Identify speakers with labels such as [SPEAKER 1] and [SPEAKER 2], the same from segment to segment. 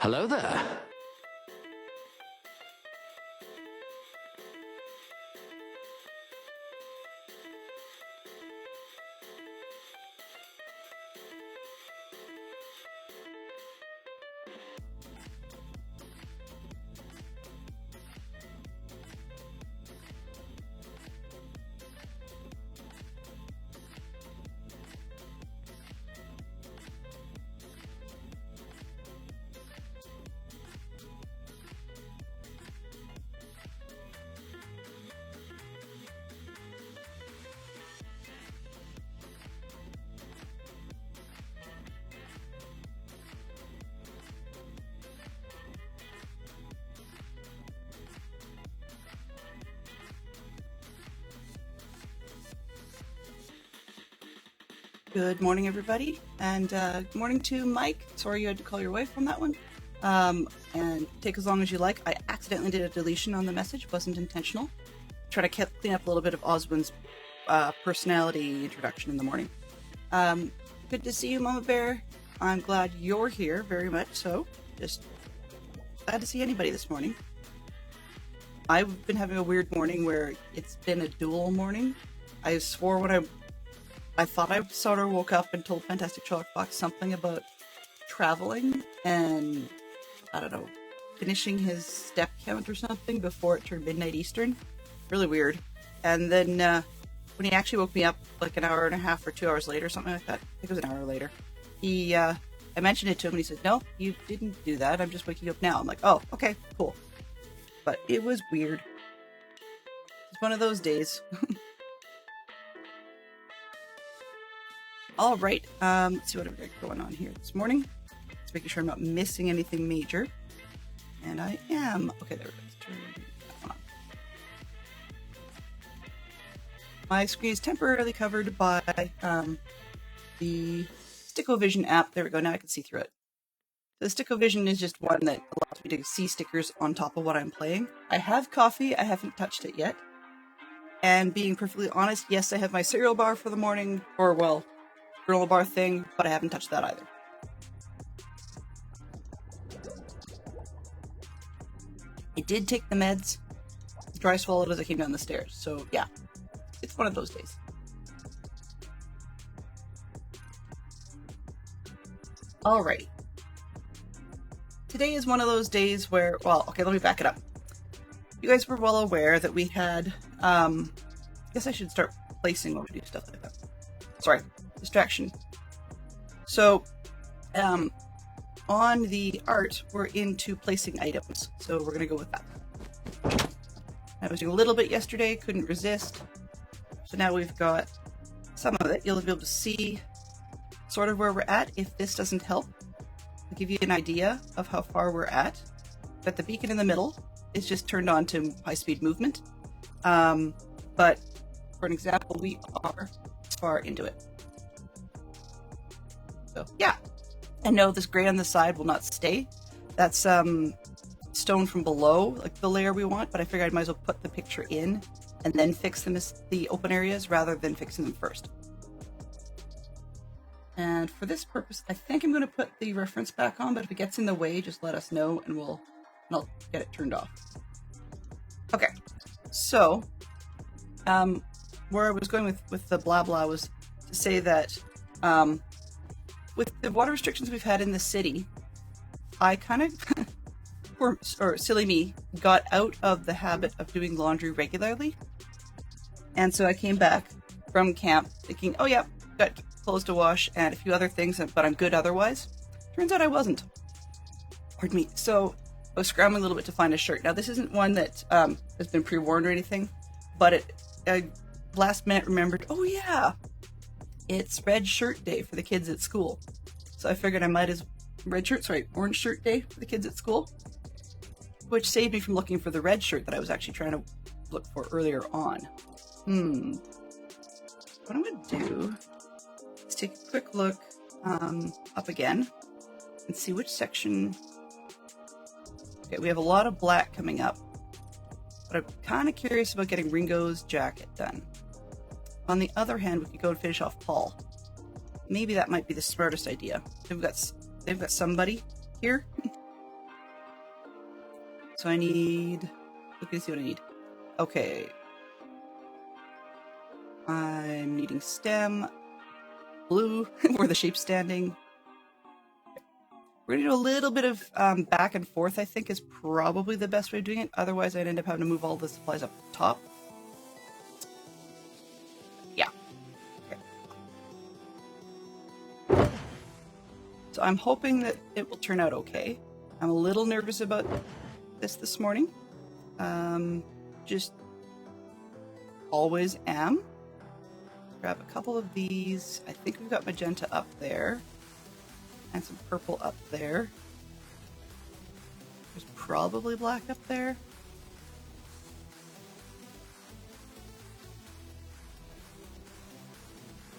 [SPEAKER 1] Hello there.
[SPEAKER 2] Good morning, everybody, and good morning to Mike. Sorry you had to call your wife on that one. And take as long as you like. I accidentally did a deletion on the message, wasn't intentional. Try to clean up a little bit of Oswin's personality introduction in the morning. Good to see you, Mama Bear. I'm glad you're here, very much so. Just glad to see anybody this morning. I've been having a weird morning where it's been a dual morning. I swore when I thought I sort of woke up and told Fantastic Sherlock Fox something about traveling and, I don't know, finishing his step count or something before it turned midnight Eastern. Really weird. And then when he actually woke me up like an hour and a half or 2 hours later, something like that, I think it was an hour later, I mentioned it to him and he said, "No, you didn't do that. I'm just waking up now." I'm like, "Oh, okay, cool." But it was weird. It's one of those days. All right, let's see what I've got going on here this morning. Just making sure I'm not missing anything major. And I am. Okay, there we go. Let's turn that one on. My screen is temporarily covered by the StickoVision app. There we go, now I can see through it. The StickoVision is just one that allows me to see stickers on top of what I'm playing. I have coffee, I haven't touched it yet. And being perfectly honest, yes, I have my cereal bar for the morning, or well, granola bar thing, but I haven't touched that either. I did take the meds. Dry swallowed as I came down the stairs. So yeah, it's one of those days. Alrighty. Today is one of those days where, well, okay, let me back it up. You guys were well aware that we had, I guess I should start placing when we do stuff like that. Sorry. Distraction. So, on the art, we're into placing items. So we're going to go with that. I was doing a little bit yesterday, couldn't resist. So now we've got some of it. You'll be able to see sort of where we're at. If this doesn't help, I'll give you an idea of how far we're at. But the beacon in the middle is just turned on to high-speed movement. But for an example, we are far into it. So yeah, and no, this gray on the side will not stay. That's stone from below, like the layer we want, but I figured I might as well put the picture in and then fix them as the open areas rather than fixing them first. And for this purpose, I think I'm going to put the reference back on, but if it gets in the way, just let us know and I'll get it turned off. Okay, so where I was going with the blah blah was to say that with the water restrictions we've had in the city, I kind of, or silly me, got out of the habit of doing laundry regularly. And so I came back from camp thinking, oh yeah, got clothes to wash and a few other things, but I'm good otherwise. Turns out I wasn't. Pardon me. So I was scrambling a little bit to find a shirt. Now this isn't one that has been pre-worn or anything, but I last minute remembered, oh yeah, it's red shirt day for the kids at school. So I figured I might as orange shirt day for the kids at school, which saved me from looking for the red shirt that I was actually trying to look for earlier on. What I'm going to do is take a quick look up again and see which section. Okay, we have a lot of black coming up, but I'm kind of curious about getting Ringo's jacket done. On the other hand, we could go and finish off Paul. Maybe that might be the smartest idea. They've got somebody here. So I need... Look and see what I need. Okay. I'm needing stem. Blue, where the shape's standing. We're going to do a little bit of back and forth, I think, is probably the best way of doing it. Otherwise, I'd end up having to move all the supplies up top. Yeah. Okay. So I'm hoping that it will turn out okay. I'm a little nervous about this morning. Just always am. Grab a couple of these. I think we've got magenta up there. And some purple up there. There's probably black up there.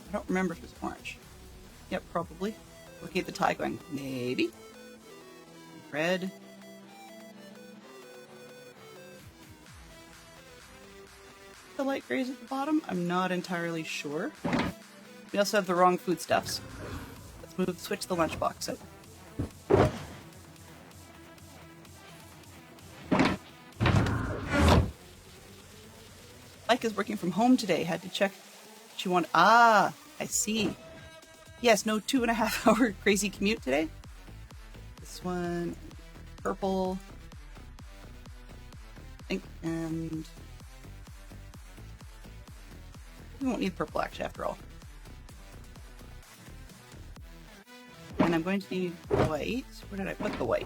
[SPEAKER 2] I don't remember if it's orange. Yep, probably. Looking at the tie going, maybe. Red. The light grays at the bottom? I'm not entirely sure. We also have the wrong foodstuffs. Switch the lunchbox out. Mike is working from home today. Had to check. She wanted. Ah, I see. Yes, no 2.5 hour crazy commute today. This one, purple. I think, and we won't need purple actually after all. And I'm going to need white. Where did I put the white?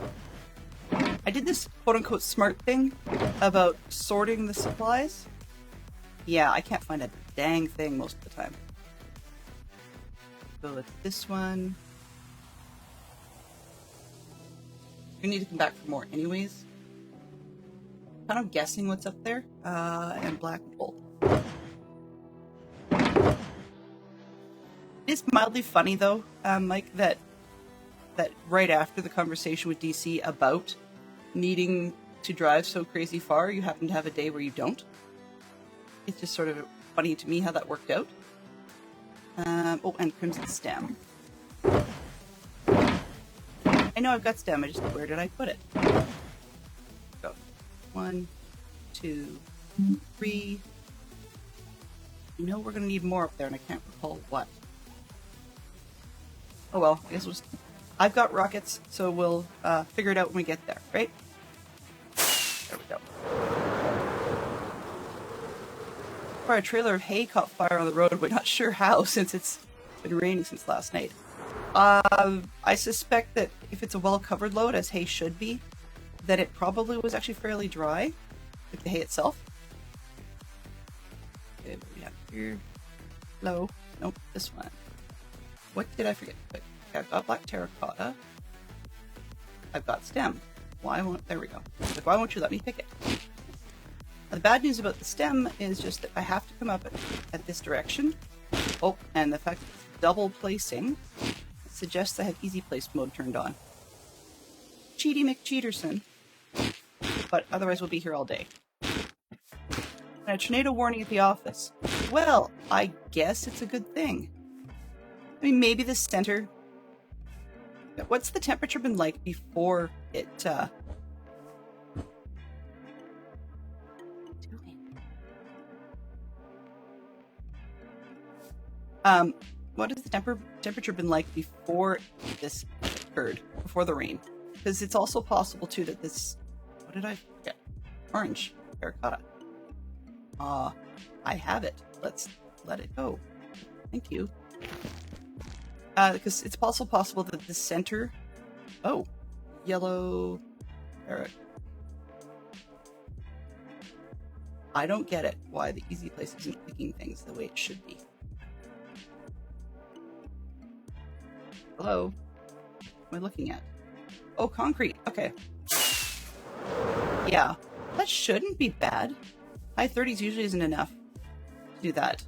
[SPEAKER 2] I did this quote-unquote smart thing about sorting the supplies. Yeah, I can't find a dang thing most of the time. Go with this one. We need to come back for more anyways. Kind of guessing what's up there. And black and gold. It's mildly funny though, Mike, that right after the conversation with DC about needing to drive so crazy far, you happen to have a day where you don't. It's just sort of funny to me how that worked out. Oh, and crimson stem. I know I've got stem, where did I put it? Go. 1, 2, 3. You know we're going to need more up there, and I can't recall what. Oh well, I guess I've got rockets, so we'll figure it out when we get there, right? There we go. A trailer of hay caught fire on the road, but not sure how since it's been raining since last night. I suspect that if it's a well-covered load, as hay should be, that it probably was actually fairly dry, like the hay itself. Okay, what do we have here? Hello? Nope, this one. What did I forget? Okay, I've got black terracotta. I've got stem. Why won't... There we go. Like, why won't you let me pick it? Now, the bad news about the stem is just that I have to come up at this direction. Oh, and the fact that it's double placing suggests I have easy place mode turned on. Cheaty McCheaterson. But otherwise we'll be here all day. And a tornado warning at the office. Well, I guess it's a good thing. I mean, maybe the center... What's the temperature been like before it, what has the temperature been like before this occurred, before the rain? Because it's also possible too that this, what did I get? Orange terracotta. I have it. Let's let it go. Thank you. Because it's also possible that the center, oh, yellow, Eric. I don't get it. Why the easy place isn't picking things the way it should be. Hello? What am I looking at? Oh, concrete. Okay. Yeah, that shouldn't be bad. High 30s usually isn't enough to do that.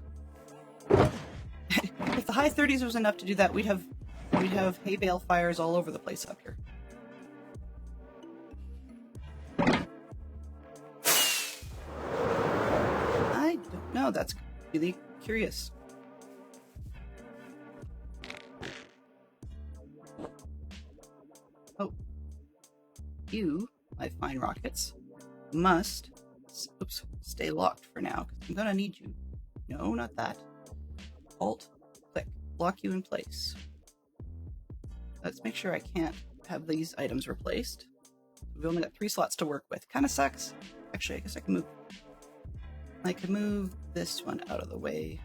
[SPEAKER 2] If the high 30s was enough to do that, we'd have hay bale fires all over the place up here. I don't know. That's really curious. Oh, You, my fine rockets, must stay locked for now, because I'm gonna need you. No, not that. Alt, click, lock you in place. Let's make sure I can't have these items replaced. We've only got 3 slots to work with. Kind of sucks. Actually, I guess I can move this one out of the way.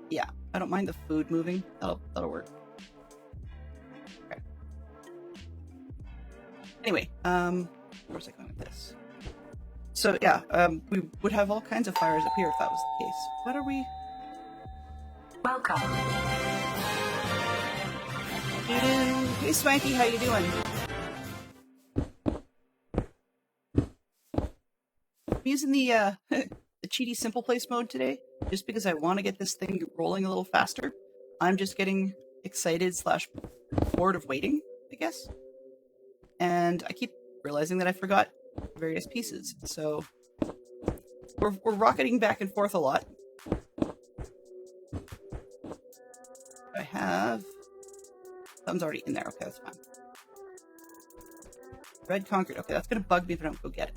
[SPEAKER 2] Yeah, I don't mind the food moving. That'll work. Okay. Anyway, where was I going with this? So yeah, we would have all kinds of fires up here if that was the case. What are we?
[SPEAKER 1] Welcome.
[SPEAKER 2] Hey Swanky, how you doing? I'm using the the cheaty simple place mode today, just because I want to get this thing rolling a little faster. I'm just getting excited / bored of waiting, I guess. And I keep realizing that I forgot various pieces, so we're rocketing back and forth a lot. I have... Something's already in there. Okay, that's fine. Red concrete. Okay, that's gonna bug me if I don't go get it.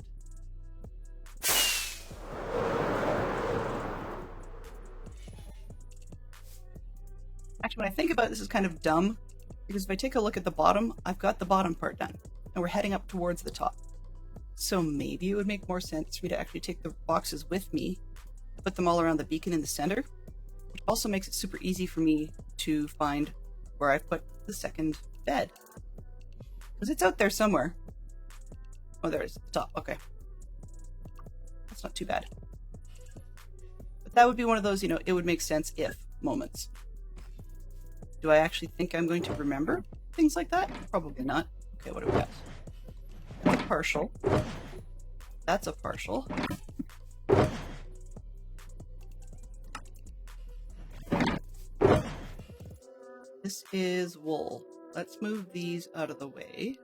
[SPEAKER 2] Actually, when I think about it, this is kind of dumb, because if I take a look at the bottom, I've got the bottom part done, and we're heading up towards the top. So maybe it would make more sense for me to actually take the boxes with me, put them all around the beacon in the center, which also makes it super easy for me to find where I put the second bed. Because it's out there somewhere. Oh, there it is, at the top, okay. That's not too bad. But that would be one of those, it would make sense if moments. Do I actually think I'm going to remember things like that? Probably not. Okay, what do we got? That's a partial. That's a partial. This is wool. Let's move these out of the way.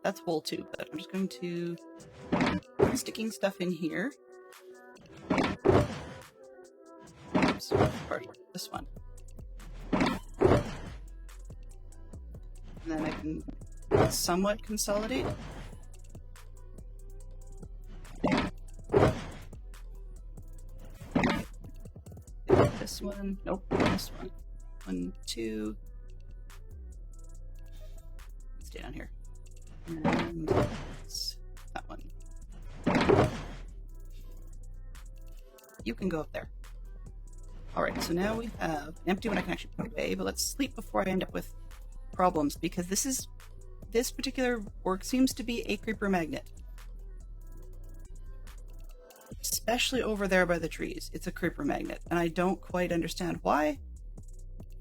[SPEAKER 2] That's wool too, but I'm just going to start sticking stuff in here. Oops, partial. This one. And then I can somewhat consolidate. This one, nope, this one. 1, 2. Stay down here. And that one. You can go up there. Alright, so now we have an empty one I can actually put away, but let's sleep before I end up with problems, because this particular work seems to be a creeper magnet. Especially over there by the trees. It's a creeper magnet, and I don't quite understand why,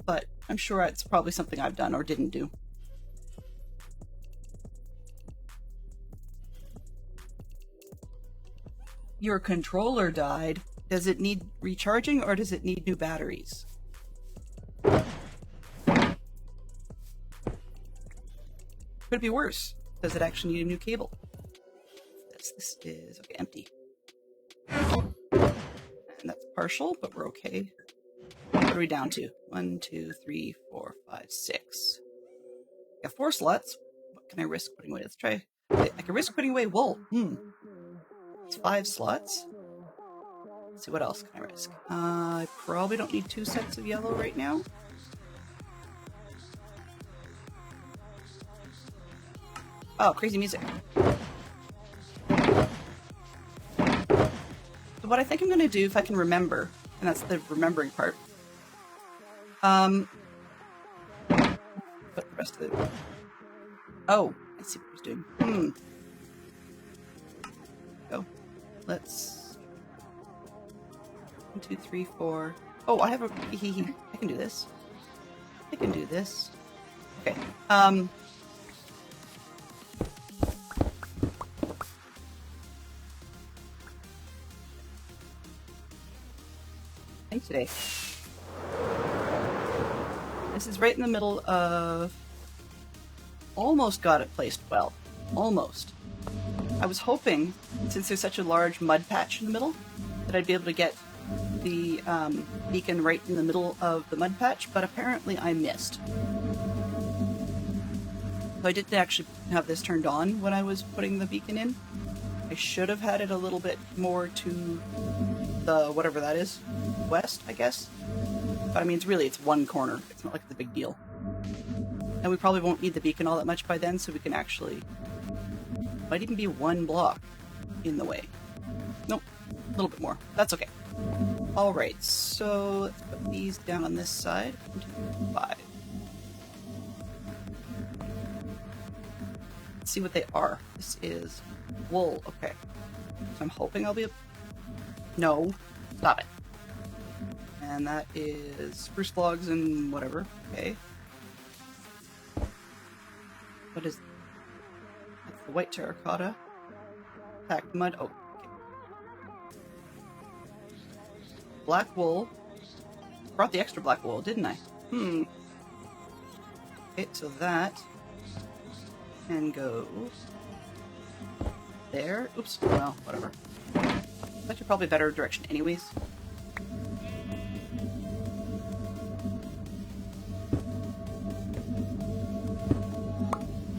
[SPEAKER 2] but I'm sure it's probably something I've done or didn't do. Your controller died. Does it need recharging or does it need new batteries? Could be worse. Does it actually need a new cable? This is okay, empty. And that's partial, but we're okay. What are we down to? 1, 2, 3, 4, 5, 6. Got 4 slots. What can I risk putting away? Let's try. I can risk putting away wool. It's 5 slots. Let's see, what else can I risk? I probably don't need 2 sets of yellow right now. Oh, crazy music. So what I think I'm going to do, if I can remember, and that's the remembering part, put the rest of it. Oh, I see what he's doing. Go. Let's 1, 2, 3, 4. Oh, I have a I can do this. I can do this. Okay. Today. This is right in the middle of... Almost got it placed well. Almost. I was hoping, since there's such a large mud patch in the middle, that I'd be able to get the beacon right in the middle of the mud patch, but apparently I missed. So I didn't actually have this turned on when I was putting the beacon in. I should have had it a little bit more to the whatever that is, west, I guess. But I mean, it's one corner. It's not like it's a big deal. And we probably won't need the beacon all that much by then, so we can actually... Might even be one block in the way. Nope, a little bit more. That's okay. Alright, so let's put these down on this side. 1, 2, 5. Let's see what they are. This is wool. Okay. So I'm hoping I'll be... No. Stop it. And that is spruce logs and whatever. Okay. What is... That's the white terracotta. Packed mud. Oh, okay. Black wool. Brought the extra black wool, didn't I? Okay, so that can go there. Oops. Well, whatever. That's probably a better direction anyways.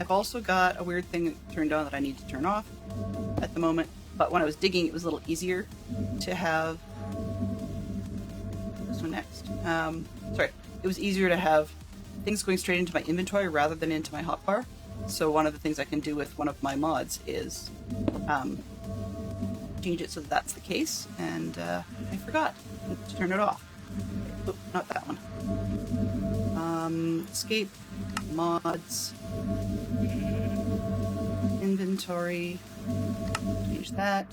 [SPEAKER 2] I've also got a weird thing turned on that I need to turn off at the moment, but when I was digging it was a little easier to have this one next. Sorry, it was easier to have things going straight into my inventory rather than into my hotbar. So one of the things I can do with one of my mods is change it so that that's the case, and I forgot to turn it off. Oh, not that one. Escape, mods, inventory, change that.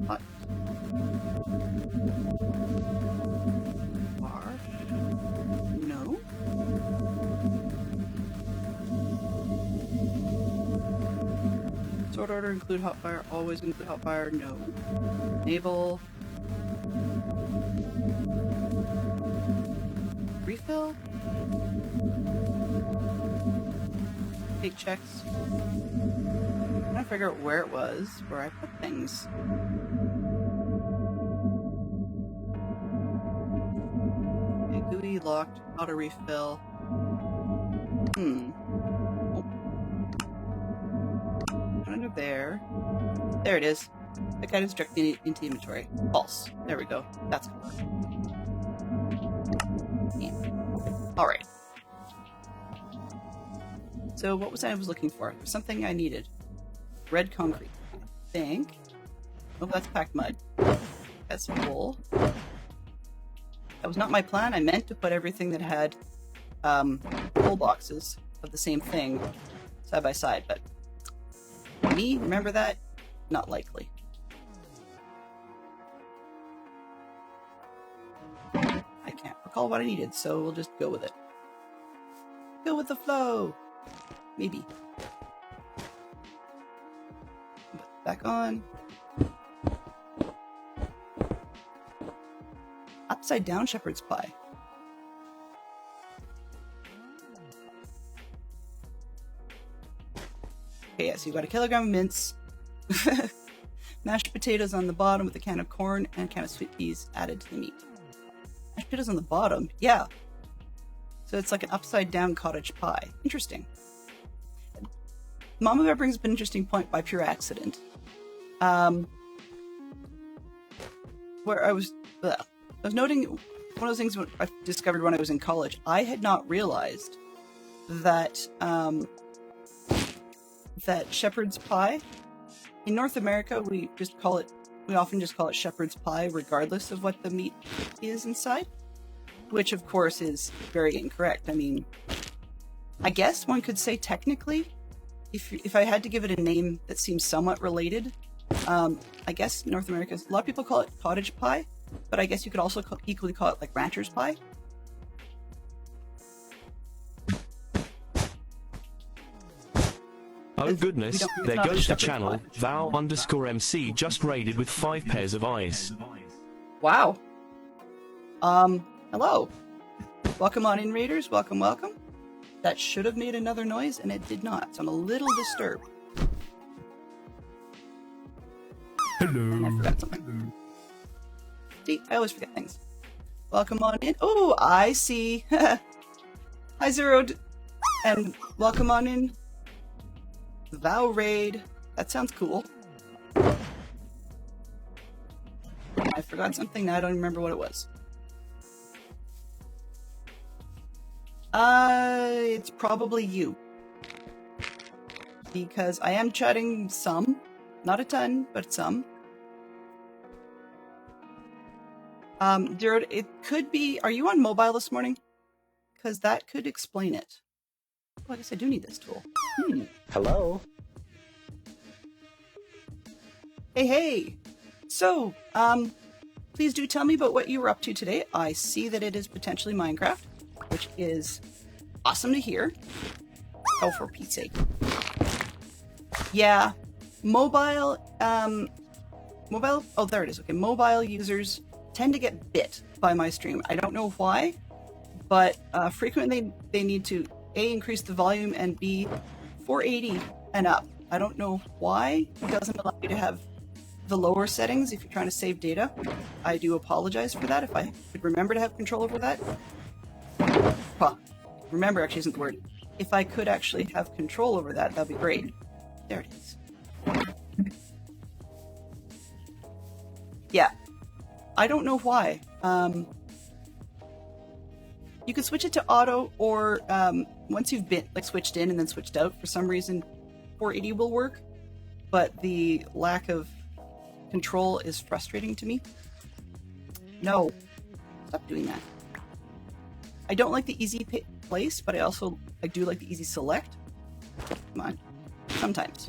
[SPEAKER 2] What? Bar? No. Sort order include hotfire, always include hotfire, no. Enable. Refill? Take checks. I'm trying to figure out where it was, where I put things. Okay, GUI locked, auto refill. Oh. Under there. There it is. That got us directly into inventory. False. There we go. That's good. Yeah. Alright. So what was I looking for? There's something I needed. Red concrete. I think. Oh, that's packed mud. That's wool. That was not my plan. I meant to put everything that had wool boxes of the same thing side by side, but me, remember that? Not likely. I can't recall what I needed, so we'll just go with it. Go with the flow! Maybe. Put it back on. Upside down shepherd's pie. Okay, yeah, so you've got a kilogram of mince, mashed potatoes on the bottom with a can of corn and a can of sweet peas added to the meat. Mashed potatoes on the bottom? Yeah. So it's like an upside down cottage pie. Interesting. Mama Bear brings up an interesting point by pure accident. Where I was noting one of those things I discovered when I was in college. I had not realized that that shepherd's pie in North America we often just call it shepherd's pie regardless of what the meat is inside, which of course is very incorrect. I mean, I guess one could say technically, if I had to give it a name that seems somewhat related, I guess North America, a lot of people call it cottage pie, but I guess you could also equally call it like rancher's pie.
[SPEAKER 3] Oh goodness, there goes the channel. Val_MC just raided with 5 pairs of eyes.
[SPEAKER 2] Wow. Hello. Welcome on in, raiders. Welcome, welcome. That should have made another noise, and it did not, so I'm a little disturbed.
[SPEAKER 3] Hello.
[SPEAKER 2] And I forgot something. See, I always forget things. welcome on in. Oh, I see. Hi, Zero, and welcome on in. Vow Raid. That sounds cool. I forgot something now. I don't remember what it was. It's probably you. Because I am chatting some. Not a ton, but some. Jared, it could be... Are you on mobile this morning? Because that could explain it. Oh, I guess I do need this tool.
[SPEAKER 4] Hello?
[SPEAKER 2] Hey, hey! So, please do tell me about what you were up to today. I see that it is potentially Minecraft, which is awesome to hear. Oh, for Pete's sake. Yeah, mobile, oh, there it is. Okay, mobile users tend to get bit by my stream. I don't know why, but frequently they need to A, increase the volume, and B, 480 and up. I don't know why it doesn't allow you to have the lower settings if you're trying to save data. I do apologize for that if I could remember to have control over that. Well, remember actually isn't the word. If I could actually have control over that, that'd be great. There it is. Yeah. I don't know why. You can switch it to auto, or once you've been switched in and then switched out, for some reason 480 will work, but the lack of control is frustrating to me. No. Stop doing that. I don't like the easy place, but I do like the easy select. Come on. Sometimes.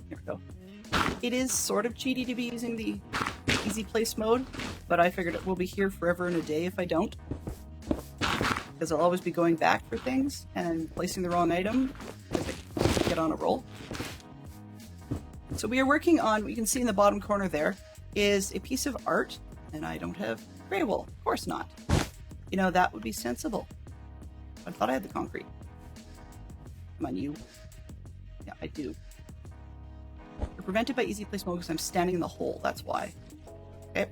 [SPEAKER 2] Here we go. It is sort of cheaty to be using the easy place mode, but I figured it will be here forever and a day if I don't. Because I'll always be going back for things and placing the wrong item as I get on a roll. So we are working on, what you can see in the bottom corner there, is a piece of art, and I don't have gray wool. Of course not. You know, that would be sensible. I thought I had the concrete. Come on, you. Yeah, I do. You're prevented by easy place mode because I'm standing in the hole, that's why. Okay.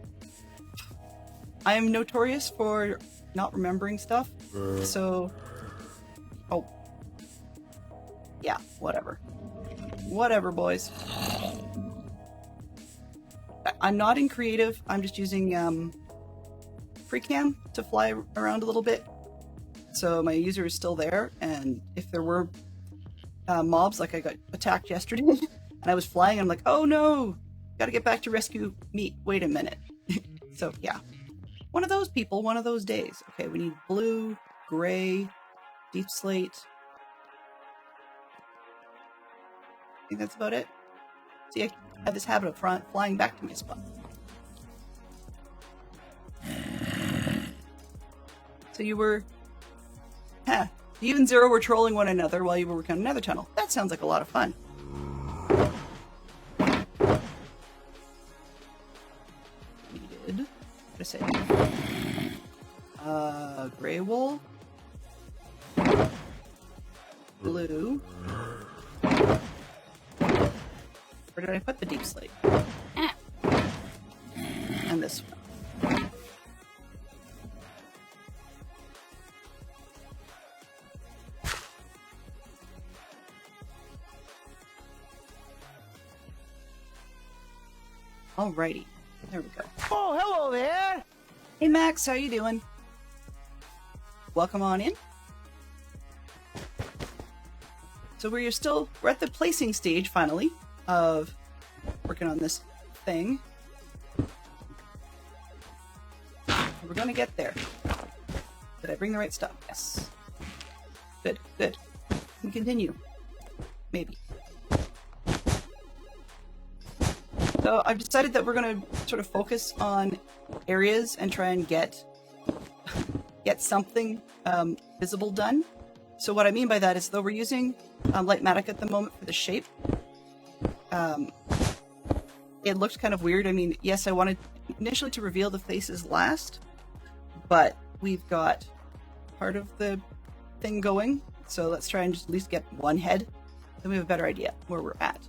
[SPEAKER 2] I am notorious for not remembering stuff, so... Oh. Yeah, whatever. Whatever, boys. I'm not in creative, I'm just using FreeCam to fly around a little bit. So my user is still there, and if there were mobs, like I got attacked yesterday, and I was flying, I'm like, oh no! Gotta get back to rescue me. Wait a minute. So, yeah. One of those people, one of those days. Okay, we need blue, gray, deep slate. I think that's about it. See, I have this habit of flying back to my spot. So you were... Huh. You and Zero were trolling one another while you were working on another tunnel. That sounds like a lot of fun. Needed... What did I say? Gray wool. Blue. Where did I put the deep slate? And this one. Alrighty. There we go.
[SPEAKER 4] Oh, hello there!
[SPEAKER 2] Hey Max, how you doing? Welcome on in. So we're at the placing stage finally of working on this thing. We're gonna get there. Did I bring the right stuff? Yes. Good, good. We can continue. Maybe. So I've decided that we're gonna sort of focus on areas and try and get something visible done. So what I mean by that is, though we're using Lightmatic at the moment for the shape, it looks kind of weird. I mean, yes, I wanted initially to reveal the faces last, but we've got part of the thing going, so let's try and just at least get one head, then we have a better idea where we're at.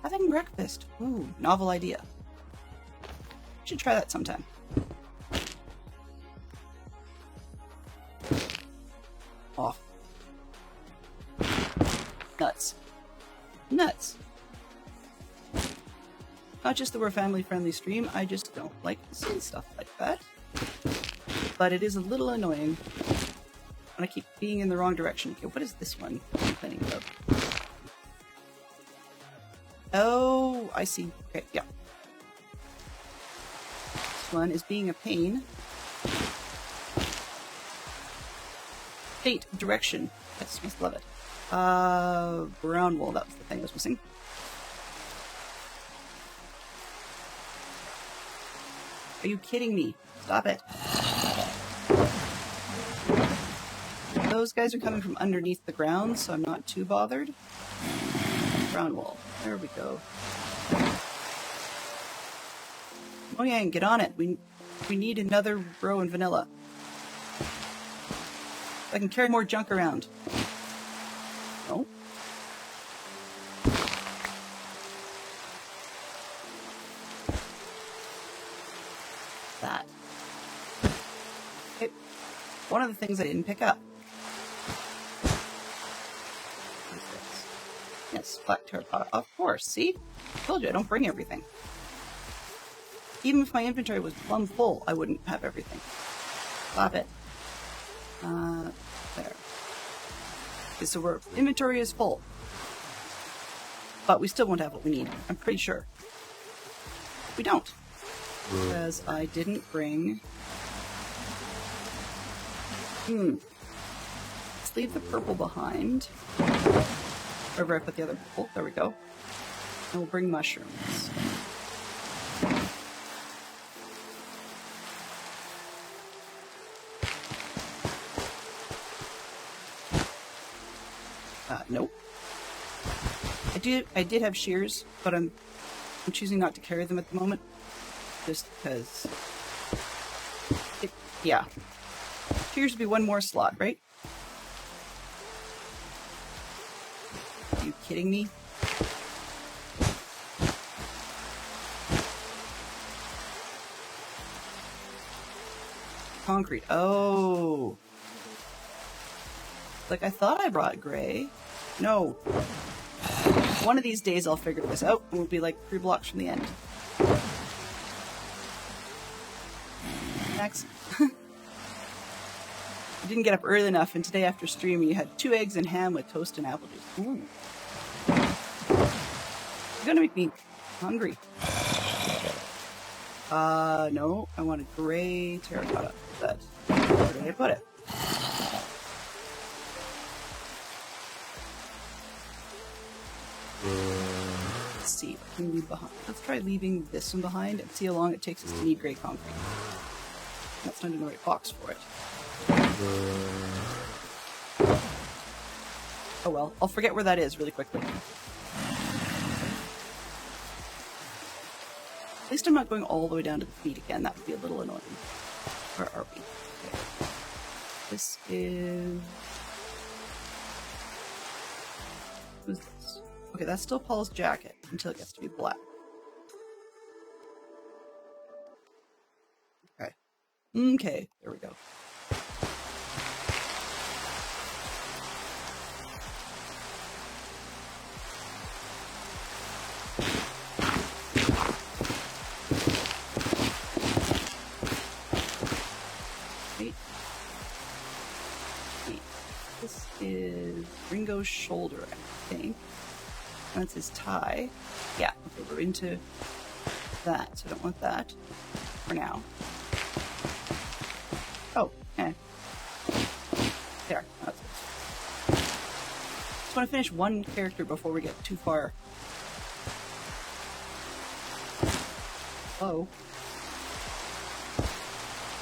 [SPEAKER 2] Having breakfast. Ooh, novel idea. Should try that sometime. off. Nuts. Nuts. Not just that we're a family-friendly stream, I just don't like seeing stuff like that. But it is a little annoying. And I keep being in the wrong direction. Okay, what is this one I'm complaining about? Oh, I see. Okay, yeah. This one is being a pain. Hate direction. Yes, must love it. Brown wool, that was the thing I was missing. Are you kidding me? Stop it. Those guys are coming from underneath the ground, so I'm not too bothered. Brown wool. There we go. Oh yeah, and get on it. We need another row in vanilla. I can carry more junk around. No. That. Okay. One of the things I didn't pick up. What is this? Yes, black terracotta. Of course, see? I told you I don't bring everything. Even if my inventory was plumb full, I wouldn't have everything. Stop it. There. Okay, so our inventory is full. But we still won't have what we need. I'm pretty sure. We don't. Because I didn't bring... Let's leave the purple behind. Wherever I put the other purple. There we go. And we'll bring mushrooms. Nope. I did have shears, but I'm choosing not to carry them at the moment. Just because... yeah. Shears would be one more slot, right? Are you kidding me? Concrete. Oh. Like, I thought I brought gray. No. One of these days I'll figure this out, and we'll be like 3 blocks from the end. Next. I didn't get up early enough, and today after streaming you had 2 eggs and ham with toast and apple juice. Ooh. You're gonna make me hungry. No. I want a gray terracotta. But where did I put it? Let's see, what can we leave behind? Let's try leaving this one behind and see how long it takes us to need gray concrete. That's not in the right box for it. Oh well, I'll forget where that is really quickly. At least I'm not going all the way down to the feet again. That would be a little annoying. Where are we? Okay. This is... Who's this? Okay, that's still Paul's jacket until it gets to be black. Okay. Okay, there we go. This is Ringo's shoulder, I think. That's his tie. Yeah, okay, we're into that, so I don't want that for now. Oh, eh. There, that's it. Just want to finish one character before we get too far. Oh.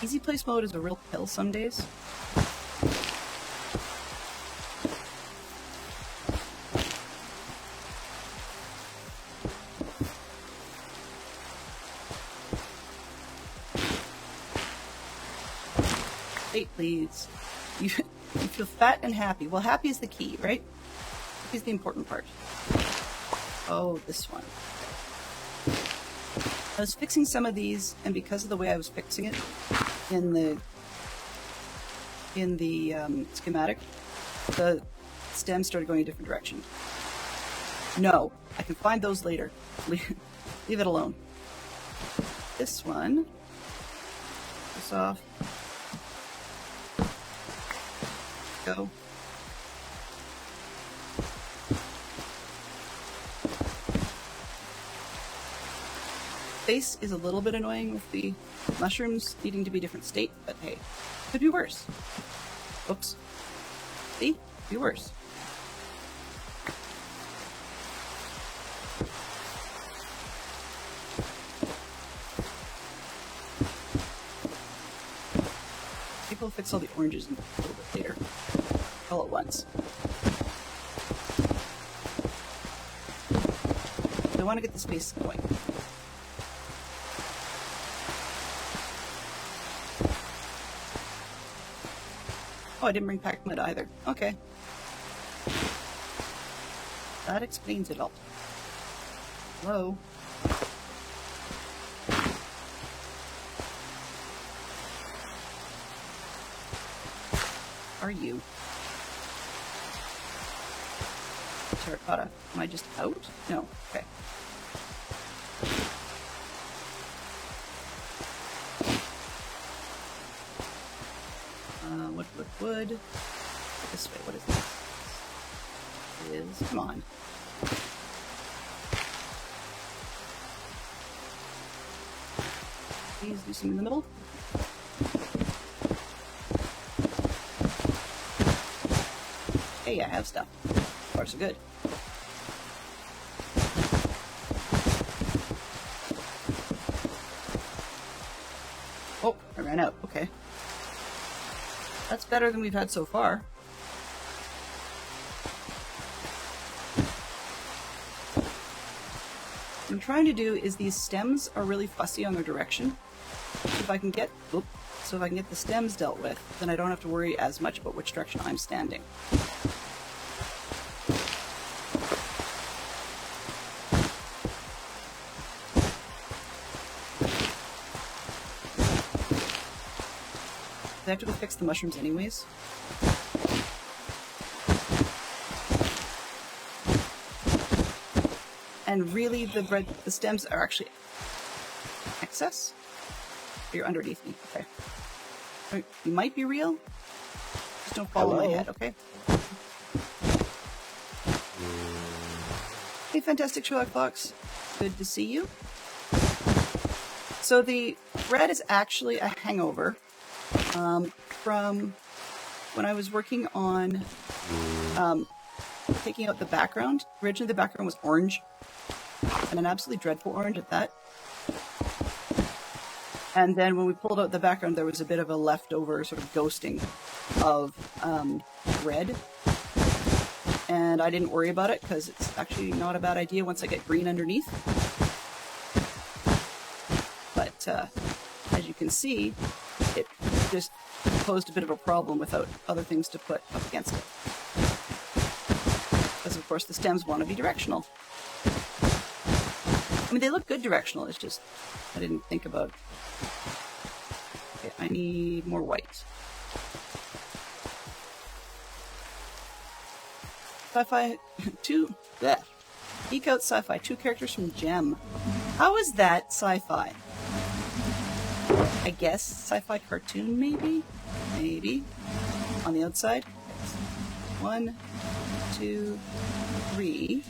[SPEAKER 2] Easy place mode is a real pill some days. Wait, please. You feel fat and happy. Well, happy is the key, right? Happy is the important part. Oh, this one. I was fixing some of these, and because of the way I was fixing it in the schematic, the stem started going a different direction. No, I can find those later. Leave it alone. This one. This off. Go. Face is a little bit annoying with the mushrooms needing to be a different state, but hey, could be worse. Oops. See? Could be worse. Maybe we'll fix all the oranges a little bit later. All at once. I want to get this face going. Oh, I didn't bring packed mud either. Okay. That explains it all. Hello? Are you? Terracotta. Am I just out? No. Okay. Wood. This way. What is this? Come on. Please do some in the middle. Hey, I have stuff. Far so good. Oh, I ran out. Okay. That's better than we've had so far. What I'm trying to do is these stems are really fussy on their direction. If I can get, so if I can get the stems dealt with, then I don't have to worry as much about which direction I'm standing. I have to go fix the mushrooms anyways. And really, the stems are actually excess. You're underneath me. Okay. You might be real. Just don't fall on my head, okay? Hey, Fantastic Sherlock Fox. Good to see you. So the red is actually a hangover from when I was working on taking out the background. Originally the background was orange, and an absolutely dreadful orange at that. And then when we pulled out the background, there was a bit of a leftover sort of ghosting of red. And I didn't worry about it because it's actually not a bad idea once I get green underneath. But as you can see, it just posed a bit of a problem without other things to put up against it. Because of course the stems want to be directional. I mean, they look good directional, it's just I didn't think about. Okay, I need more white. Sci-fi 2, bleh. Geek Out Sci-fi, 2 characters from Gem. How is that sci-fi? I guess sci-fi cartoon, maybe? Maybe. On the outside. 1, 2, 3.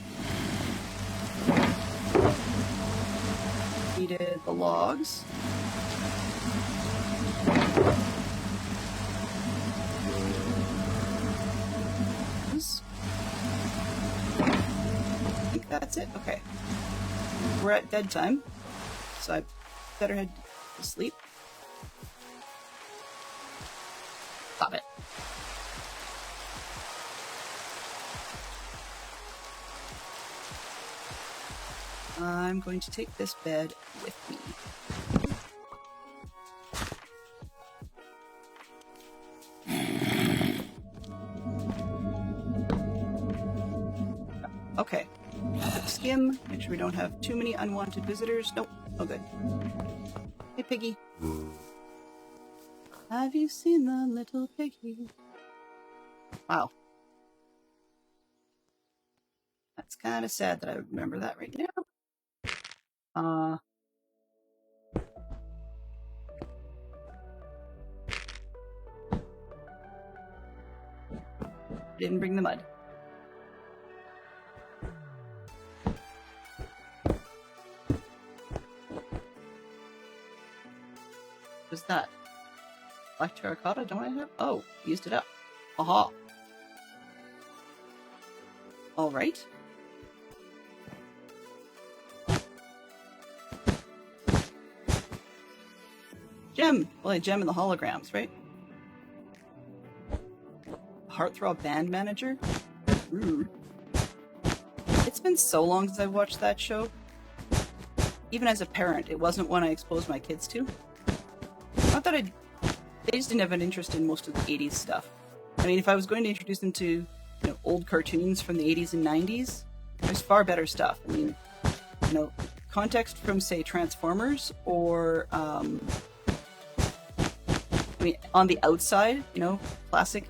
[SPEAKER 2] Needed the logs. I think that's it. Okay. We're at bedtime, so I better head to sleep. Stop it. I'm going to take this bed with me. Okay. Skim. Make sure we don't have too many unwanted visitors. Nope. Oh, good. Hey, Piggy. Have you seen the little piggy? Wow. That's kind of sad that I remember that right now. Didn't bring the mud. What's that? Black terracotta? Don't I have? Oh, used it up. Aha. Alright. Gem! Well, a gem in the holograms, right? Heartthrob Band Manager? Ooh. It's been so long since I watched that show. Even as a parent, it wasn't one I exposed my kids to. Not that they just didn't have an interest in most of the 80s stuff. I mean, if I was going to introduce them to, old cartoons from the 80s and 90s, there's far better stuff. I mean, context from, say, Transformers or, on the outside, classic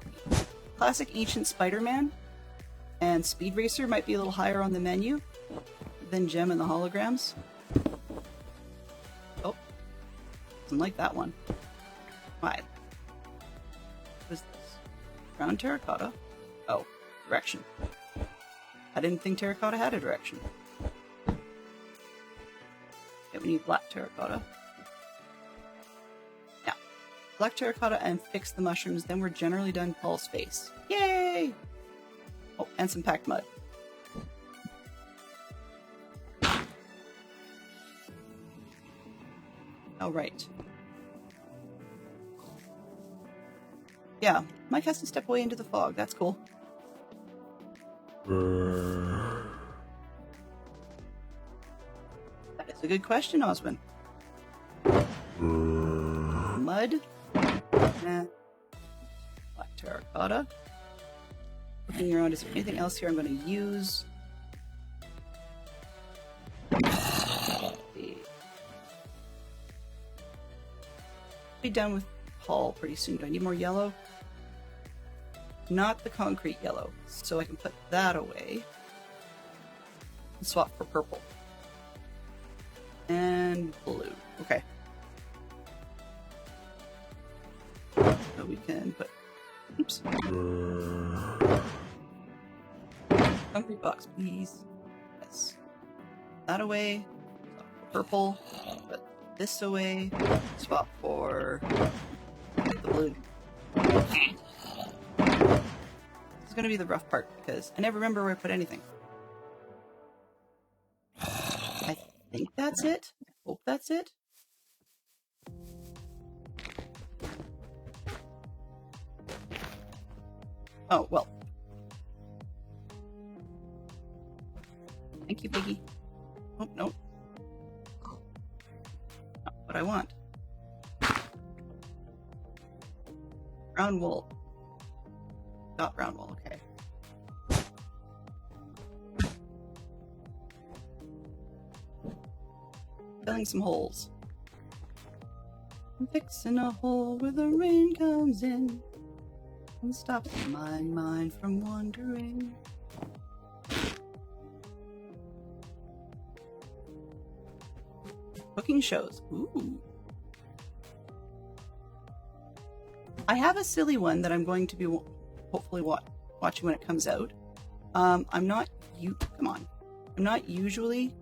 [SPEAKER 2] ancient Spider-Man and Speed Racer might be a little higher on the menu than Gem and the Holograms. Oh, doesn't like that one. Why? What is this? Brown terracotta? Oh, direction. I didn't think terracotta had a direction. Okay, we need black terracotta. Yeah. Black terracotta and fix the mushrooms, then we're generally done Paul's face. Yay! Oh, and some packed mud. All right. Yeah, Mike has to step away into the fog. That's cool. That is a good question, Osmond. Mud. Nah. Black terracotta. Looking around, is there anything else here I'm going to use? Be done with Paul pretty soon. Do I need more yellow? Not the concrete yellow, so I can put that away and swap for purple and blue. Okay, so we can put concrete box, please. Yes, that away. Swap for purple. Put this away. Swap for the blue. This is going to be the rough part because I never remember where I put anything. I think that's it. I hope that's it. Oh, well. Thank you, Piggy. Oh, no. Not what I want. Brown wool. Not brown wool, okay. Filling some holes. I'm fixing a hole where the rain comes in and stops my mind from wandering. Cooking shows. Ooh. I have a silly one that I'm going to be hopefully watching when it comes out. I'm not usually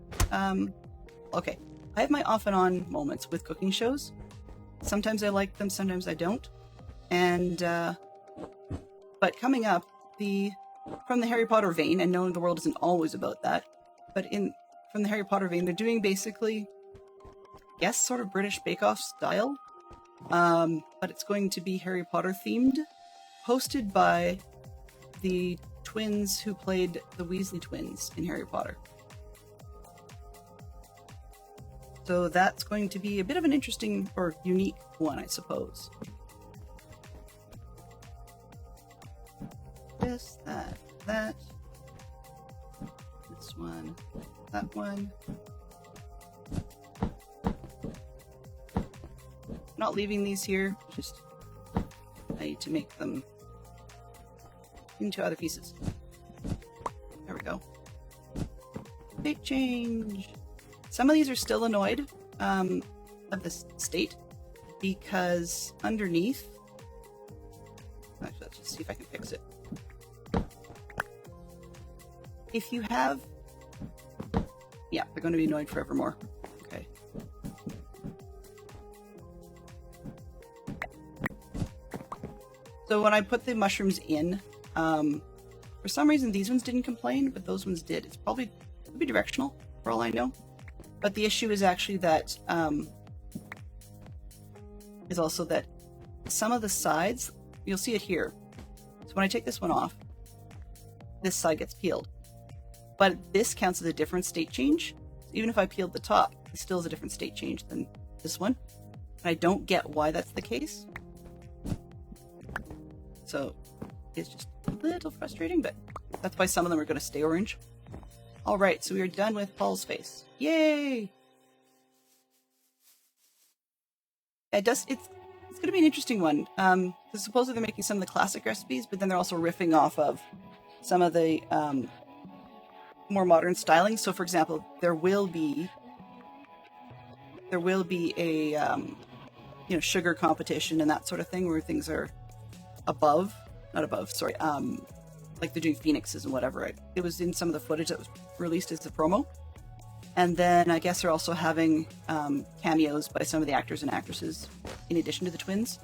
[SPEAKER 2] okay. I have my off and on moments with cooking shows. Sometimes I like them, sometimes I don't. And but coming up, from the Harry Potter vein, and knowing the world isn't always about that, but from the Harry Potter vein, they're doing basically, yes, sort of British Bake Off style. But it's going to be Harry Potter themed, hosted by the twins who played the Weasley twins in Harry Potter. So that's going to be a bit of an interesting or unique one, I suppose. This, that, this one, that one. Not leaving these here, just I need to make them into other pieces. There we go. State change. Some of these are still annoyed of this state because underneath. Actually, let's just see if I can fix it. If you have, yeah, they're going to be annoyed forevermore. Okay. So when I put the mushrooms in, for some reason these ones didn't complain, but those ones did. It's probably could be directional, for all I know. But the issue is actually that is also that some of the sides, you'll see it here. So when I take this one off, this side gets peeled. But this counts as a different state change. So even if I peeled the top, it still is a different state change than this one. And I don't get why that's the case. So it's just a little frustrating, but that's why some of them are going to stay orange. All right, so we are done with Paul's face. Yay! It's going to be an interesting one. Because supposedly they're making some of the classic recipes, but then they're also riffing off of some of the more modern styling. So, for example, there will be a sugar competition and that sort of thing where things are like they're doing phoenixes and whatever. It was in some of the footage that was released as a promo. And then I guess they're also having cameos by some of the actors and actresses in addition to the twins.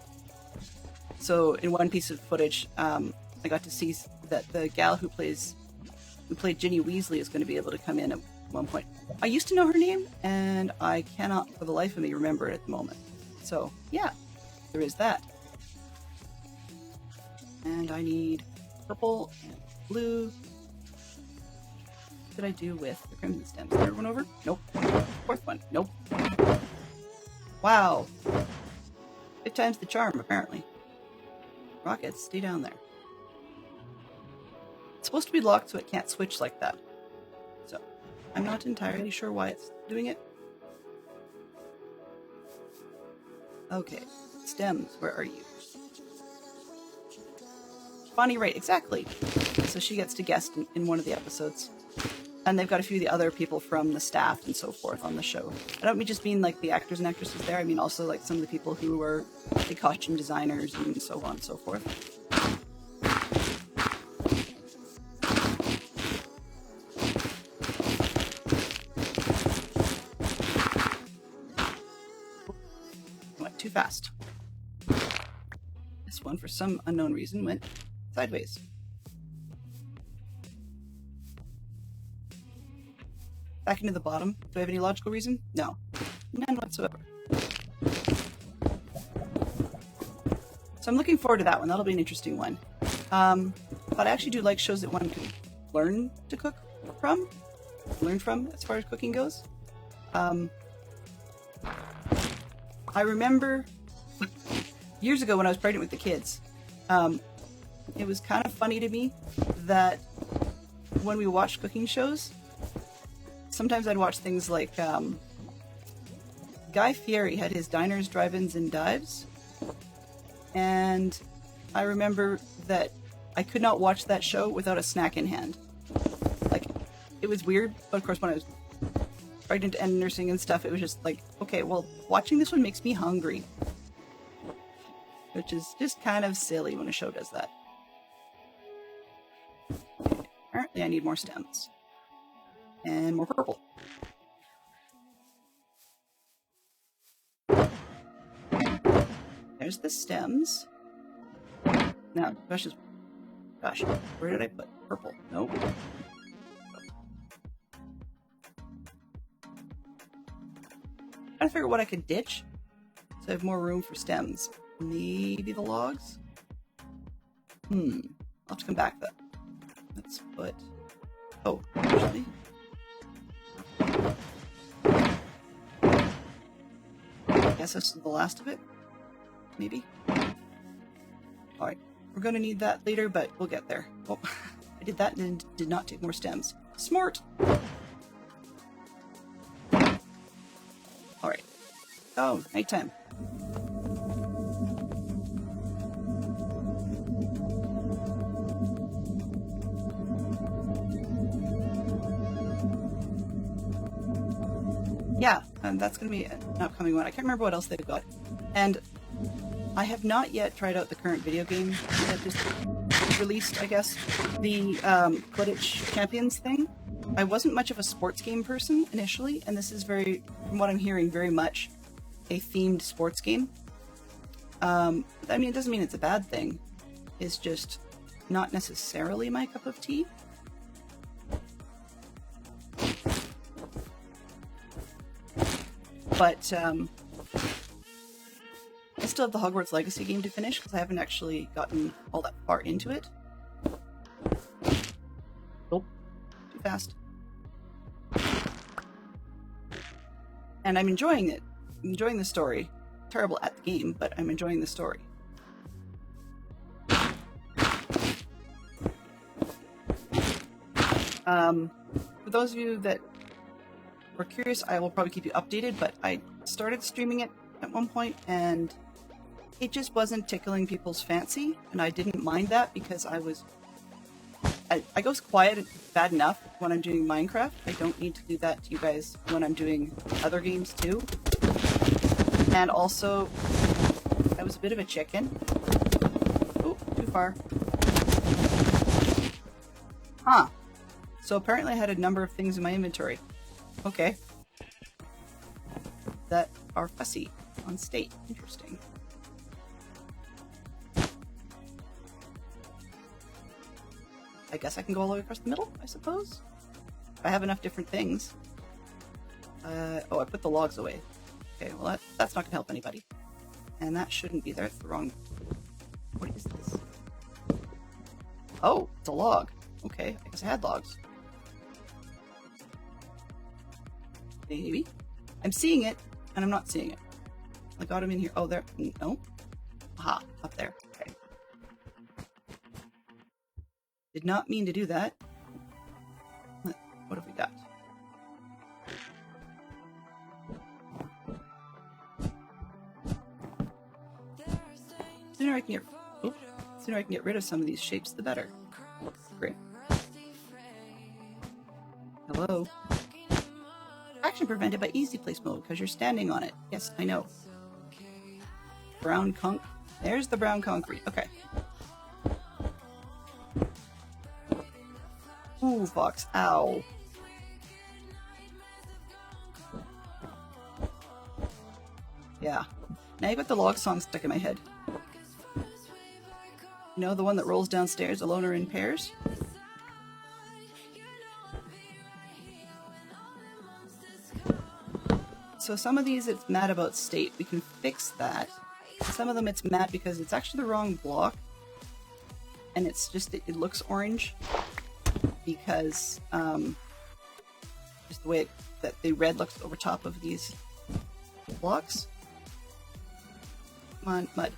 [SPEAKER 2] So in one piece of footage, I got to see that the gal who played Ginny Weasley is going to be able to come in at one point. I used to know her name, and I cannot for the life of me remember it at the moment. So yeah, there is that. And I need purple and blue. What did I do with the crimson stems? Third one over? Nope. Fourth one? Nope. Wow. 5 times the charm, apparently. Rockets, stay down there. It's supposed to be locked so it can't switch like that. So, I'm not entirely sure why it's doing it. Okay. Stems, where are you? Bonnie Raitt, exactly. So she gets to guest in one of the episodes. And they've got a few of the other people from the staff and so forth on the show. I don't just mean like the actors and actresses there. I mean also like some of the people who were the costume designers and so on and so forth. Went too fast. This one, for some unknown reason, went sideways. Back into the bottom. Do I have any logical reason? No. None whatsoever. So I'm looking forward to that one. That'll be an interesting one. But I actually do like shows that one can learn to cook from. Learn from as far as cooking goes. I remember years ago when I was pregnant with the kids, it was kind of funny to me that when we watched cooking shows, sometimes I'd watch things like Guy Fieri had his diners, drive-ins, and dives. And I remember that I could not watch that show without a snack in hand. Like, it was weird, but of course when I was pregnant and nursing and stuff, it was just like, okay, well, watching this one makes me hungry. Which is just kind of silly when a show does that. Apparently I need more stems. And more purple. There's the stems. Now, the question is, gosh, where did I put purple? Nope. Trying to figure out what I could ditch so I have more room for stems. Maybe the logs? I'll have to come back though. Let's put... Oh, actually... I guess that's the last of it? Maybe? Alright, we're going to need that later, but we'll get there. Oh, I did that and did not take more stems. Smart! Alright. Oh, nighttime. And that's going to be an upcoming one. I can't remember what else they've got. And I have not yet tried out the current video game that just released, I guess, the Quidditch Champions thing. I wasn't much of a sports game person initially, and this is very, from what I'm hearing, very much a themed sports game. I mean, it doesn't mean it's a bad thing. It's just not necessarily my cup of tea. But I still have the Hogwarts Legacy game to finish because I haven't actually gotten all that far into it. Nope. Too fast. And I'm enjoying it. I'm enjoying the story. Terrible at the game, but I'm enjoying the story. For those of you that were curious, I will probably keep you updated, but I started streaming it at one point and it just wasn't tickling people's fancy, and I didn't mind that because I go quiet bad enough when I'm doing Minecraft. I don't need to do that to you guys when I'm doing other games too. And also, I was a bit of a chicken. Oh, too far. Huh. So apparently I had a number of things in my inventory. Okay. That are fussy on state. Interesting. I guess I can go all the way across the middle, I suppose? I have enough different things. Oh, I put the logs away. Okay, well that's not gonna help anybody. And that shouldn't be there, it's the wrong... What is this? Oh, it's a log. Okay, I guess I had logs. Maybe. I'm seeing it, and I'm not seeing it. I got him in here. Oh, there. No. Aha, up there. Okay. Did not mean to do that. What have we got? Sooner I can get rid of some of these shapes, the better. Great. Hello. Action prevented by easy place mode because you're standing on it. Yes, I know. Brown conk. There's the brown concrete. Okay. Ooh, Fox. Ow. Yeah. Now you got the log song stuck in my head. You know, the one that rolls downstairs alone or in pairs? So some of these it's mad about state. We can fix that. Some of them it's mad because it's actually the wrong block. And it's just, it looks orange. Because, just the way that the red looks over top of these blocks. Come on, mud.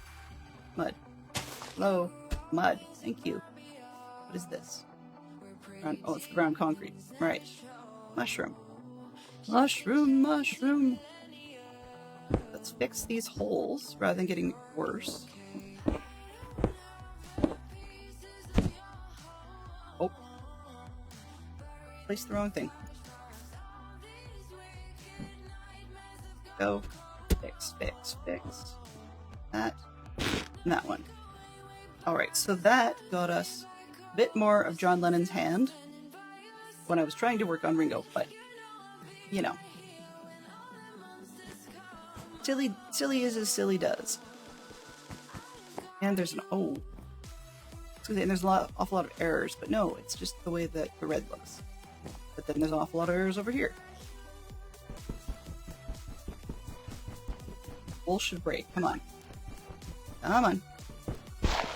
[SPEAKER 2] Mud. Hello. Mud. Thank you. What is this? Oh, it's the brown concrete. Right. Mushroom. Mushroom, mushroom. Let's fix these holes rather than getting worse. Oh. Placed the wrong thing. Go. Fix, fix, fix. That. And that one. Alright, so that got us a bit more of John Lennon's hand when I was trying to work on Ringo, but you know. Silly is as silly does. And there's an and there's awful lot of errors, but no, it's just the way that the red looks. But then there's an awful lot of errors over here. Bowl should break. Come on. Come on.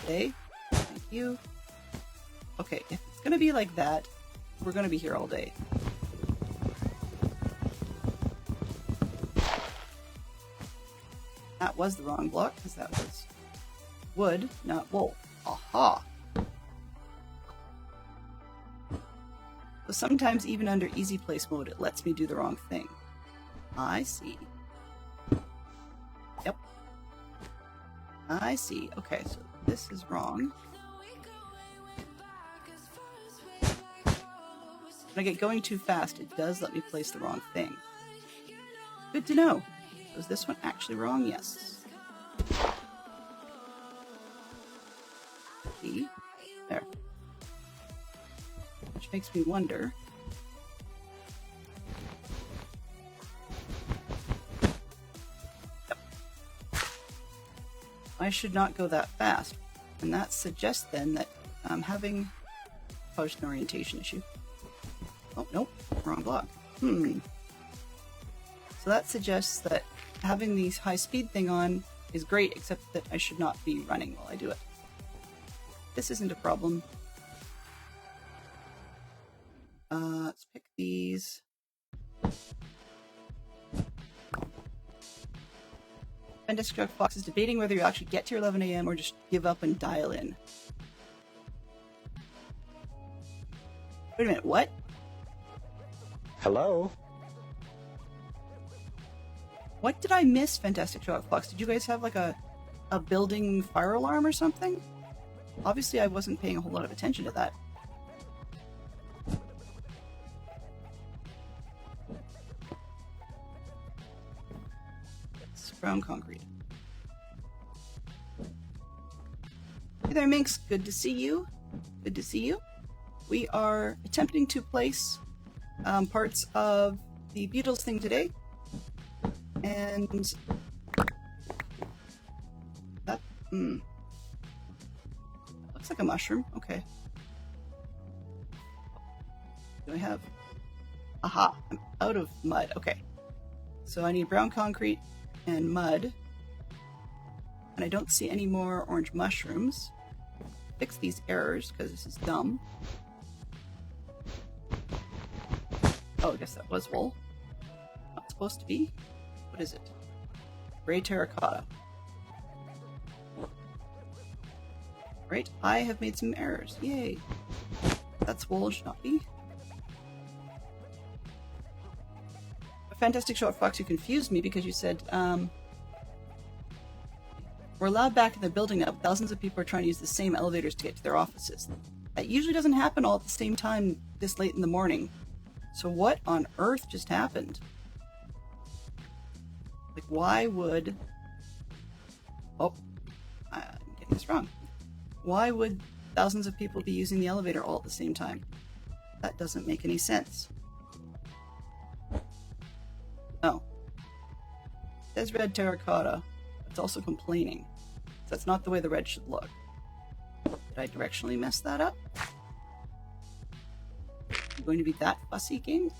[SPEAKER 2] Okay. Thank you. Okay, if it's gonna be like that, we're gonna be here all day. That was the wrong block, because that was wood, not wool. Aha! So sometimes even under easy place mode, it lets me do the wrong thing. I see. Yep. I see. Okay, so this is wrong. When I get going too fast, it does let me place the wrong thing. Good to know. Was this one actually wrong? Yes. See? There. Which makes me wonder. Yep. I should not go that fast. And that suggests then that I'm having an orientation issue. Oh, nope. Wrong block. So that suggests that having the high speed thing on is great, except that I should not be running while I do it. This isn't a problem. Let's pick these. Fantastic Fox is debating whether you actually get to your 11 a.m. or just give up and dial in. Wait a minute, what?
[SPEAKER 4] Hello?
[SPEAKER 2] What did I miss, Fantastic Fox? Did you guys have like a building fire alarm or something? Obviously, I wasn't paying a whole lot of attention to that. It's ground concrete. Hey there, Minx. Good to see you. Good to see you. We are attempting to place parts of the Beatles thing today. And that looks like a mushroom. Okay. Do I have? Aha! I'm out of mud. Okay. So I need brown concrete and mud, and I don't see any more orange mushrooms. Fix these errors because this is dumb. Oh, I guess that was wool. Not supposed to be. What is it? Gray terracotta. Right, I have made some errors. Yay. That's wool, should not be. A Fantastic Short Fox, you confused me because you said, we're allowed back in the building now. Thousands of people are trying to use the same elevators to get to their offices. That usually doesn't happen all at the same time this late in the morning. So what on earth just happened? Like, why would... Oh, I'm getting this wrong. Why would thousands of people be using the elevator all at the same time? That doesn't make any sense. Oh. It says red terracotta. It's also complaining. So that's not the way the red should look. Did I directionally mess that up? I'm going to be that fussy, game?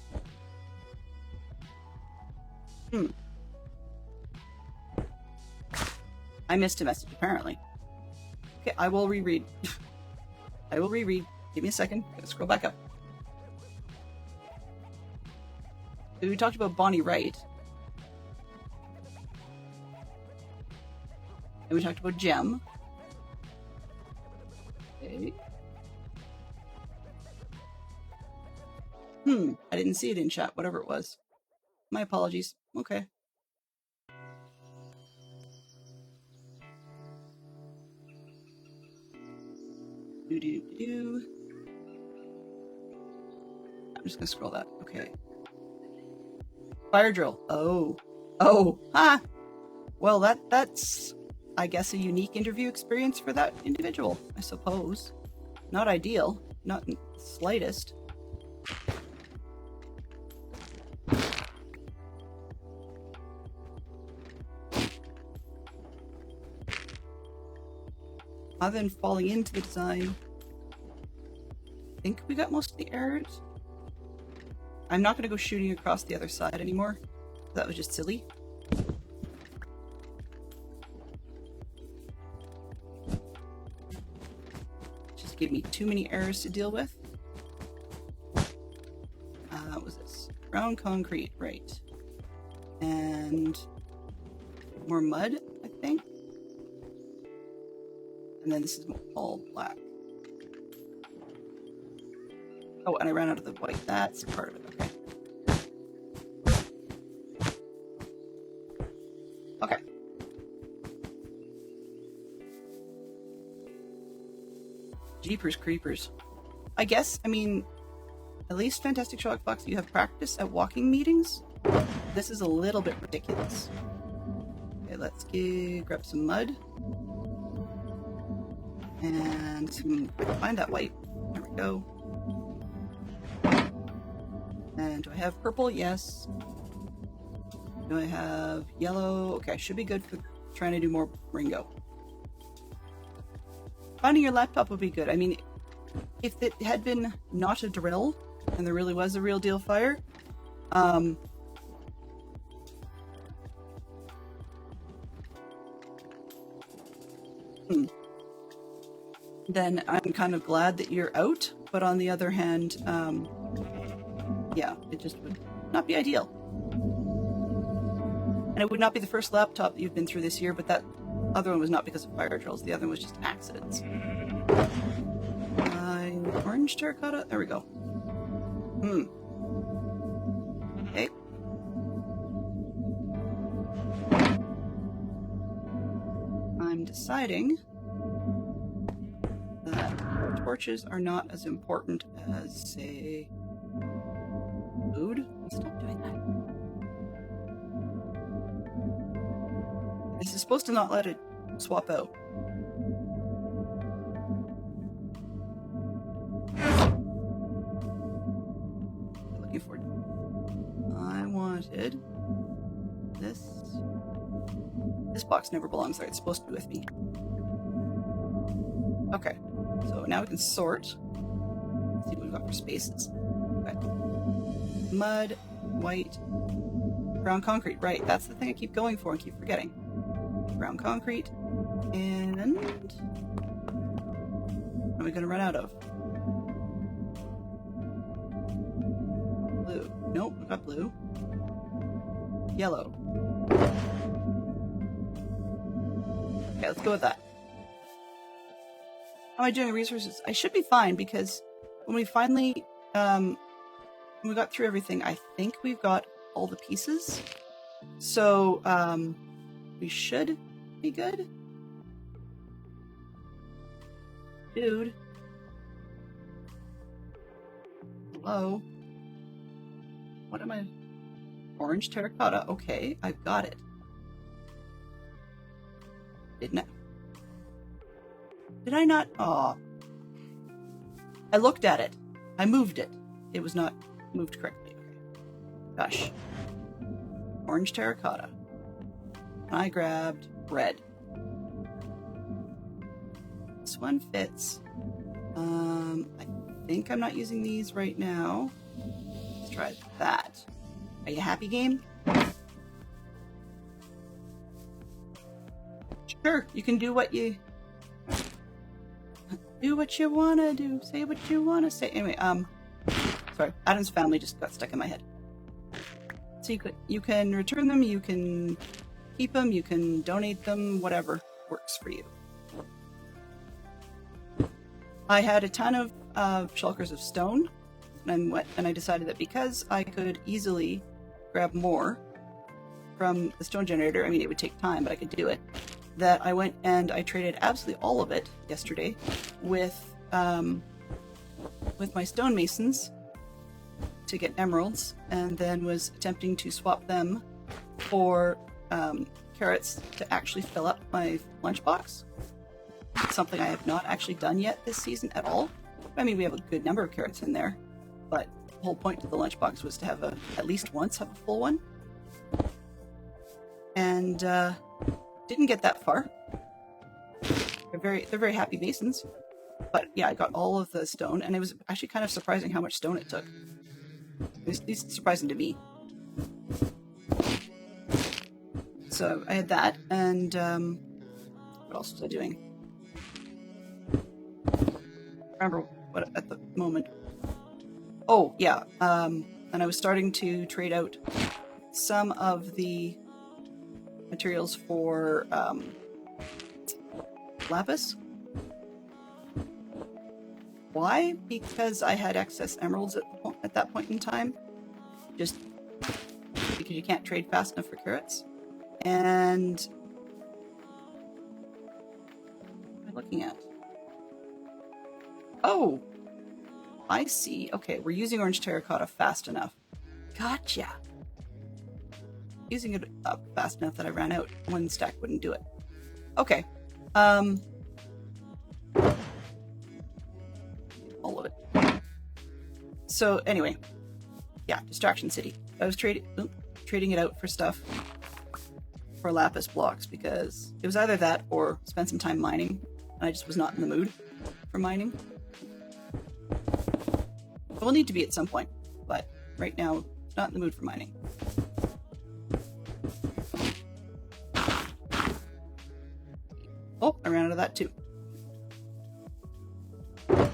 [SPEAKER 2] I missed a message, apparently. Okay, I will reread. I will reread. Give me a second. Gotta scroll back up. We talked about Bonnie Wright. And we talked about Gem. Okay. I didn't see it in chat, whatever it was. My apologies. Okay. Do. I'm just gonna scroll that. Okay. Fire drill. Oh. Ha! Well, that's, I guess, a unique interview experience for that individual, I suppose. Not ideal. Not in the slightest. Other than falling into the design, I think we got most of the errors. I'm not going to go shooting across the other side anymore. That was just silly. Just gave me too many errors to deal with. What was this? Brown concrete, right. And more mud, I think. And then this is all black. Oh, and I ran out of the white. That's part of it. Okay. Okay. Jeepers creepers. I guess, I mean, at least Fantastic Sherlock Fox, you have practice at walking meetings. this is a little bit ridiculous. Okay, let's grab some mud. And some, find that white. There we go. And do I have purple? Yes. Do I have yellow? Okay, I should be good for trying to do more Ringo. Finding your laptop would be good. I mean, if it had been not a drill, and there really was a real deal fire, then I'm kind of glad that you're out. But on the other hand, yeah, it just would not be ideal. And it would not be the first laptop that you've been through this year, but that other one was not because of fire drills. The other one was just accidents. Orange terracotta? There we go. Okay. I'm deciding that torches are not as important as, say, food. Stop doing that. This is supposed to not let it swap out. Looking for. I wanted this. This box never belongs there. It's supposed to be with me. Okay, so now we can sort. Let's see what we've got for spaces. Okay. Mud, white, brown concrete. Right, that's the thing I keep going for and keep forgetting. Brown concrete, and what are we going to run out of? Blue. Nope, we got blue. Yellow. Okay, let's go with that. How am I doing with resources? I should be fine because when we finally, when we got through everything, I think we've got all the pieces. So, we should be good. Dude. Hello. What am I? Orange terracotta. Okay, I've got it. Didn't I? Did I not? Aw. I looked at it. I moved it. It was not moved correctly. Gosh. Orange terracotta. I grabbed red. This one fits. I think I'm not using these right now. Let's try that. Are you happy, game? Sure, you can do what you wanna do. Say what you wanna say. Anyway, sorry, Adam's family just got stuck in my head. So you can return them, you can keep them, you can donate them, whatever works for you. I had a ton of shulkers of stone, and I decided that because I could easily grab more from the stone generator, I mean, it would take time, but I could do it, that I went and I traded absolutely all of it yesterday with my stonemasons to get emeralds, and then was attempting to swap them for carrots to actually fill up my lunchbox. Something I have not actually done yet this season at all. I mean, we have a good number of carrots in there, but the whole point of the lunchbox was to have at least once have a full one. And didn't get that far. They're very happy masons. But yeah, I got all of the stone, and it was actually kind of surprising how much stone it took. It's surprising to me. So I had that, and what else was I doing? Remember what at the moment. Oh yeah, and I was starting to trade out some of the materials for lapis. Why? Because I had excess emeralds at that point in time. Just because you can't trade fast enough for carrots. And what am I looking at? Oh, I see. Okay, we're using orange terracotta fast enough. Gotcha. using it up fast enough that I ran out. One stack wouldn't do it. Okay. All of it. So anyway, yeah, Distraction City. I was trading it out for stuff for lapis blocks because it was either that or spend some time mining, and I just was not in the mood for mining. I will need to be at some point, but right now, not in the mood for mining. Oh, I ran out of that too. The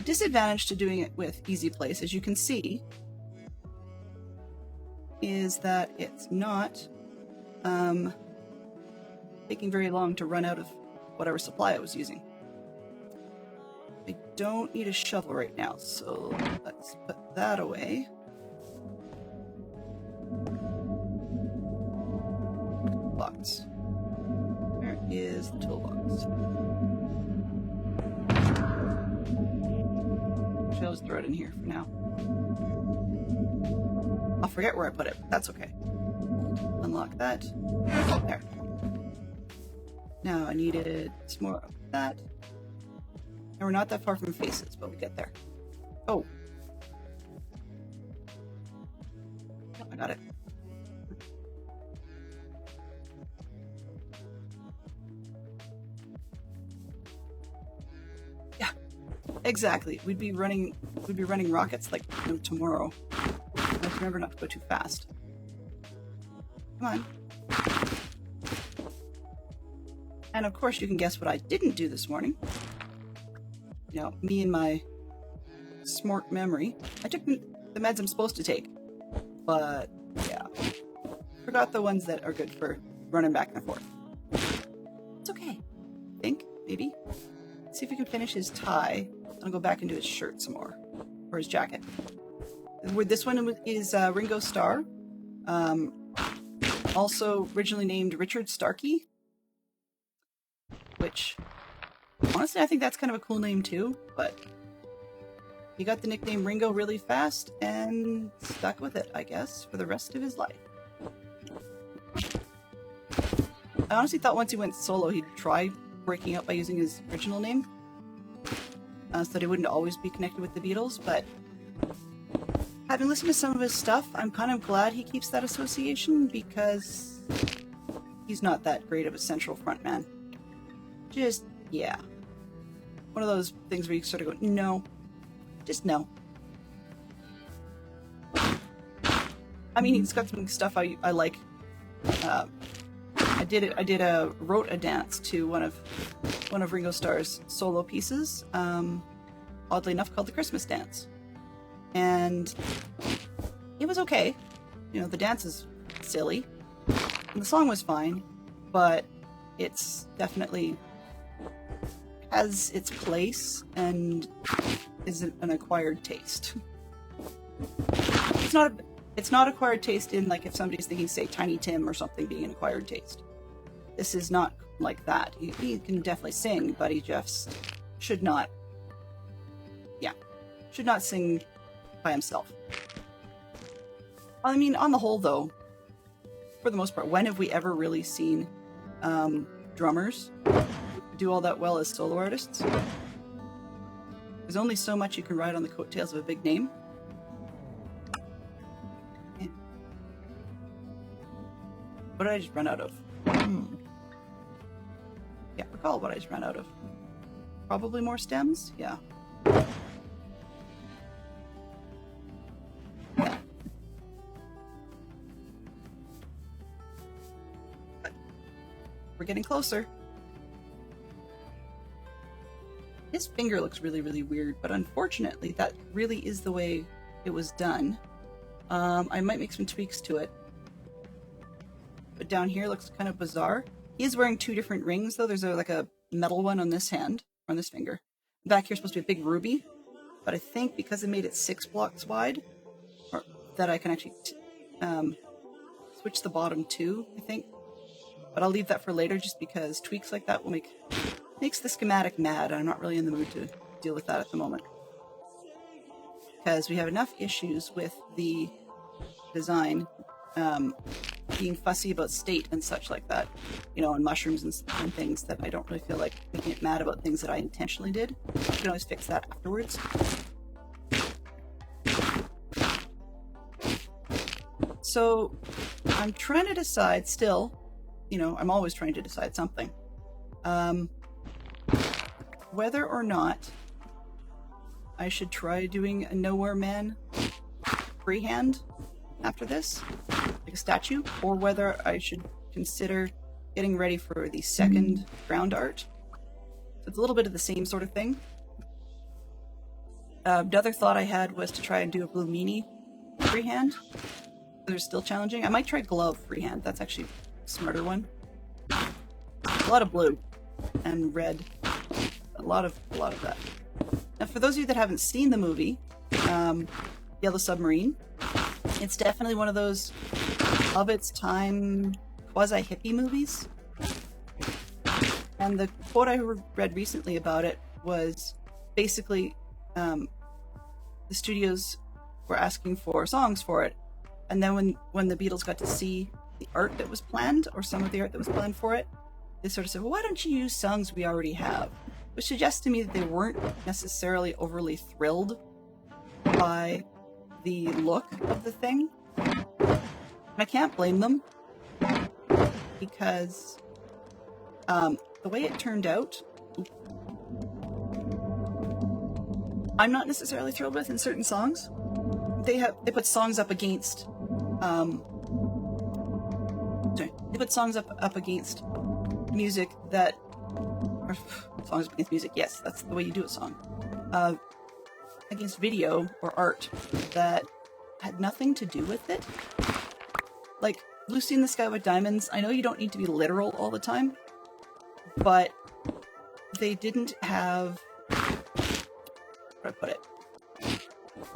[SPEAKER 2] disadvantage to doing it with Easy Place, as you can see, is that it's not taking very long to run out of whatever supply I was using. I don't need a shovel right now, so let's put that away. Toolbox. Where is the toolbox? Actually, I'll just throw it in here for now. I'll forget where I put it. That's okay. Unlock that. There. Now I needed some more of that. And we're not that far from faces, but we get there. Oh. Oh, I got it. Yeah. Exactly. We'd be running rockets like no tomorrow. I have to remember not to go too fast. Come on. And of course you can guess what I didn't do this morning. You know, me and my smart memory. I took the meds I'm supposed to take, but yeah, forgot the ones that are good for running back and forth. It's okay. I think, maybe. Let's see if we can finish his tie. I'll go back into his shirt some more, or his jacket. This one is Ringo Starr, also originally named Richard Starkey, which honestly I think that's kind of a cool name too, but he got the nickname Ringo really fast and stuck with it, I guess, for the rest of his life. I honestly thought once he went solo he'd try breaking out by using his original name, so that he wouldn't always be connected with the Beatles, but having listened to some of his stuff, I'm kind of glad he keeps that association because he's not that great of a central frontman. Just, yeah. One of those things where you sort of go, no. Just no. I mean, he's got some stuff I like. I wrote a dance to one of Ringo Starr's solo pieces, oddly enough called the Christmas Dance. And it was okay. You know, the dance is silly. And the song was fine, but it's definitely has its place and is an acquired taste. It's not acquired taste in like if somebody's thinking, say, Tiny Tim or something being an acquired taste. This is not like that. He can definitely sing, but he just should not sing by himself. I mean, on the whole, though, for the most part, when have we ever really seen drummers do all that well as solo artists? There's only so much you can ride on the coattails of a big name. What did I just run out of? Can't recall what I just ran out of. Probably more stems? Yeah. We're getting closer. His finger looks really, really weird, but unfortunately that really is the way it was done. I might make some tweaks to it. But down here looks kind of bizarre. He is wearing two different rings, though. There's like a metal one on this hand, or on this finger. Back here is supposed to be a big ruby, but I think because they made it 6 blocks wide, or that I can actually switch the bottom too, I think. But I'll leave that for later, just because tweaks like that will makes the schematic mad. I'm not really in the mood to deal with that at the moment, because we have enough issues with the design being fussy about state and such like that, you know, and mushrooms and things that I don't really feel like making it mad about things that I intentionally did. I can always fix that afterwards. So I'm trying to decide still, you know, I'm always trying to decide something, whether or not I should try doing a Nowhere Man freehand after this, like a statue, or whether I should consider getting ready for the second ground art. So it's a little bit of the same sort of thing. The other thought I had was to try and do a Blue Meanie freehand. They're still challenging. I might try glove freehand. That's actually a smarter one. A lot of blue and red. A lot of that. Now, for those of you that haven't seen the movie, Yellow Submarine, it's definitely one of those of its time quasi-hippie movies. And the quote I read recently about it was basically the studios were asking for songs for it. And then when the Beatles got to see the art that was planned, or some of the art that was planned for it, they sort of said, well, why don't you use songs we already have? Which suggests to me that they weren't necessarily overly thrilled by the look of the thing. And I can't blame them, because the way it turned out, I'm not necessarily thrilled with in certain songs. They put songs up against against music that, or songs up against music, yes, that's the way you do a song, against video or art that had nothing to do with it. Like Lucy in the Sky with Diamonds, I know you don't need to be literal all the time, but they didn't have, how do I put it?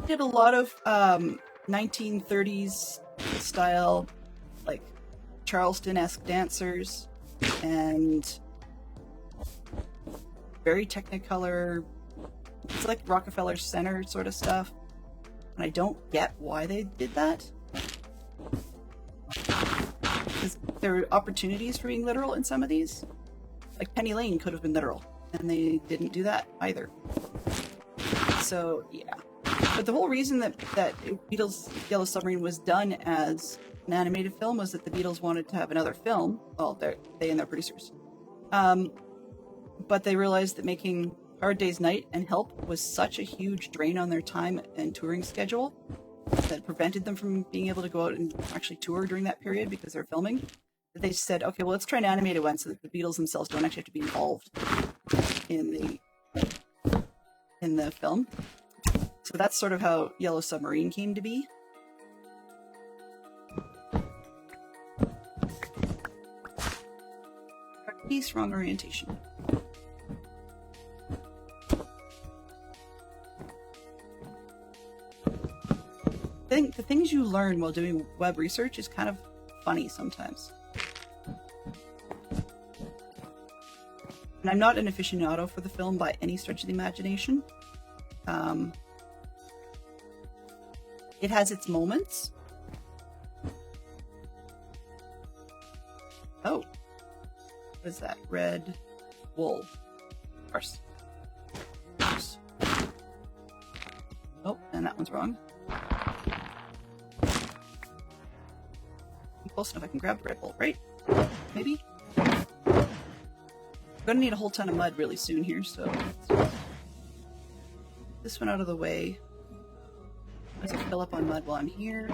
[SPEAKER 2] They did a lot of 1930s style, like Charleston-esque dancers and very Technicolor, it's like Rockefeller Center sort of stuff. And I don't get why they did that. Because there are opportunities for being literal in some of these. Like Penny Lane could have been literal, and they didn't do that either. So, yeah. But the whole reason that Beatles Yellow Submarine was done as an animated film was that the Beatles wanted to have another film. Well, they and their producers. But they realized that making Hard Day's Night and Help was such a huge drain on their time and touring schedule that prevented them from being able to go out and actually tour during that period because they're filming. They said, okay, well, let's try an animated one so that the Beatles themselves don't actually have to be involved in the film. So that's sort of how Yellow Submarine came to be. Piece, wrong orientation. I think the things you learn while doing web research is kind of funny sometimes. And I'm not an aficionado for the film by any stretch of the imagination. It has its moments. Oh. What is that? Red wool. Horse. Oh, and that one's wrong. I'm close enough I can grab the red wool, right? Maybe? I'm gonna need a whole ton of mud really soon here, so this one out of the way. As I fill up on mud while I'm here.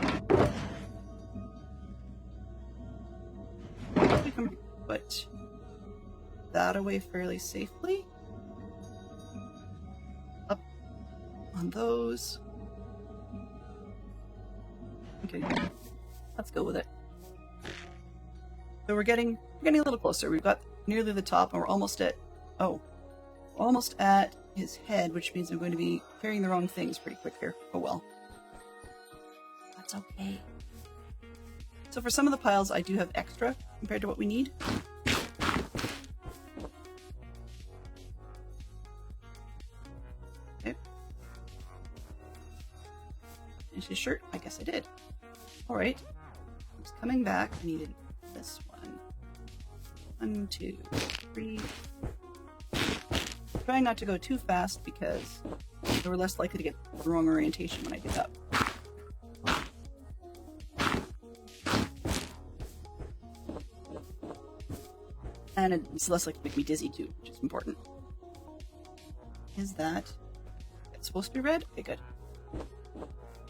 [SPEAKER 2] We can put that away fairly safely. Up on those. Okay, let's go with it. So we're getting a little closer. We've got nearly the top, and we're almost at his head, which means I'm going to be carrying the wrong things pretty quick here. Oh well. That's okay. So for some of the piles, I do have extra compared to what we need. Okay. Finish his shirt? I guess I did. Alright. coming back, I needed this one. 1, 2, 3. Trying not to go too fast because they were less likely to get the wrong orientation when I did that. And it's less likely to make me dizzy too, which is important. Is that... It's supposed to be red? Okay, good.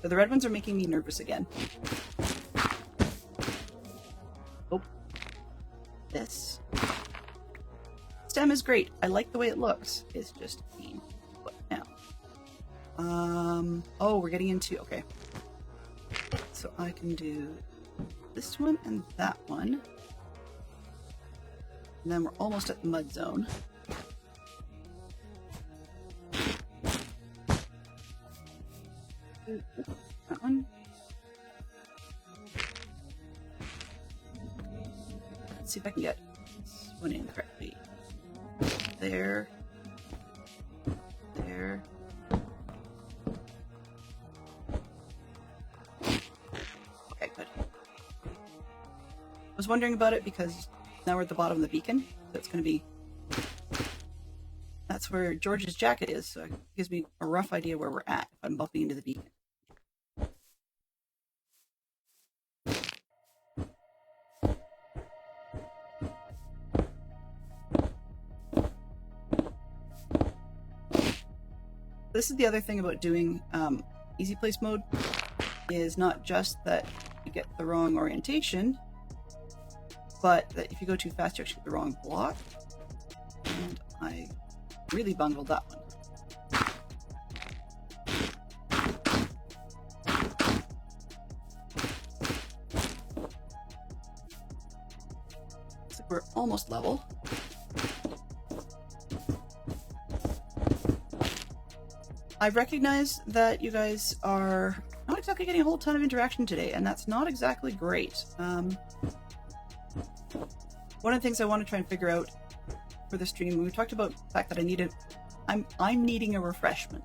[SPEAKER 2] So the red ones are making me nervous again. Oh. This. Stem is great. I like the way it looks. It's just a pain. But now. Oh, we're getting into... Okay. So I can do this one and that one. And then we're almost at the mud zone. That one. Let's see if I can get this one in correctly. There. There. Okay, good. I was wondering about it because now we're at the bottom of the beacon, so it's going to be... That's where George's jacket is, so it gives me a rough idea where we're at if I'm bumping into the beacon. This is the other thing about doing easy place mode, is not just that you get the wrong orientation, but that if you go too fast, you actually get the wrong block. And I really bungled that one. Looks like we're almost level. I recognize that you guys are not exactly getting a whole ton of interaction today, and that's not exactly great. One of the things I want to try and figure out for the stream, we talked about the fact that I'm needing a refreshment.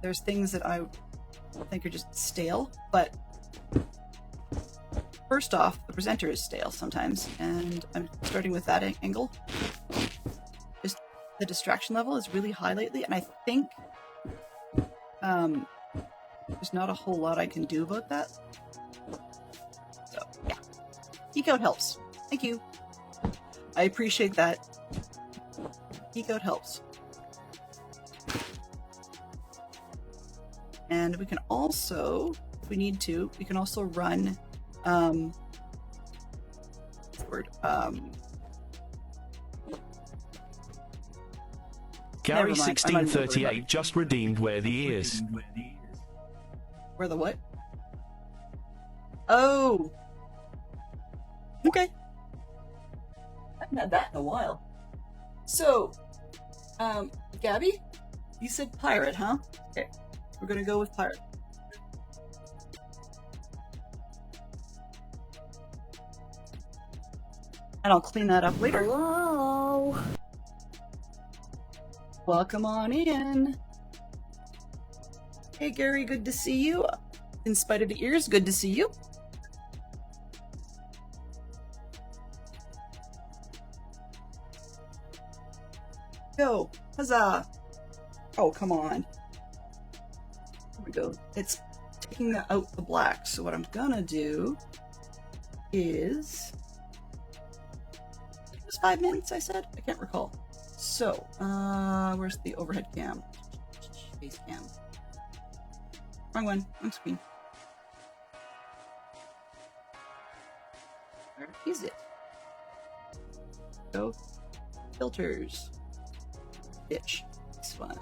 [SPEAKER 2] There's things that I think are just stale, but first off, the presenter is stale sometimes, and I'm starting with that angle. Just the distraction level is really high lately, and I think there's not a whole lot I can do about that. So, yeah. Geek out helps. Thank you. I appreciate that. Geek out helps. And we can also, if we need to, we can also run
[SPEAKER 3] Gary1638 just redeemed Where the Ears.
[SPEAKER 2] Where the what? Oh! Okay. I haven't had that in a while. So, Gabby, you said pirate, huh? Okay. We're gonna go with pirate. And I'll clean that up later.
[SPEAKER 5] Hello.
[SPEAKER 2] Welcome on in. Hey Gary, good to see you. In spite of the ears, good to see you. Go. Huzzah. Oh, come on. There we go. It's taking out the black. So what I'm gonna do is... It was 5 minutes, I said? I can't recall. So, where's the overhead cam? Face cam. Wrong one. Wrong screen. Where is it? Go. Filters. Bitch. This one.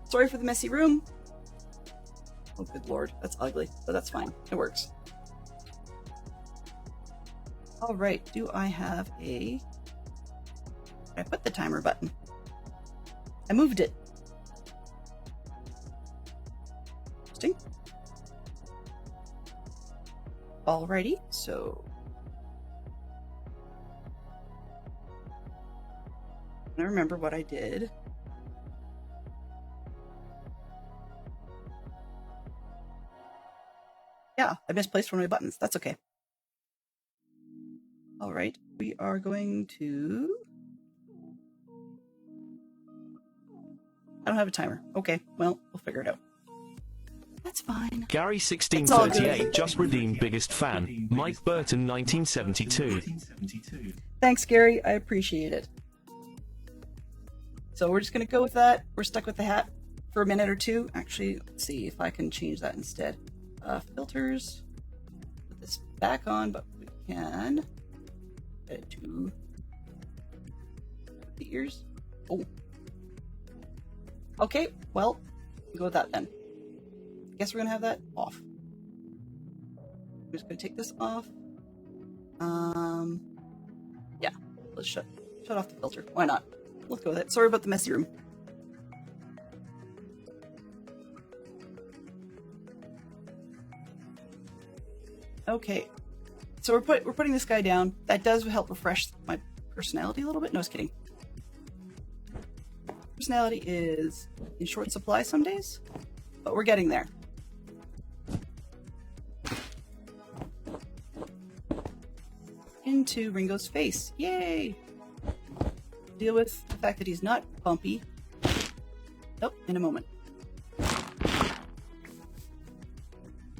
[SPEAKER 2] Sorry for the messy room. Oh, good lord. That's ugly, but that's fine. It works. Alright, do I have a... I put the timer button. I moved it. Interesting. Alrighty, so... I remember what I did. Yeah, yeah, I misplaced one of my buttons. That's okay. All right, we are going to... I don't have a timer. Okay, well, we'll figure it out. That's fine.
[SPEAKER 3] Gary1638 just redeemed biggest fan. Mike Burton 1972.
[SPEAKER 2] Thanks, Gary. I appreciate it. So we're just going to go with that. We're stuck with the hat for a minute or two. Actually, let's see if I can change that instead. Filters. Put this back on, but we can get it to the ears. Oh. Okay, well, we'll go with that then. I guess we're going to have that off. I'm just going to take this off. Yeah, let's shut off the filter. Why not? Let's go with it. Sorry about the messy room. Okay, so we're putting this guy down. That does help refresh my personality a little bit. No, I was kidding. Personality is in short supply some days, but we're getting there. Into Ringo's face. Yay! Deal with the fact that he's not bumpy. Oh, in a moment.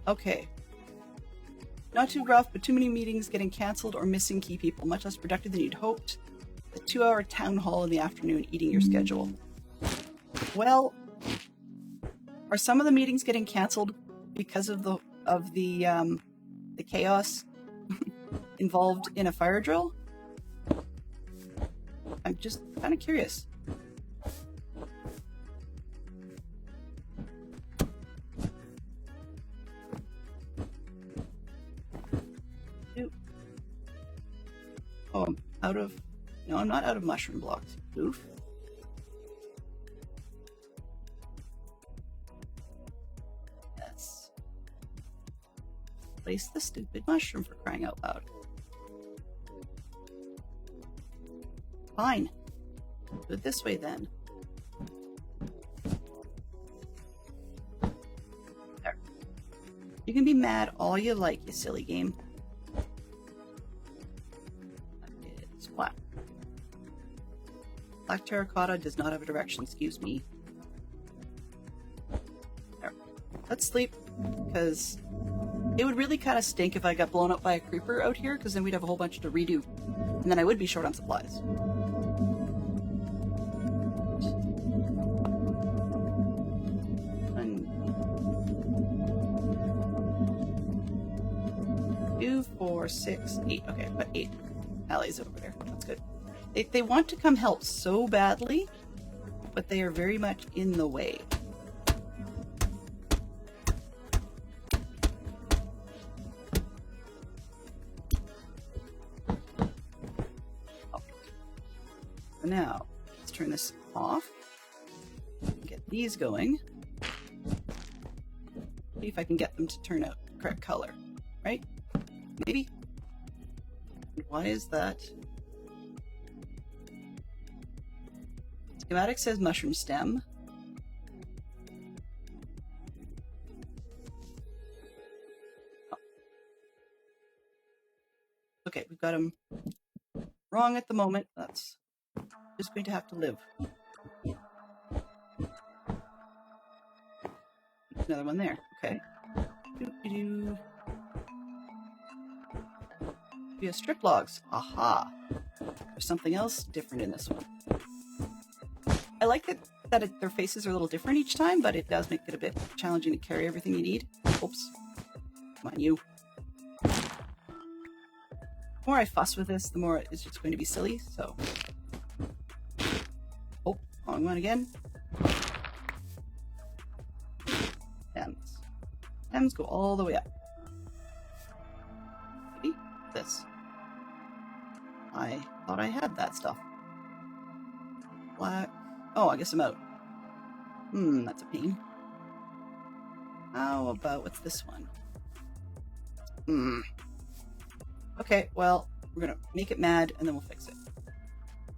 [SPEAKER 2] Okay. Not too rough, but too many meetings getting cancelled or missing key people. Much less productive than you'd hoped. A 2-hour town hall in the afternoon eating your schedule. Well, are some of the meetings getting cancelled because of the chaos involved in a fire drill? I'm just kind of curious. Oh, I'm out of... No, I'm not out of mushroom blocks. Oof. Yes. Place the stupid mushroom, for crying out loud. Fine. Do it this way then. There. You can be mad all you like, you silly game. It's black. Black terracotta does not have a direction, excuse me. There. Let's sleep, because it would really kind of stink if I got blown up by a creeper out here, because then we'd have a whole bunch to redo. And then I would be short on supplies. Two, 4, 6, 8. Okay, but 8 allies over there. That's good. They want to come help so badly, but they are very much in the way. So now, let's turn this off. Get these going. See if I can get them to turn out the correct color. Right? Maybe. Why is that? Schematic says mushroom stem. Oh. Okay, we've got them wrong at the moment. That's just going to have to live. Another one there. Okay. Doo-doo-doo. Via strip logs. Aha. There's something else different in this one. I like that their faces are a little different each time, but it does make it a bit challenging to carry everything you need. Oops. Come on, you. The more I fuss with this, the more it's just going to be silly, so... Oh, wrong one again. M's. M's go all the way up. Maybe this. I thought I had that stuff. Black. Oh, I guess I'm out. That's a pain. How about what's this one? Okay, well, we're gonna make it mad and then we'll fix it.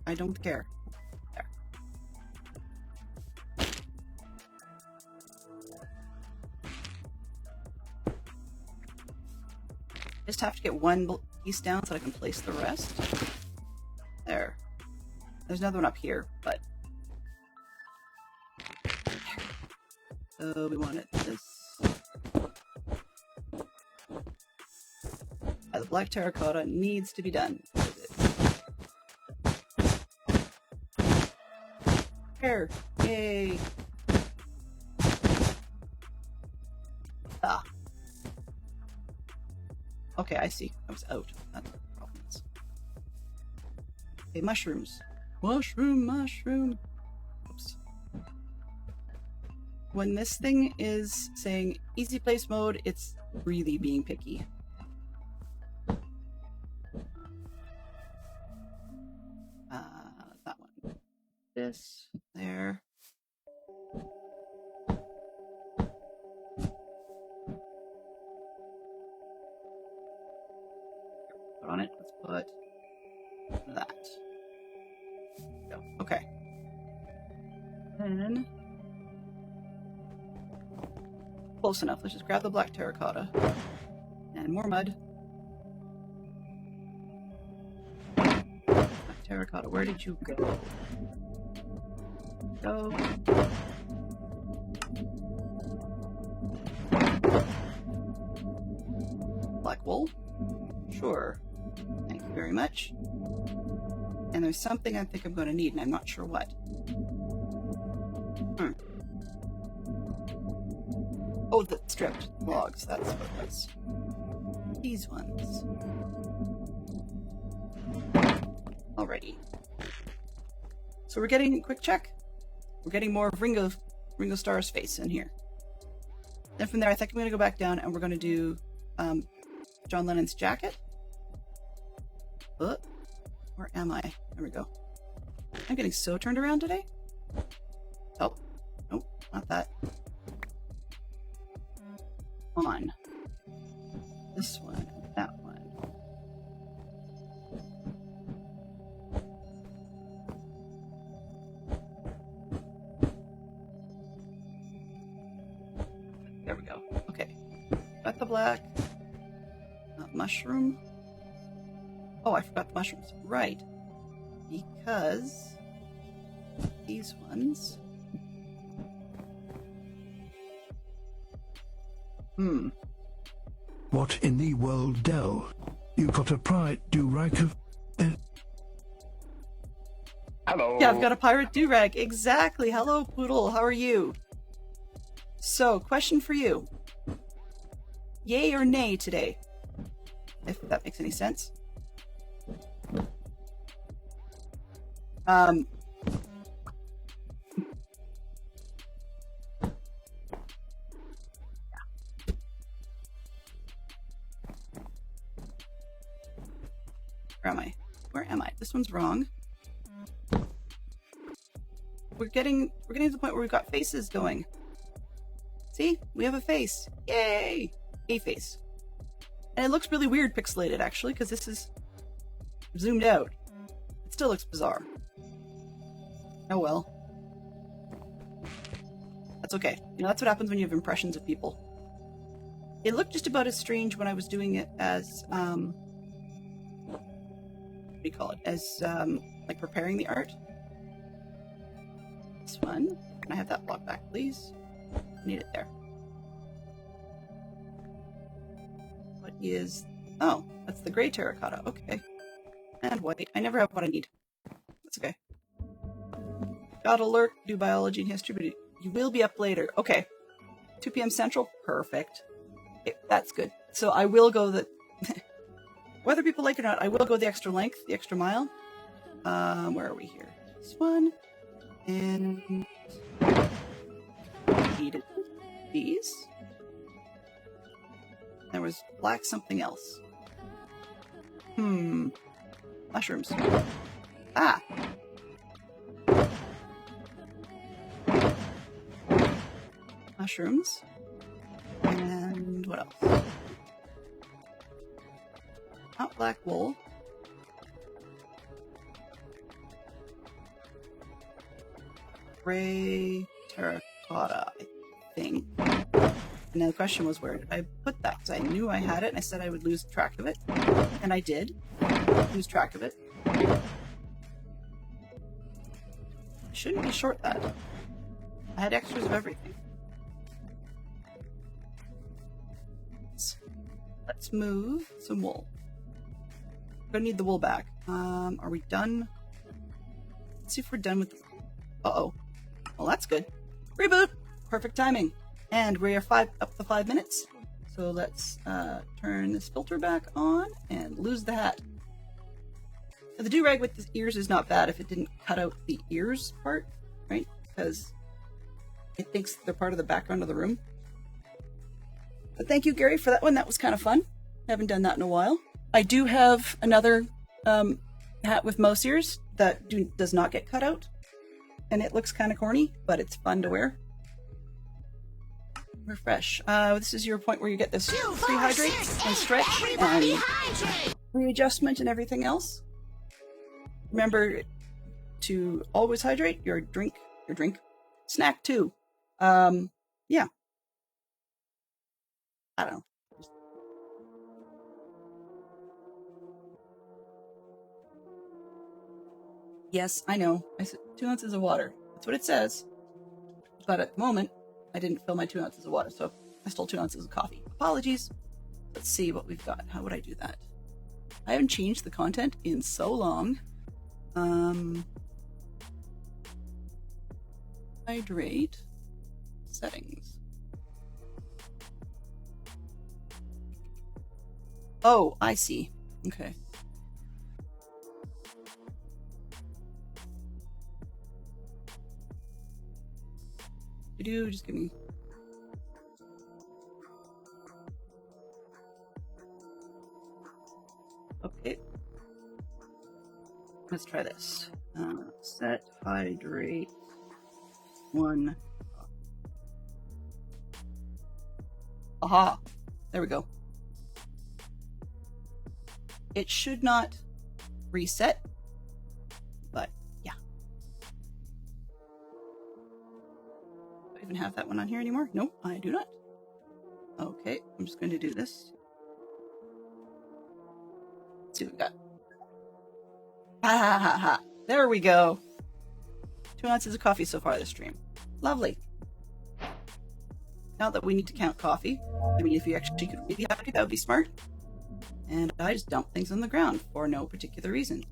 [SPEAKER 2] I don't care. There. just have to get one piece down so I can place the rest. There. There's another one up here, but... So we wanted this. The black terracotta needs to be done. Here. Yay. Ah. Okay, I see. I was out. That's what the problem is. Okay, mushrooms. Mushroom. Oops. When this thing is saying easy place mode, it's really being picky. That one. This. There. Put on it. Let's put that. Go. Okay. And close enough. Let's just grab the black terracotta and more mud. Black terracotta, where did you go? Go. Black wool? Sure. Thank you very much. And there's something I think I'm going to need, and I'm not sure what. Oh, the stripped logs. That's what it was. These ones. Alrighty. So we're getting a quick check. We're getting more of Ringo Starr's face in here. Then from there, I think I'm going to go back down and we're going to do John Lennon's jacket. Where am I? There we go. I'm getting so turned around today. Oh. Nope, not that. On. This one, that one. There we go. Okay. Got the black. Mushroom. Oh, I forgot the mushrooms. Right. Because these ones.
[SPEAKER 5] What in the world, Dell? You got a pride do-rag of...
[SPEAKER 4] Hello.
[SPEAKER 2] Yeah, I've got a pirate do-rag. Exactly. Hello, Poodle. How are you? So, question for you. Yay or nay today? If that makes any sense. Where am I? This one's wrong. We're getting to the point where we've got faces going. See? We have a face. Yay! A face. And it looks really weird pixelated, actually, because this is zoomed out. It still looks bizarre. Oh well. That's okay. You know, that's what happens when you have impressions of people. It looked just about as strange when I was doing it as, what do you call it? As, like preparing the art. This one. Can I have that block back, please? I need it there. What is... Oh, that's the gray terracotta. Okay. And white. I never have what I need. That's okay. Got alert, do biology and history, but you will be up later. Okay. 2 p.m. Central? Perfect. Okay, that's good. So I will go the... Whether people like it or not, I will go the extra length, the extra mile. Where are we here? This one. And... Needed these. There was black something else. Mushrooms. Ah! Mushrooms. And what else? Not black wool. Gray terracotta, I think. And then the question was, where did I put that? because I knew I had it, and I said I would lose track of it. And I did lose track of it. I shouldn't be short that. I had extras of everything. Let's move some wool. We're gonna need the wool back. Are we done? Let's see if we're done with the... Uh-oh. Well, that's good. Reboot! Perfect timing. And we are up to 5 minutes. So let's turn this filter back on and lose the hat. Now, the do-rag with the ears is not bad if it didn't cut out the ears part, right? Because it thinks they're part of the background of the room. But thank you, Gary, for that one. That was kind of fun. I haven't done that in a while. I do have another hat with mouse ears that does not get cut out. And it looks kind of corny, but it's fun to wear. Refresh. This is your point where you get this rehydrate and stretch and readjustment and everything else. Remember to always hydrate your drink. Snack too. Yeah. I don't know. Yes, I know. I said 2 ounces of water. That's what it says. But at the moment, I didn't fill my 2 ounces of water, so I stole 2 ounces of coffee. Apologies. Let's see what we've got. How would I do that? I haven't changed the content in so long. Hydrate. Settings. Oh, I see. Okay. Just give me... Okay. Let's try this. Set hydrate 1. Aha! There we go. It should not reset, but yeah. Do I even have that one on here anymore? Nope, I do not. Okay, I'm just going to do this. Let's see what we got. Ha ha ha ha. There we go. 2 ounces of coffee so far this stream. Lovely. Not that we need to count coffee. I mean, if you actually could really happy, that would be smart. And I just dump things on the ground for no particular reason.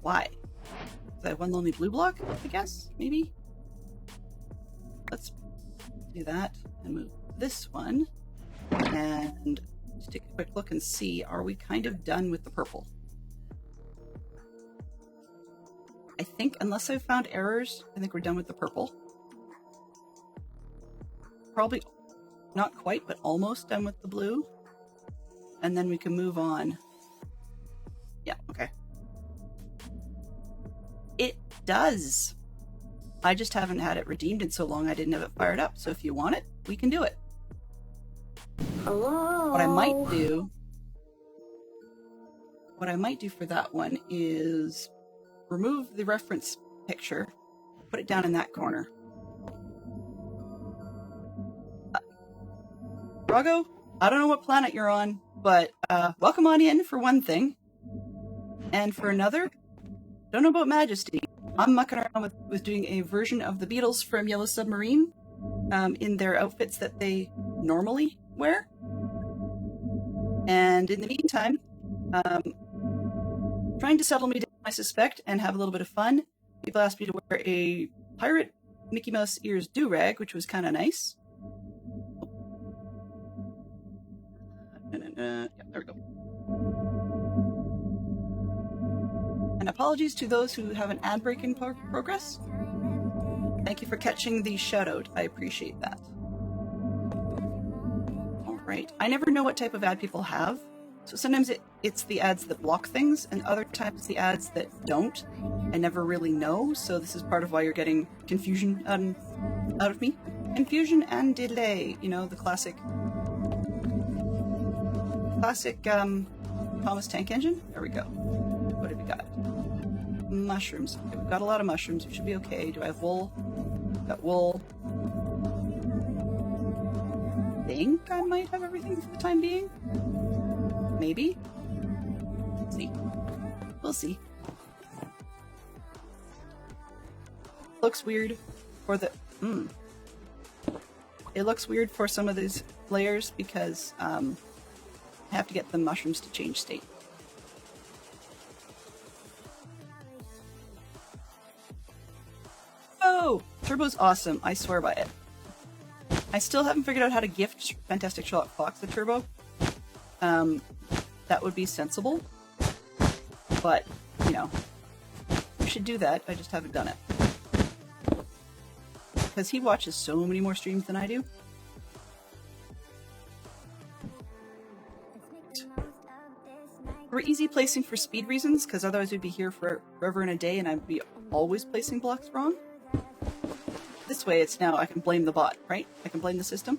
[SPEAKER 2] Why? Is that one lonely blue block, I guess? Maybe? Let's do that and move this one. And just take a quick look and see, are we kind of done with the purple? I think, unless I've found errors, I think we're done with the purple. Probably not quite, but almost done with the blue. And then we can move on. Yeah, okay. It does. I just haven't had it redeemed in so long I didn't have it fired up. So if you want it, we can do it.
[SPEAKER 1] Hello.
[SPEAKER 2] What I might do for that one is remove the reference picture, put it down in that corner. Rago, I don't know what planet you're on, but welcome on in for one thing. And for another, don't know about Majesty. I'm mucking around with doing a version of the Beatles from Yellow Submarine in their outfits that they normally wear. And in the meantime, trying to settle me down, I suspect, and have a little bit of fun. People asked me to wear a pirate Mickey Mouse ears do-rag, which was kind of nice. Yeah, there we go. And apologies to those who have an ad break in progress. Thank you for catching the shout-out. I appreciate that. Alright. I never know what type of ad people have. So sometimes it's the ads that block things, and other times the ads that don't. I never really know, so this is part of why you're getting confusion out of me. Confusion and delay. You know, the classic Thomas Tank Engine. There we go. What have we got? Mushrooms. Okay, we've got a lot of mushrooms. We should be okay. Do I have wool? Got wool. think I might have everything for the time being. Maybe. Let's see. We'll see. Looks weird for the... It looks weird for some of these layers because I have to get the mushrooms to change state. Oh! Turbo's awesome. I swear by it. I still haven't figured out how to gift Fantastic Sherlock Fox the Turbo. That would be sensible. But, you know, we should do that. I just haven't done it. Because he watches so many more streams than I do. We're easy placing for speed reasons, because otherwise we'd be here for forever and a day and I'd be always placing blocks wrong. This way it's now I can blame the bot, right? I can blame the system.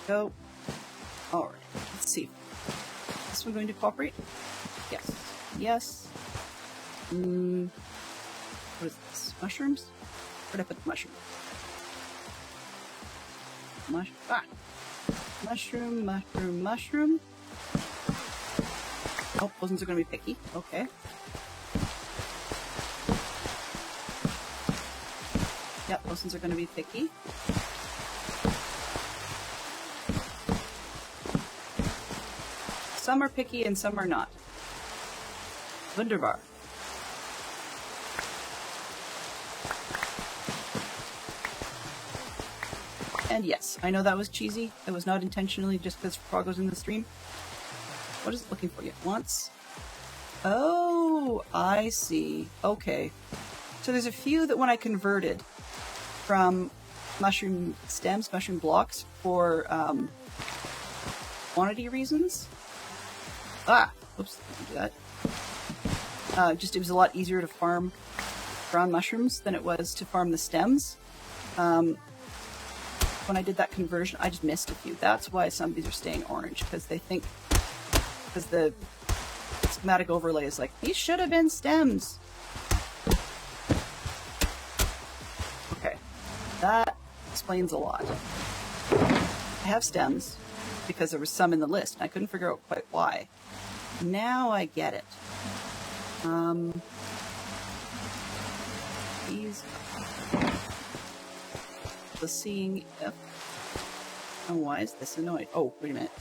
[SPEAKER 2] Go. Alright, let's see. Is this one going to cooperate? Yes. Yes. What is this? Mushrooms? Where'd I put the mushroom? Mushroom, mushroom, mushroom. Oh, those ones are going to be picky. Okay. Yep, those ones are going to be picky. Some are picky and some are not. Wunderbar. And yes, I know that was cheesy. It was not intentionally just because Frog was in the stream. What is it looking for you? Once? Oh, I see. Okay. So there's a few that when I converted from mushroom stems, mushroom blocks for quantity reasons. Oops, didn't do that. Just it was a lot easier to farm ground mushrooms than it was to farm the stems. When I did that conversion, I just missed a few. That's why some of these are staying orange, because they think, because the schematic overlay is like, these should have been stems. Okay, that explains a lot. I have stems because there was some in the list, and I couldn't figure out quite why. Now I get it. These... seeing if... Oh, why is this annoying? Oh, wait a minute.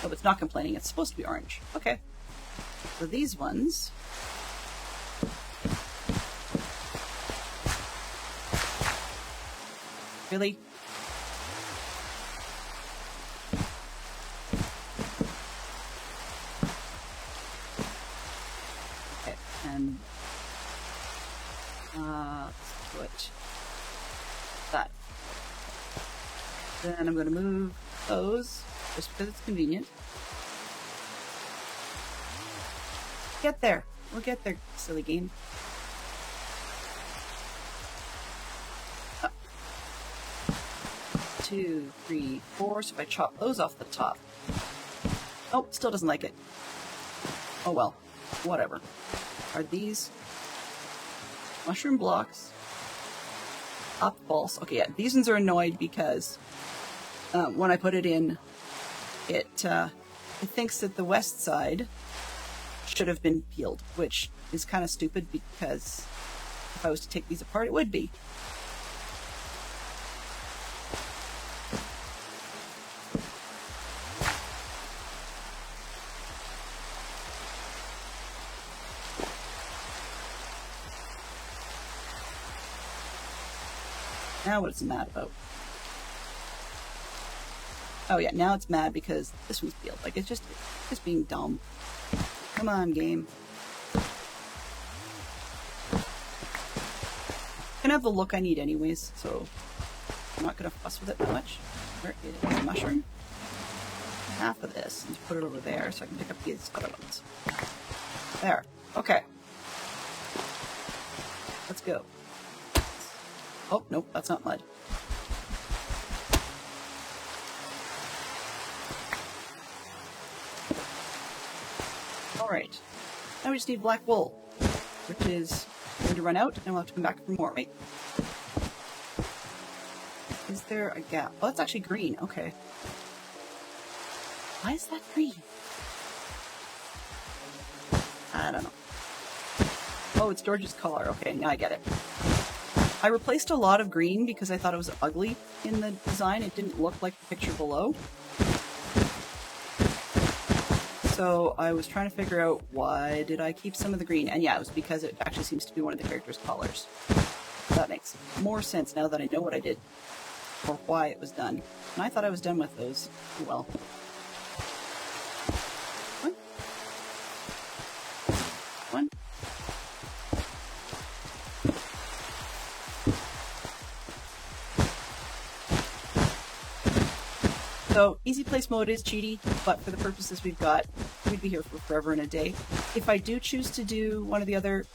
[SPEAKER 2] Oh, it's not complaining. It's supposed to be orange. Okay. So these ones... Really? Okay, and... let's put... that. Then I'm going to move those, just because it's convenient. Get there. We'll get there, silly game. Up. 2, 3, 4. So if I chop those off the top. Oh, still doesn't like it. Oh well. Whatever. Are these mushroom blocks? Up false. Okay, yeah, these ones are annoyed because when I put it in, it thinks that the west side should have been peeled, which is kind of stupid because if I was to take these apart, it would be. Now what it's mad about? Oh yeah, now it's mad because this one's peeled. Like, it's just being dumb. Come on, game. It's gonna have the look I need anyways, so I'm not gonna fuss with it that much. Where is the mushroom? Half of this, and just put it over there so I can pick up these other ones. There. Okay. Let's go. Oh, nope, that's not mud. Alright. Now we just need black wool, which is going to run out, and we'll have to come back for more. Wait. Is there a gap? Oh, it's actually green. Okay. Why is that green? I don't know. Oh, it's George's color. Okay, now I get it. I replaced a lot of green because I thought it was ugly in the design. It didn't look like the picture below. So I was trying to figure out why did I keep some of the green. And yeah, it was because it actually seems to be one of the character's colors. That makes more sense now that I know what I did or why it was done. And I thought I was done with those. Well. One. So easy place mode is cheaty, but for the purposes we've got, we'd be here for forever and a day. If I do choose to do one of the other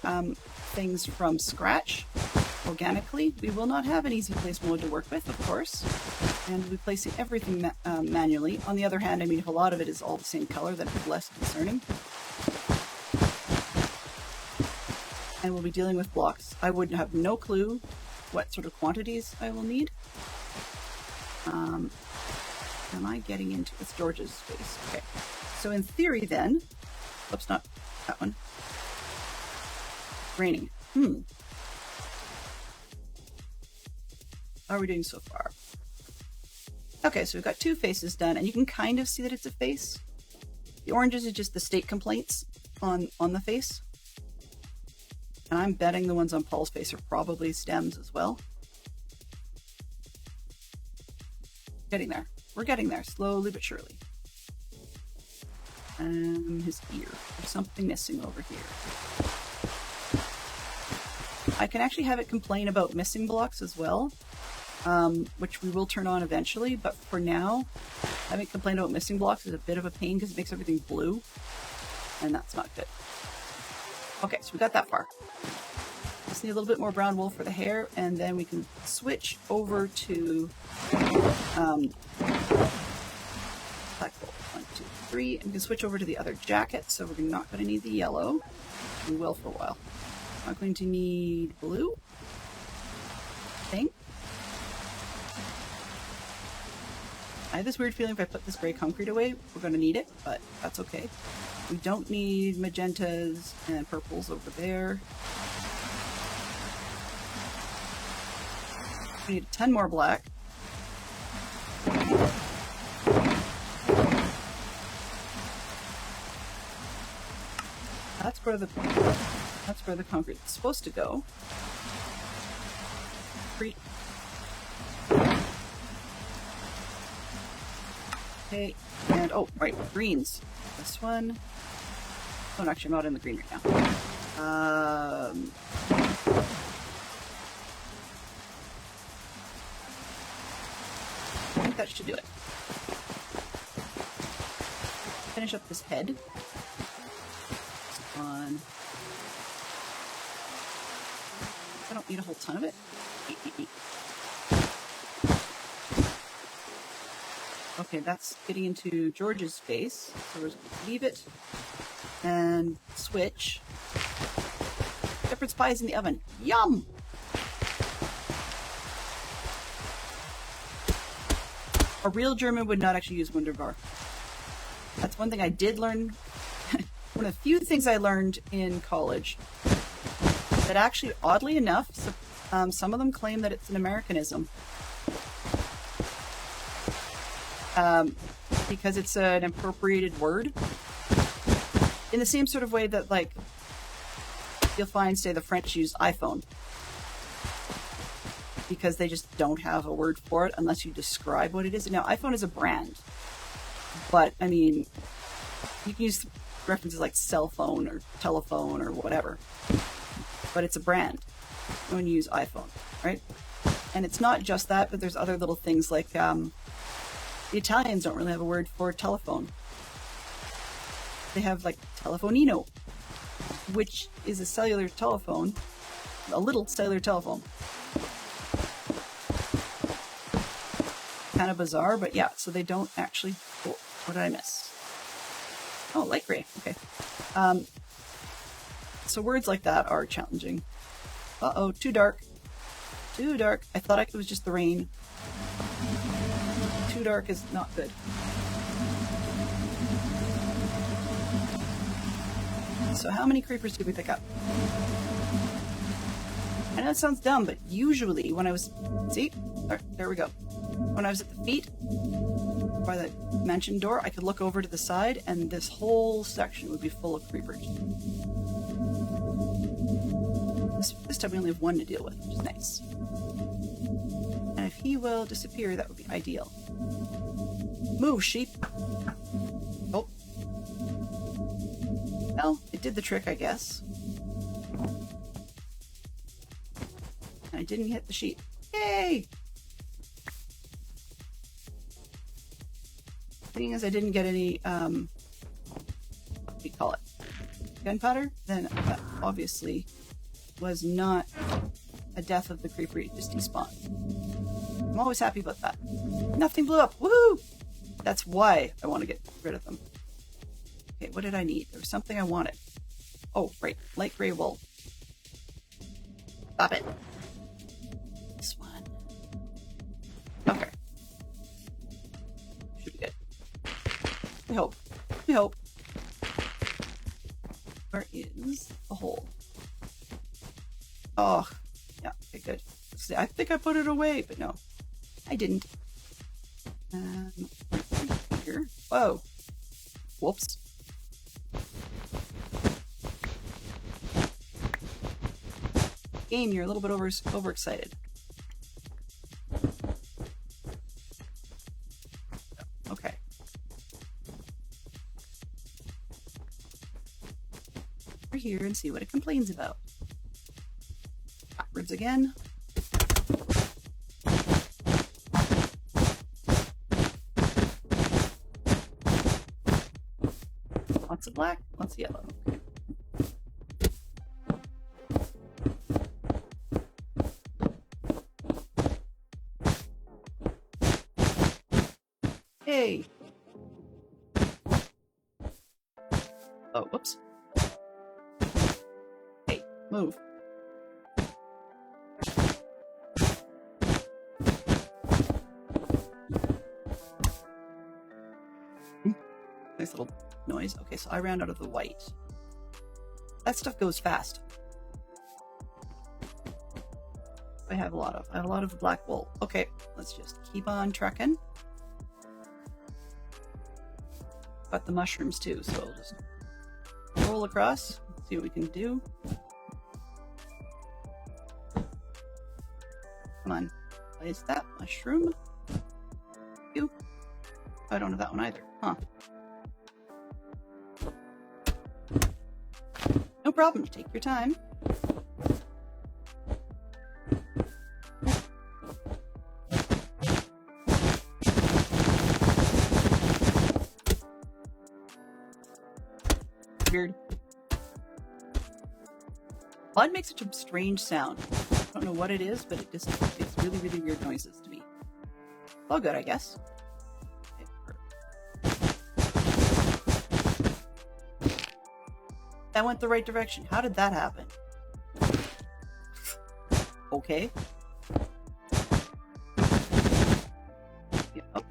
[SPEAKER 2] things from scratch, organically, we will not have an easy place mode to work with, of course, and we'll be placing everything manually. On the other hand, I mean, if a lot of it is all the same color, then it's less concerning. And we'll be dealing with blocks. I would have no clue what sort of quantities I will need. Am I getting into it's George's space? Okay. So in theory then, oops, not that one. Raining. How are we doing so far? Okay, so we've got two faces done, and you can kind of see that it's a face. The oranges is just the state complaints on the face. And I'm betting the ones on Paul's face are probably stems as well. Getting there. We're getting there, slowly but surely. His ear. There's something missing over here. I can actually have it complain about missing blocks as well, which we will turn on eventually, but for now, having it complain about missing blocks is a bit of a pain because it makes everything blue, and that's not good. Okay, so we got that far. Just need a little bit more brown wool for the hair, and then we can switch over to black wool. 1, 2, 3, and we can switch over to the other jacket. So we're not going to need the yellow. We will for a while. Not going to need blue. Thing. I have this weird feeling if I put this gray concrete away, we're going to need it, but that's okay. We don't need magentas and purples over there. We need a ton more black. That's where the concrete is supposed to go. Okay, and oh, right, greens. This one. Oh, actually, I'm not in the green right now. I think that should do it. Finish up this head. On. I don't need a whole ton of it. Okay, that's getting into George's face. So we're just going to leave it and switch. Shepherd's pie is in the oven. Yum! A real German would not actually use Wunderbar. That's one thing I did learn. One of the few things I learned in college that actually, oddly enough, some of them claim that it's an Americanism. Because it's an appropriated word. In the same sort of way that, like, you'll find, say, the French use iPhone. Because they just don't have a word for it unless you describe what it is. Now, iPhone is a brand. But, I mean, you can use references like cell phone or telephone or whatever. But it's a brand when you use iPhone, right? And it's not just that, but there's other little things like the Italians don't really have a word for telephone. They have like telefonino, which is a cellular telephone, a little cellular telephone. Kind of bizarre, but yeah, so they don't actually... Oh, what did I miss? Oh, light gray. Okay. So words like that are challenging. Uh-oh, too dark. Too dark. I thought it was just the rain. Too dark is not good. So how many creepers did we pick up? I know it sounds dumb, but usually when I was... See? There we go. When I was at the feet, by the mansion door, I could look over to the side, and this whole section would be full of creepers. This time we only have one to deal with, which is nice. And if he will disappear, that would be ideal. Move, sheep! Oh. Well, it did the trick, I guess. And I didn't hit the sheep. Yay! Thing is, I didn't get any, what do you call it? Gunpowder? Then that obviously was not a death of the creeper, it just despawned. I'm always happy about that. Nothing blew up! Woohoo! That's why I want to get rid of them. Okay, what did I need? There was something I wanted. Oh, right. Light gray wool. Stop it. This one. Okay. Should be good. I hope. I hope. Where is the hole? Oh, yeah, okay, good. See, I think I put it away, but no, I didn't. Here. Whoa. Whoops. Game, you're a little bit overexcited. Okay. Over here and see what it complains about. Backwards again. Lots of black, lots of yellow. Hey! Oh, whoops. Hey, move. Nice little noise. Okay, so I ran out of the white. That stuff goes fast. I have a lot of black wool. Okay, let's just keep on trucking. Got the mushrooms too, so we'll just roll across, see what we can do. Come on, place that mushroom. You. I don't have that one either, huh? No problem, take your time. Weird. Blood makes such a strange sound. I don't know what it is, but it just makes really, really weird noises to me. All good, I guess. That went the right direction. How did that happen? Okay. Yeah, oh.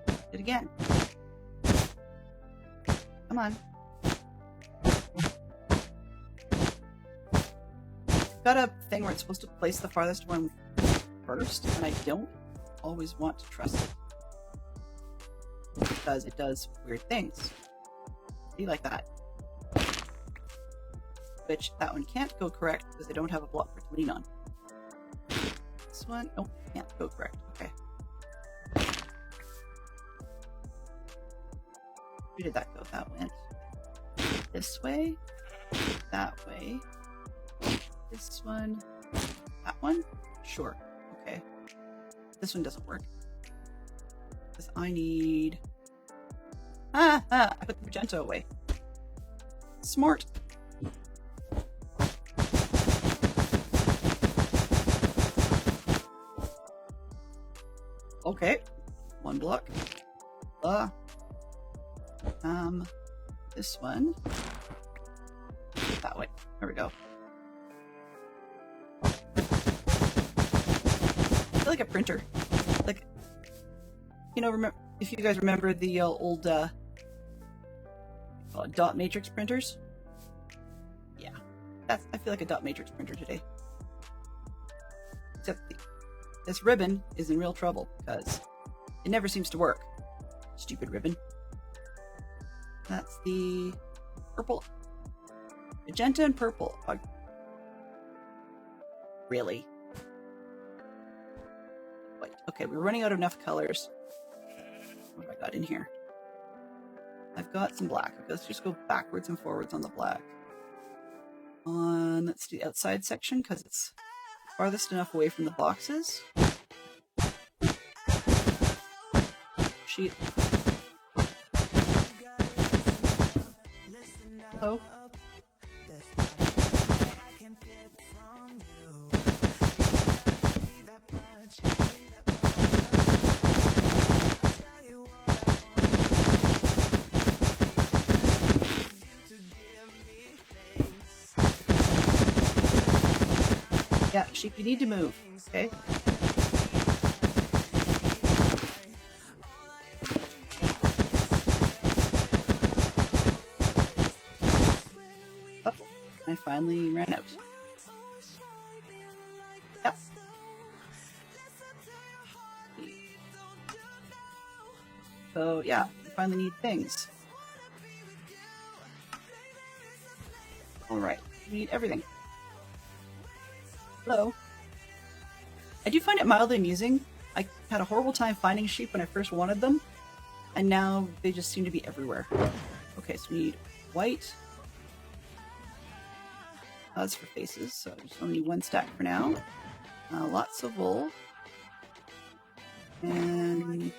[SPEAKER 2] Did it again. Come on. Got a thing where it's supposed to place the farthest one first, and I don't always want to trust it. Because it does weird things. See, like that. Which, that one can't go correct because I don't have a block for it to lean on. This one, nope, can't go correct. Okay. Where did that go? That went this way, that way, this one, that one? Sure. Okay. This one doesn't work. Because I need... I put the magenta away. Smart. Okay. One block. This one. That way. There we go. I feel like a printer. Like, You know, if you guys remember the old dot matrix printers? Yeah, I feel like a dot matrix printer today. Except this ribbon is in real trouble because it never seems to work. Stupid ribbon. That's the purple. Magenta and purple. Really? Wait, okay, we're running out of enough colors. What have I got in here? I've got some black. Okay, let's just go backwards and forwards on the black. Let's do the outside section because it's farthest enough away from the boxes. Sheet. Hello? Yeah, sheep, you need to move, okay? Oh, I finally ran out. Yep. So, yeah, we finally need things. Alright, we need everything. Hello. I do find it mildly amusing. I had a horrible time finding sheep when I first wanted them, and now they just seem to be everywhere. Okay, so we need white. That's for faces, so I just only need one stack for now. Lots of wool. And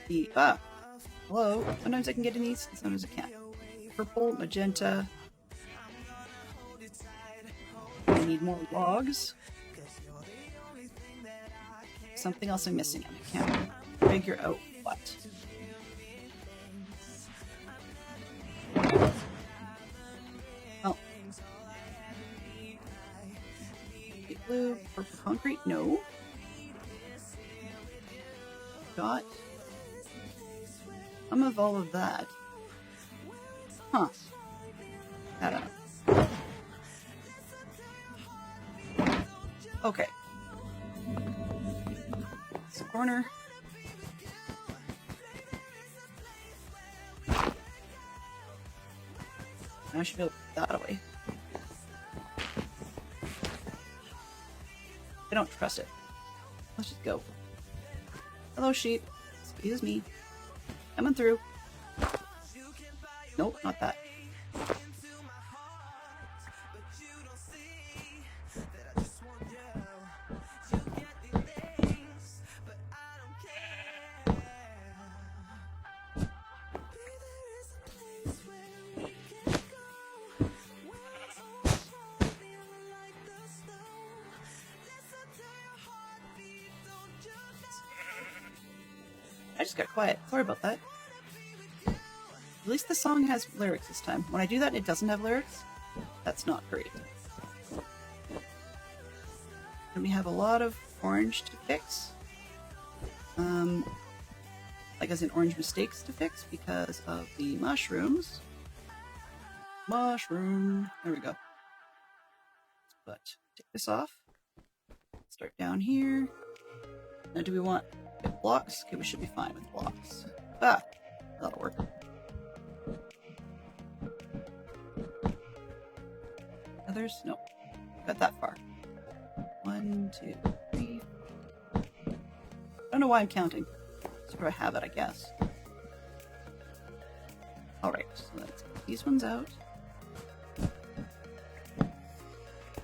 [SPEAKER 2] the hello. Sometimes I can get in these, sometimes I can't. Purple, magenta. I need more logs. Something else I'm missing and I can't figure out what. Oh. Blue, purple concrete, no. Got some of all of that. Huh. I don't know. Okay. It's a corner. Now I should be able to put that away. I don't trust it. Let's just go. Hello, sheep. Excuse me. Coming through. Nope, not that. I just got quiet. Sorry about that. At least the song has lyrics this time. When I do that and it doesn't have lyrics, that's not great. And we have a lot of orange to fix. Like as in orange mistakes to fix because of the mushrooms. Mushroom. There we go. But take this off. Start down here. Now do we want blocks? Okay, we should be fine with blocks. That'll work. Others? Nope. Got that far. 1, 2, 3. I don't know why I'm counting. Just where I have it, I guess. Alright, so let's get these ones out.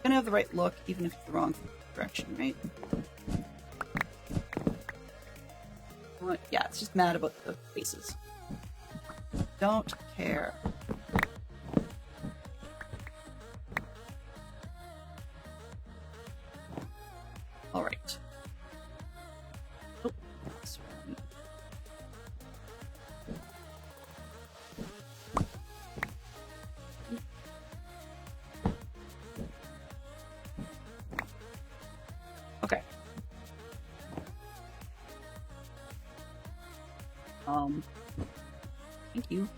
[SPEAKER 2] Gonna have the right look, even if it's the wrong direction, right? Yeah, it's just mad about the faces. Don't care. Alright. Oh, this one. Okay. Thank you.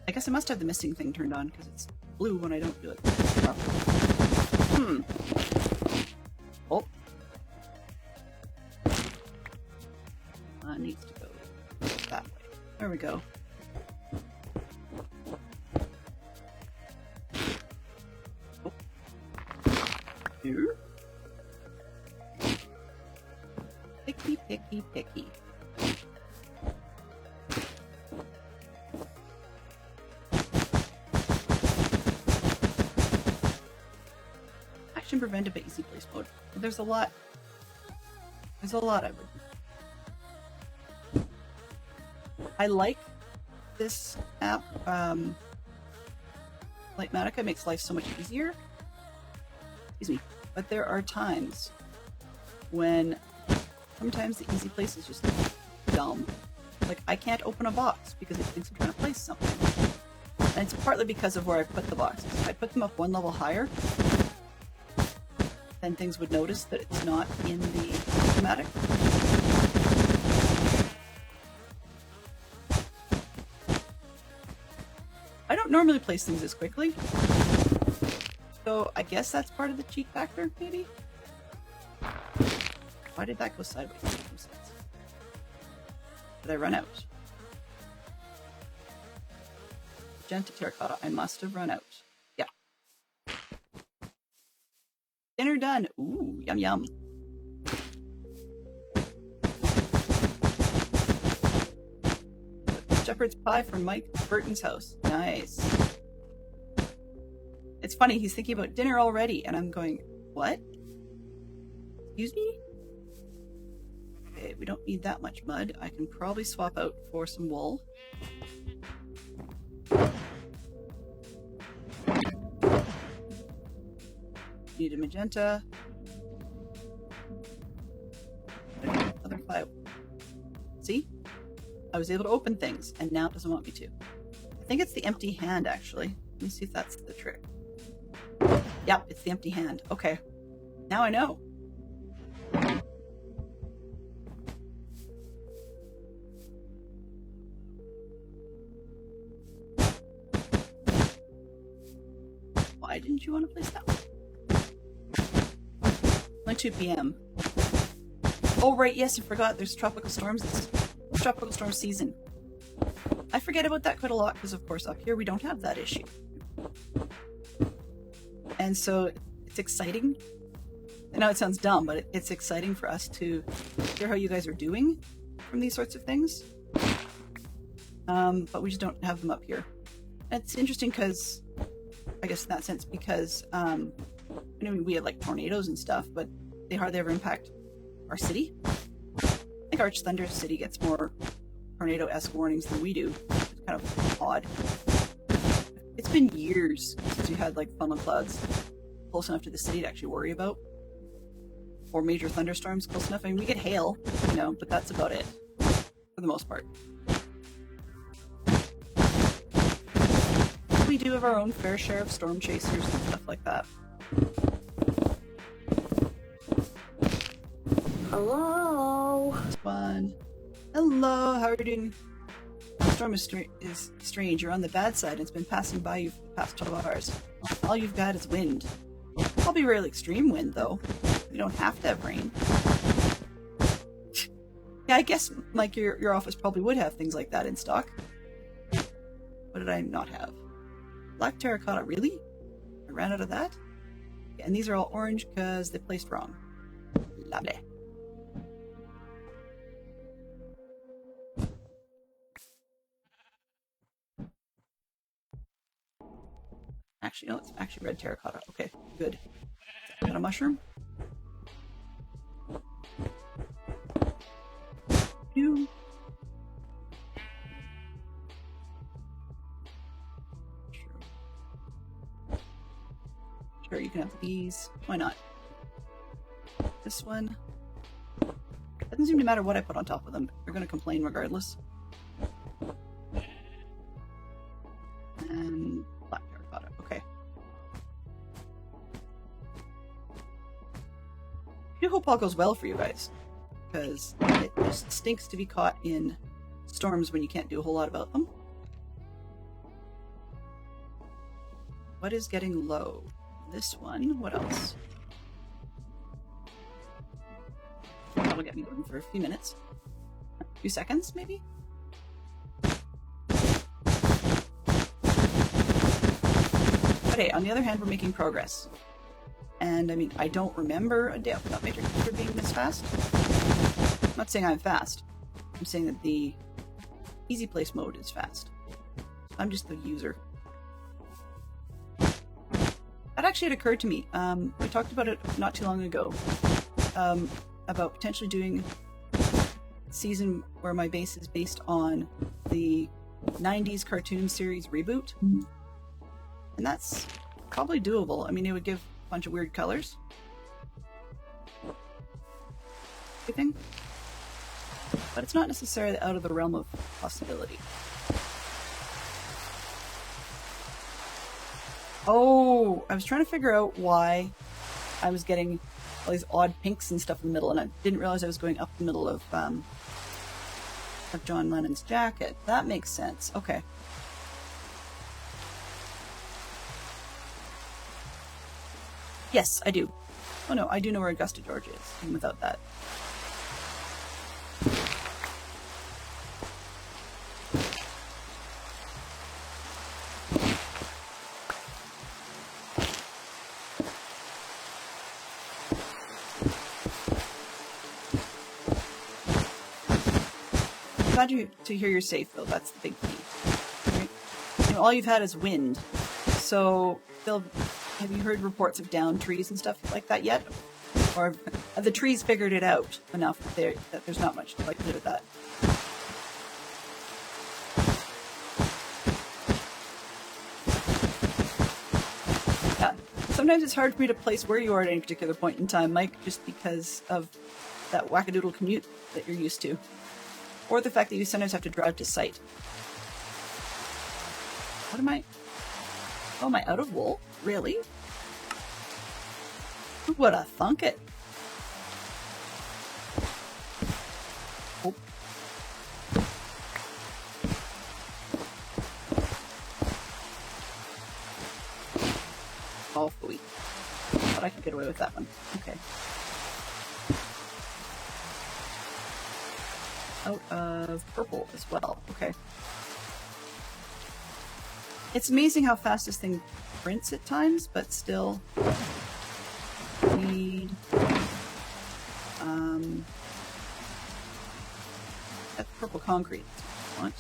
[SPEAKER 2] I guess I must have the missing thing turned on because it's blue when I don't do it properly. Oh. Needs to go that way. There we go. Oh. Here. Picky, picky, picky. Action prevented by easy place mode. But there's a lot. There's a lot I would. I like this app. Lightmatica makes life so much easier. Excuse me. But there are times when sometimes the easy place is just dumb. Like, I can't open a box because it thinks I'm trying to place something. And it's partly because of where I put the boxes. If I put them up one level higher, then things would notice that it's not in the schematic. I don't normally place things this quickly, so I guess that's part of the cheat factor, maybe? Why did that go sideways? That makes no sense. Did I run out? Magenta terracotta, I must have run out. Yeah. Dinner done! Ooh, yum yum. Shepherd's pie from Mike Burton's house. Nice. It's funny, he's thinking about dinner already, and I'm going, what? Excuse me? Okay, we don't need that much mud. I can probably swap out for some wool. Need a magenta. Another plywood. See? I was able to open things, and now it doesn't want me to. I think it's the empty hand, actually. Let me see if that's the trick. Yep, it's the empty hand. Okay. Now I know. Why didn't you want to place that one? Only 2 p.m. Oh, right, yes, I forgot. There's tropical storms. It's tropical storm season. I forget about that quite a lot because, of course, up here we don't have that issue. And so it's exciting. I know it sounds dumb, but it's exciting for us to hear how you guys are doing from these sorts of things. But we just don't have them up here. And it's interesting because, I guess in that sense, because I mean, we have like tornadoes and stuff, but they hardly ever impact our city. I think Arch Thunder City gets more tornado-esque warnings than we do. It's kind of odd. It's been years since we had like funnel clouds close enough to the city to actually worry about, or major thunderstorms close enough. I mean, we get hail, you know, but that's about it for the most part. We do have our own fair share of storm chasers and stuff like that.
[SPEAKER 1] Hello.
[SPEAKER 2] It's fun. Hello, how are you doing? The storm is strange. You're on the bad side. It's been passing by you for the past 12 hours. All you've got is wind. Probably really extreme wind, though. You don't have to have rain. Yeah, I guess, like, your office probably would have things like that in stock. What did I not have? Black terracotta, really? I ran out of that? Yeah, and these are all orange because they placed wrong. Lovely. Actually, no, it's actually red terracotta. Okay, good. Got a mushroom? You. Sure, you can have these. Why not? This one. Doesn't seem to matter what I put on top of them. They're going to complain regardless. And black terracotta. Okay. I do hope all goes well for you guys, because it just stinks to be caught in storms when you can't do a whole lot about them. What is getting low? This one. What else? That'll get me going for a few minutes. A few seconds, maybe? But hey, on the other hand, we're making progress. And I mean, I don't remember a day without my computer being this fast. I'm not saying I'm fast. I'm saying that the easy place mode is fast. I'm just the user. That actually had occurred to me. We talked about it not too long ago. About potentially doing a season where my base is based on the 90s cartoon series reboot. And that's probably doable. I mean, it would give a bunch of weird colors. Everything. But it's not necessarily out of the realm of possibility. Oh, I was trying to figure out why I was getting all these odd pinks and stuff in the middle, and I didn't realize I was going up the middle of John Lennon's jacket. That makes sense. Okay. Yes, I do. Oh no, I do know where Augusta Georgia is, even without that. Glad to hear you're safe, though. That's the big key. Right? You know, all you've had is wind. So, have you heard reports of downed trees and stuff like that yet? Or have the trees figured it out enough that there's not much likelihood of that? Yeah. Sometimes it's hard for me to place where you are at any particular point in time, Mike, just because of that wackadoodle commute that you're used to. Or the fact that you sometimes have to drive to site. What am I? Oh, am I out of wool? Really? Who would have thunk it? Oh. All sweet. But I could get away with that one. Okay. Out of purple as well. Okay. It's amazing how fast this thing prints at times, but still need that purple concrete. What?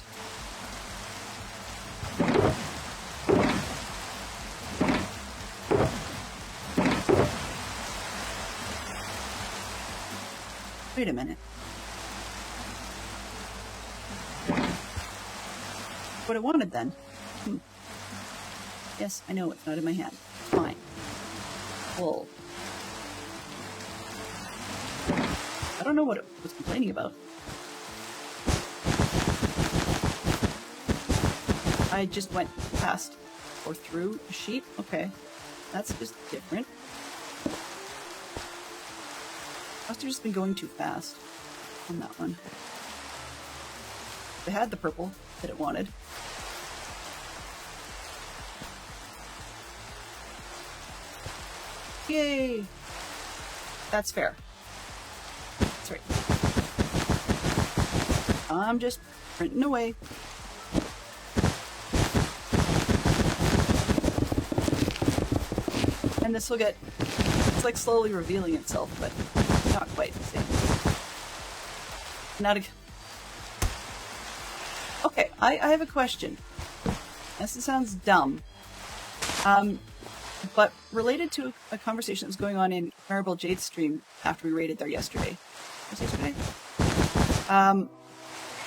[SPEAKER 2] Wait a minute. What I wanted then. Yes, I know it's not in my hand. Fine. Wool. I don't know what it was complaining about. I just went past or through a sheep. Okay. That's just different. Must have just been going too fast on that one. They had the purple that it wanted. Yay! That's fair. That's right. I'm just printing away. And this will get... It's like slowly revealing itself, but not quite the same. Not a... Okay, I have a question. This sounds dumb. But related to a conversation that was going on in Maribel Jade's stream after we raided there yesterday. Was it yesterday?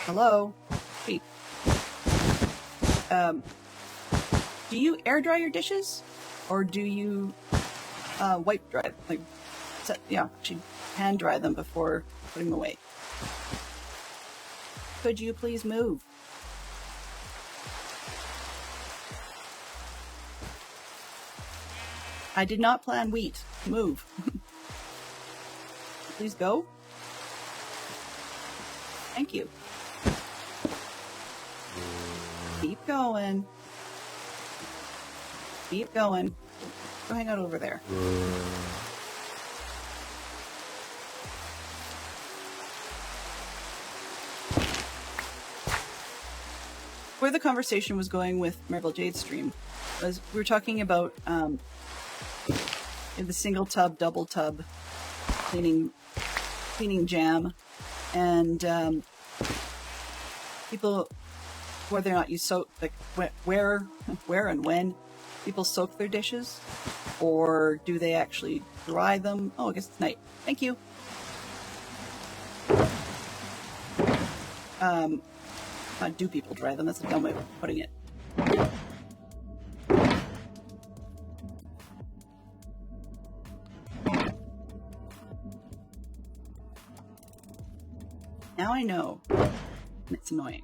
[SPEAKER 2] Hello? Wait. Do you air dry your dishes? Or do you wipe dry them? Like, actually hand dry them before putting them away. Could you please move? I did not plan wheat. Move. Please go. Thank you. Keep going. Keep going. Go hang out over there. Where the conversation was going with Marvel Jade's stream was we were talking about the single tub, double tub cleaning jam, and people, whether or not you soak, like where and when people soak their dishes, or do they actually dry them? Oh, I guess it's night. Thank you. Not do people dry them? That's a dumb way of putting it. Now I know. And it's annoying.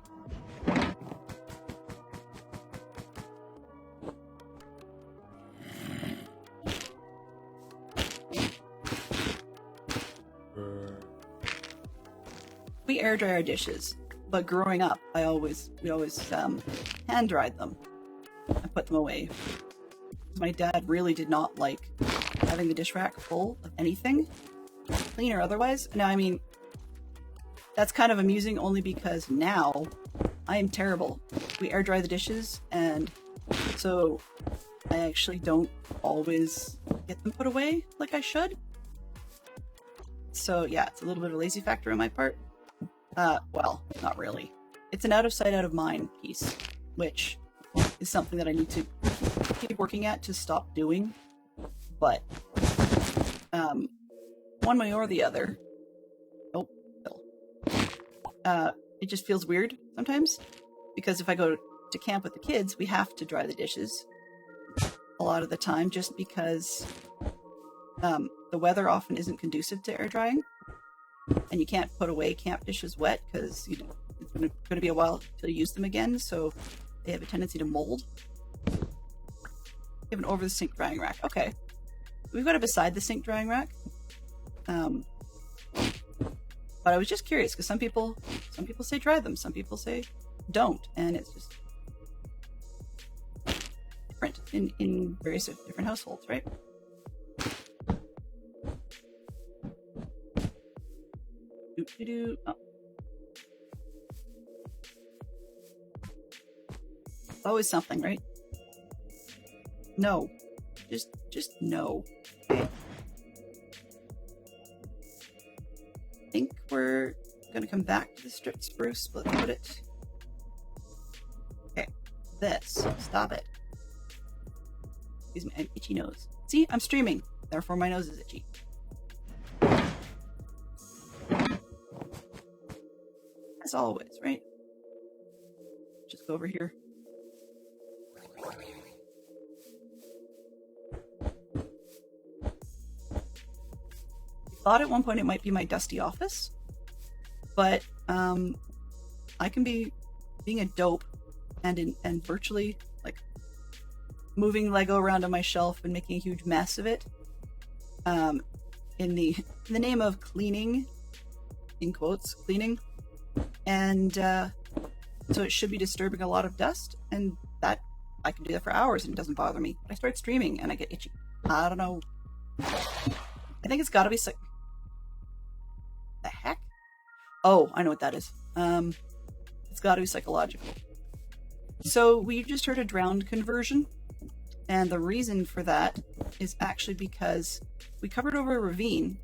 [SPEAKER 2] We air dry our dishes. But growing up, we always hand dried them and put them away. My dad really did not like having the dish rack full of anything, clean or otherwise. Now, I mean, that's kind of amusing only because now I am terrible. We air dry the dishes, and so I actually don't always get them put away like I should. So yeah, it's a little bit of a lazy factor on my part. Well, not really. It's an out of sight, out of mind piece, which is something that I need to keep working at to stop doing. But, one way or the other, it just feels weird sometimes, because if I go to camp with the kids, we have to dry the dishes a lot of the time, just because, the weather often isn't conducive to air drying. And you can't put away camp dishes wet because it's going to be a while till you use them again, so they have a tendency to mold. We have an over the sink drying rack. Okay, we've got a beside the sink drying rack. But I was just curious because some people say dry them, some people say don't, and it's just different in various different households, right? Oh. It's always something, right? No. Just no. Okay. I think we're gonna come back to the stripped spruce. Let's put it. Okay. This. Stop it. Excuse me, an itchy nose. See, I'm streaming, therefore my nose is itchy. As always, right? Just go over here. I thought at one point it might be my dusty office, but I can be being a dope and virtually like moving Lego around on my shelf and making a huge mess of it. In the name of cleaning, in quotes, cleaning. And so it should be disturbing a lot of dust, and that I can do that for hours and it doesn't bother me. But I start streaming and I get itchy. I don't know. I think it's got to be the heck? Oh, I know what that is. It's got to be psychological. So we just heard a drowned conversion, and the reason for that is actually because we covered over a ravine,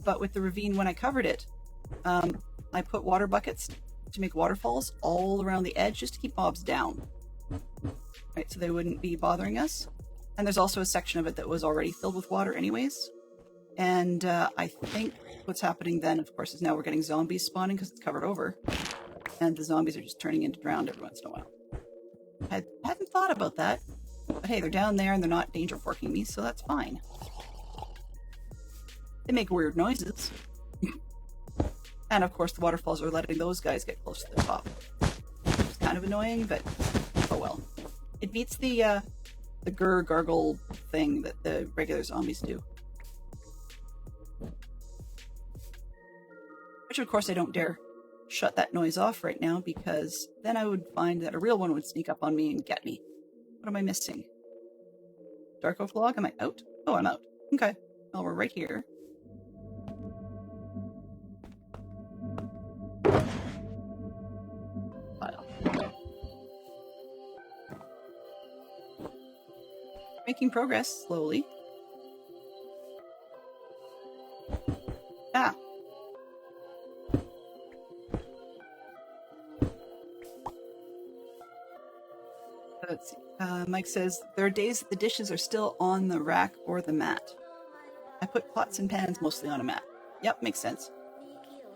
[SPEAKER 2] but with the ravine, when I covered it, I put water buckets to make waterfalls all around the edge just to keep mobs down, right? So they wouldn't be bothering us. And there's also a section of it that was already filled with water anyways. And I think what's happening then, of course, is now we're getting zombies spawning because it's covered over. And the zombies are just turning into drowned every once in a while. I hadn't thought about that. But hey, they're down there and they're not danger forking me, so that's fine. They make weird noises. And of course the waterfalls are letting those guys get close to the top. It's kind of annoying, but oh well. It beats the the gargle thing that the regular zombies do. Which of course I don't dare shut that noise off right now, because then I would find that a real one would sneak up on me and get me. What am I missing? Dark oak log? Am I out? Oh, I'm out. Okay. Well, we're right here. File. Making progress slowly. Ah. Let's see. Mike says, there are days that the dishes are still on the rack or the mat. I put pots and pans mostly on a mat. Yep, makes sense.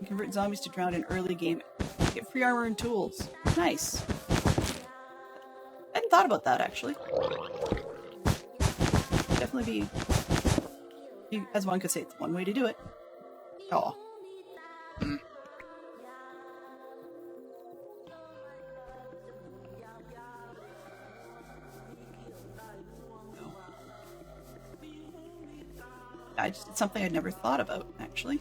[SPEAKER 2] You convert zombies to drown in early game. Get free armor and tools. Nice. I hadn't thought about that, actually. Definitely be, as one could say, it's one way to do it. Oh. It's something I'd never thought about, actually.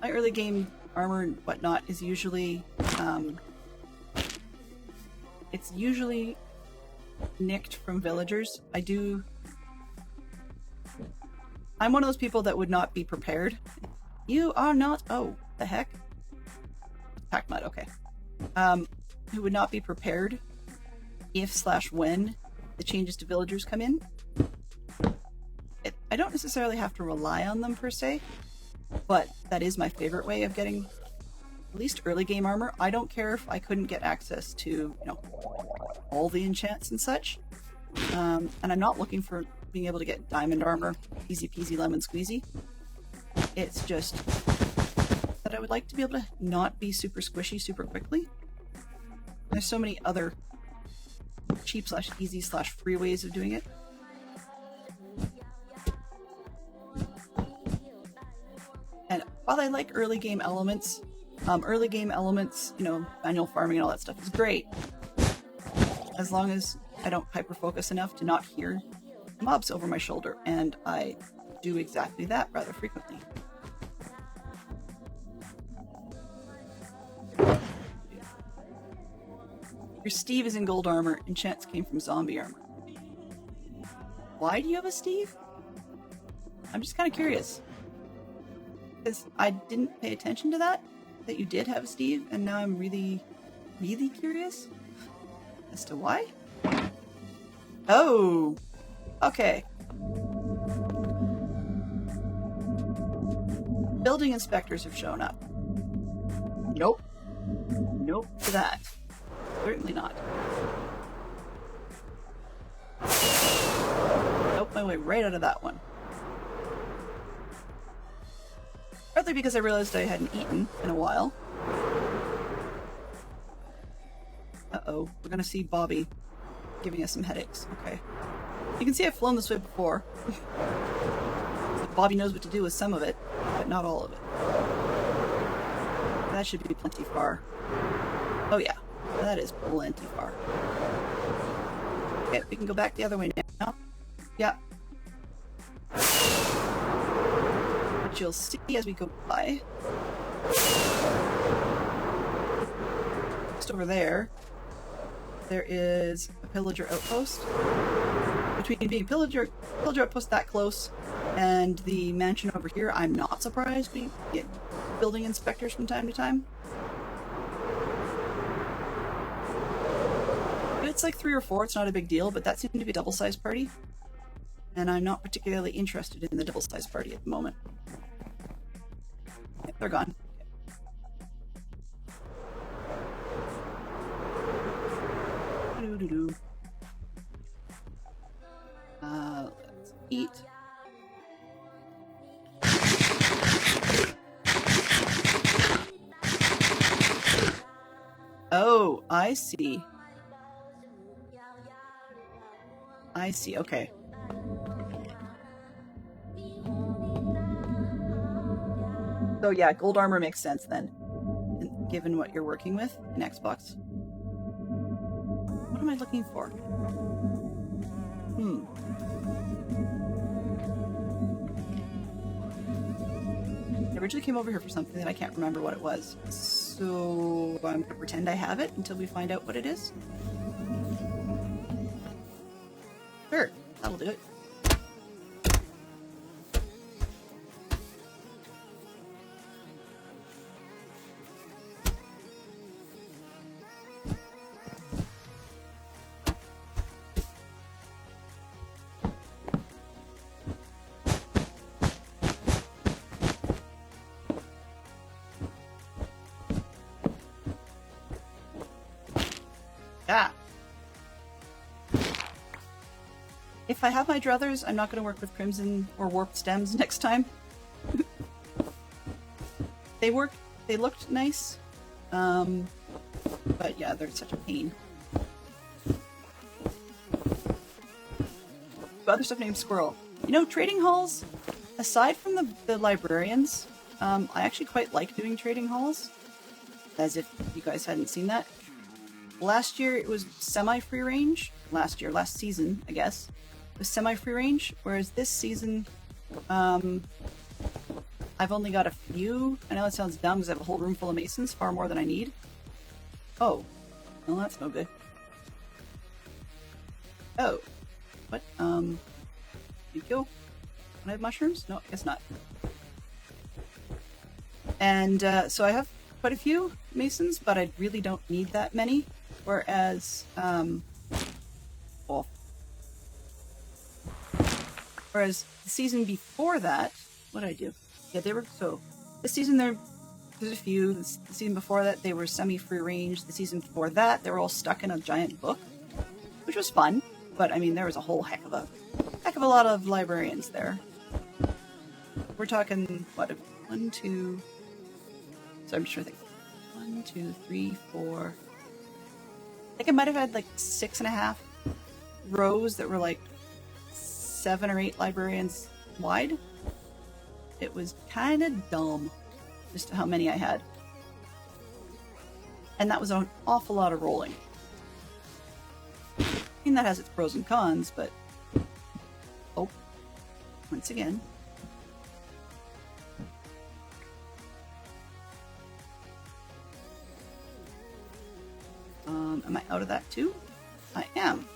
[SPEAKER 2] My early game armor and whatnot is usually, it's usually nicked from villagers. I'm one of those people that would not be prepared. You are not, oh, the heck? Pack mud, okay. Who would not be prepared if/when the changes to villagers come in. I don't necessarily have to rely on them per se, but that is my favorite way of getting at least early game armor. I don't care if I couldn't get access to, you know, all the enchants and such. And I'm not looking for being able to get diamond armor, easy peasy lemon squeezy. It's just that I would like to be able to not be super squishy super quickly. There's so many other cheap/easy/free ways of doing it. And while I like early game elements, you know, manual farming and all that stuff is great. As long as I don't hyper-focus enough to not hear mobs over my shoulder, and I do exactly that rather frequently. Your Steve is in gold armor, enchants came from zombie armor. Why do you have a Steve? I'm just kind of curious. Because I didn't pay attention to that you did have a Steve, and now I'm really, really curious as to why. Oh! Okay. Building inspectors have shown up. Nope. Nope to that. Certainly not. Nope, my way right out of that one. Partly because I realized I hadn't eaten in a while. Uh-oh, we're gonna see Bobby giving us some headaches. Okay. You can see I've flown this way before. Bobby knows what to do with some of it, but not all of it. That should be plenty far. Oh yeah, that is plenty far. Okay, we can go back the other way now. Yeah. But you'll see as we go by. Just over there, there is a pillager outpost. Between being pillager outpost that close and the mansion over here, I'm not surprised we get building inspectors from time to time. If it's like 3 or 4, it's not a big deal, but that seemed to be a double-sized party. And I'm not particularly interested in the double-sized party at the moment. Yep, they're gone. Doo-doo-doo. Let's eat. Oh, I see. I see, okay. So yeah, gold armor makes sense then, given what you're working with in Xbox. What What am I looking for? I originally came over here for something that I can't remember what it was. So I'm gonna pretend I have it until we find out what it is. Sure, that'll do it. Ah. If I have my druthers, I'm not going to work with crimson or warped stems next time. They looked nice, but yeah, they're such a pain. Other stuff named Squirrel. You know, trading halls, aside from the librarians, I actually quite like doing trading halls, as if you guys hadn't seen that. Last year it was semi-free range. Last season, I guess, it was semi-free range, whereas this season, I've only got a few. I know that sounds dumb because I have a whole room full of masons, far more than I need. Oh, well that's no good. Oh, what? Thank you. Can I have mushrooms? No, I guess not. And so I have quite a few masons, but I really don't need that many. Whereas, whereas the season before that, what did I do? Yeah, this season there's a few. The season before that, they were semi-free range. The season before that, they were all stuck in a giant book, which was fun. But I mean, there was a whole heck of a lot of librarians there. We're talking, what, 1, 2... So I'm just trying to think. 1, 2, 3, 4... I think I might have had like 6.5 rows that were like 7 or 8 librarians wide. It was kind of dumb, just how many I had. And that was an awful lot of rolling. I mean, that has its pros and cons, but... Oh, once again. Am I out of that too? I am.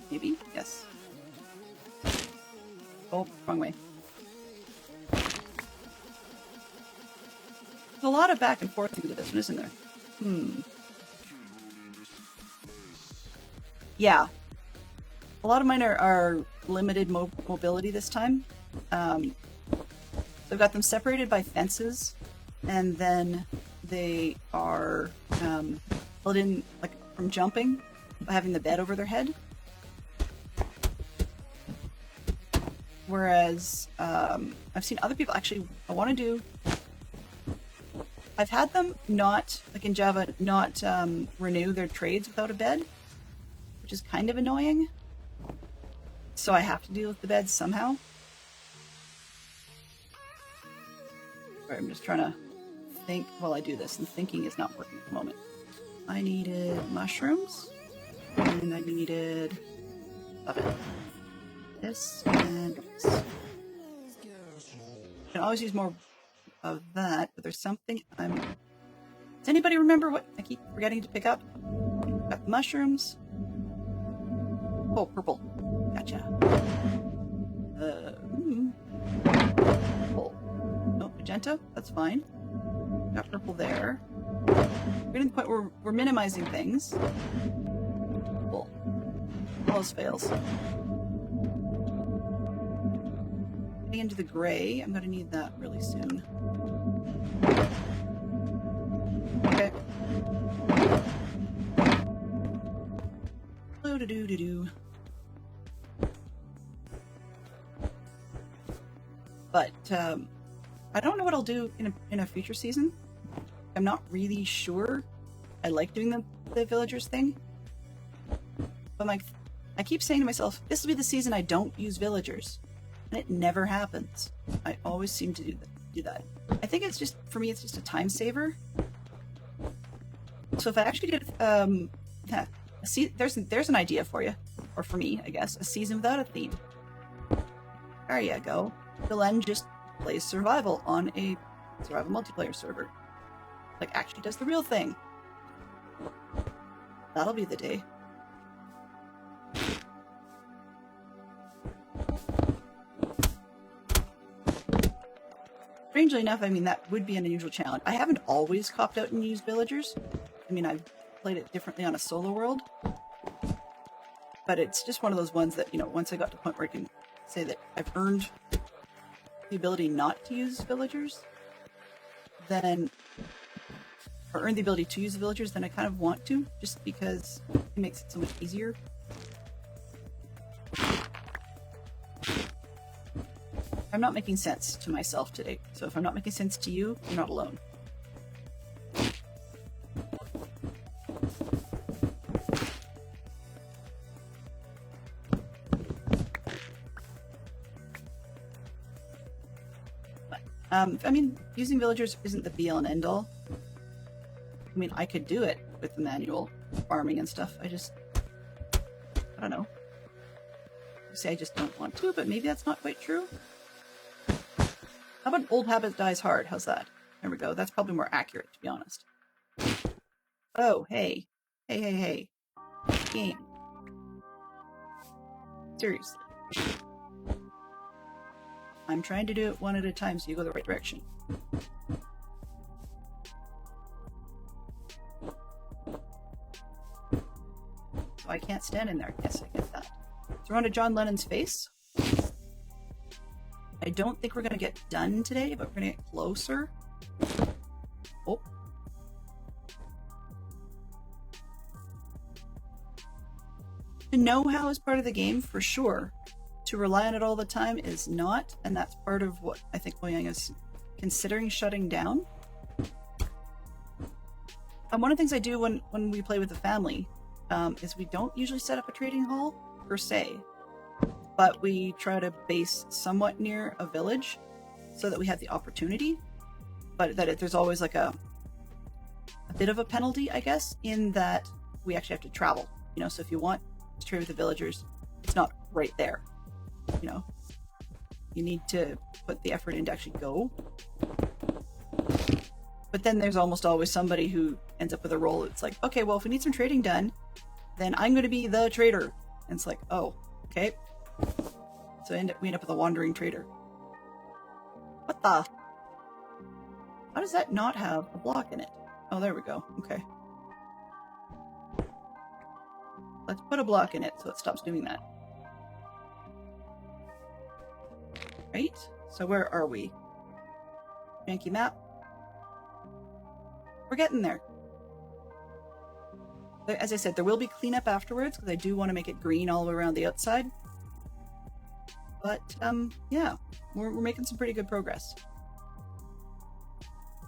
[SPEAKER 2] Maybe? Yes. Oh, wrong way. There's a lot of back and forth into this one, isn't there? Yeah. A lot of mine are limited mobility this time. So I've got them separated by fences, and then they are held in, like, from jumping by having the bed over their head. Whereas I've seen other people actually, I've had them not, like in Java, not renew their trades without a bed, which is kind of annoying. So I have to deal with the beds somehow. Sorry, I'm just trying to think while I do this, and thinking is not working at the moment. I needed mushrooms, and I needed this and this. I can always use more of that, but there's something Does anybody remember what I keep forgetting to pick up? Got the mushrooms. Oh, purple. Gotcha. Purple. No, magenta. That's fine. Got purple there. We're getting to the point where we're minimizing things. Purple. Close fails. Getting into the gray. I'm going to need that really soon. Okay. Do-do-do-do-do. But I don't know what I'll do in a future season. I'm not really sure. I like doing the villagers thing. But I keep saying to myself, this will be the season I don't use villagers. And it never happens. I always seem to do that. I think it's just, for me, it's just a time saver. So if I actually did, There's an idea for you, or for me, I guess. A season without a theme. There you go. Glenn just plays survival on a survival multiplayer server. Like, actually does the real thing. That'll be the day. Strangely enough, I mean, that would be an unusual challenge. I haven't always copped out and used villagers. I mean, I've played it differently on a solo world. But it's just one of those ones that, you know, once I got to the point where I can say that I've earned the ability not to use villagers, then, or earned the ability to use villagers, then I kind of want to, just because it makes it so much easier. I'm not making sense to myself today, so if I'm not making sense to you, you're not alone. I mean, using villagers isn't the be-all and end-all. I mean, I could do it with the manual farming and stuff. I don't know. I say I just don't want to, but maybe that's not quite true. How about old habit dies hard? How's that? There we go. That's probably more accurate, to be honest. Oh, hey. Hey. Game. Seriously. I'm trying to do it one at a time so you go the right direction. So I can't stand in there. Yes, I get that. Throw onto John Lennon's face. I don't think we're going to get done today, but we're going to get closer. Oh. To know how is part of the game, for sure. To rely on it all the time is not, and that's part of what I think Mojang is considering shutting down. One of the things I do when we play with the family is we don't usually set up a trading hall, per se. But we try to base somewhat near a village so that we have the opportunity, but that there's always like a bit of a penalty, I guess, in that we actually have to travel. You know, so if you want to trade with the villagers, it's not right there. You know, you need to put the effort in to actually go. But then there's almost always somebody who ends up with a role. It's like, okay, well, if we need some trading done, then I'm going to be the trader. And it's like, oh, okay. So we end up with a wandering trader. What the? How does that not have a block in it? Oh, there we go. Okay. Let's put a block in it so it stops doing that. Right? So where are we? Yankee map. We're getting there. As I said, there will be cleanup afterwards because I do want to make it green all around the outside. But, yeah, we're making some pretty good progress.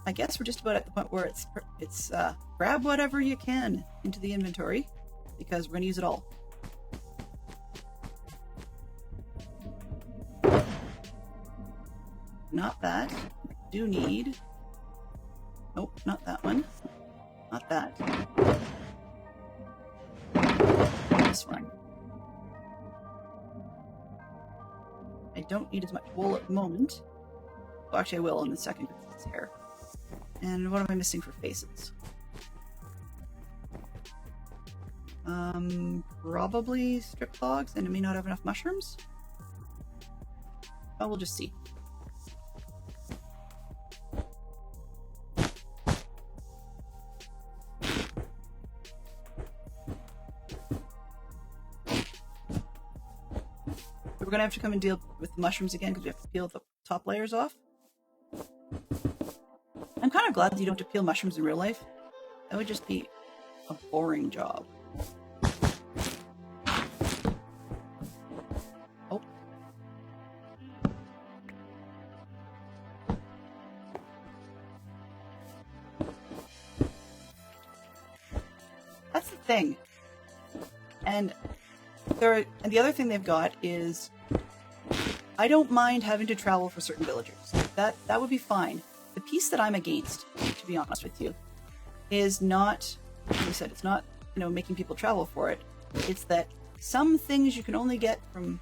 [SPEAKER 2] I guess we're just about at the point where it's grab whatever you can into the inventory because we're going to use it all. Not that. Do need... Nope, not that one. Not that. This one. I don't need as much wool at the moment. Well, actually I will in a second because it's hair. And what am I missing for faces? Probably strip logs, and I may not have enough mushrooms. But we'll just see. We're gonna have to come and deal with the mushrooms again because we have to peel the top layers off. I'm kind of glad that you don't have to peel mushrooms in real life. That would just be a boring job. Oh. That's the thing. And the other thing they've got is I don't mind having to travel for certain villagers. That would be fine. The piece that I'm against, to be honest with you, is not, like I said, it's not making people travel for it. It's that some things you can only get from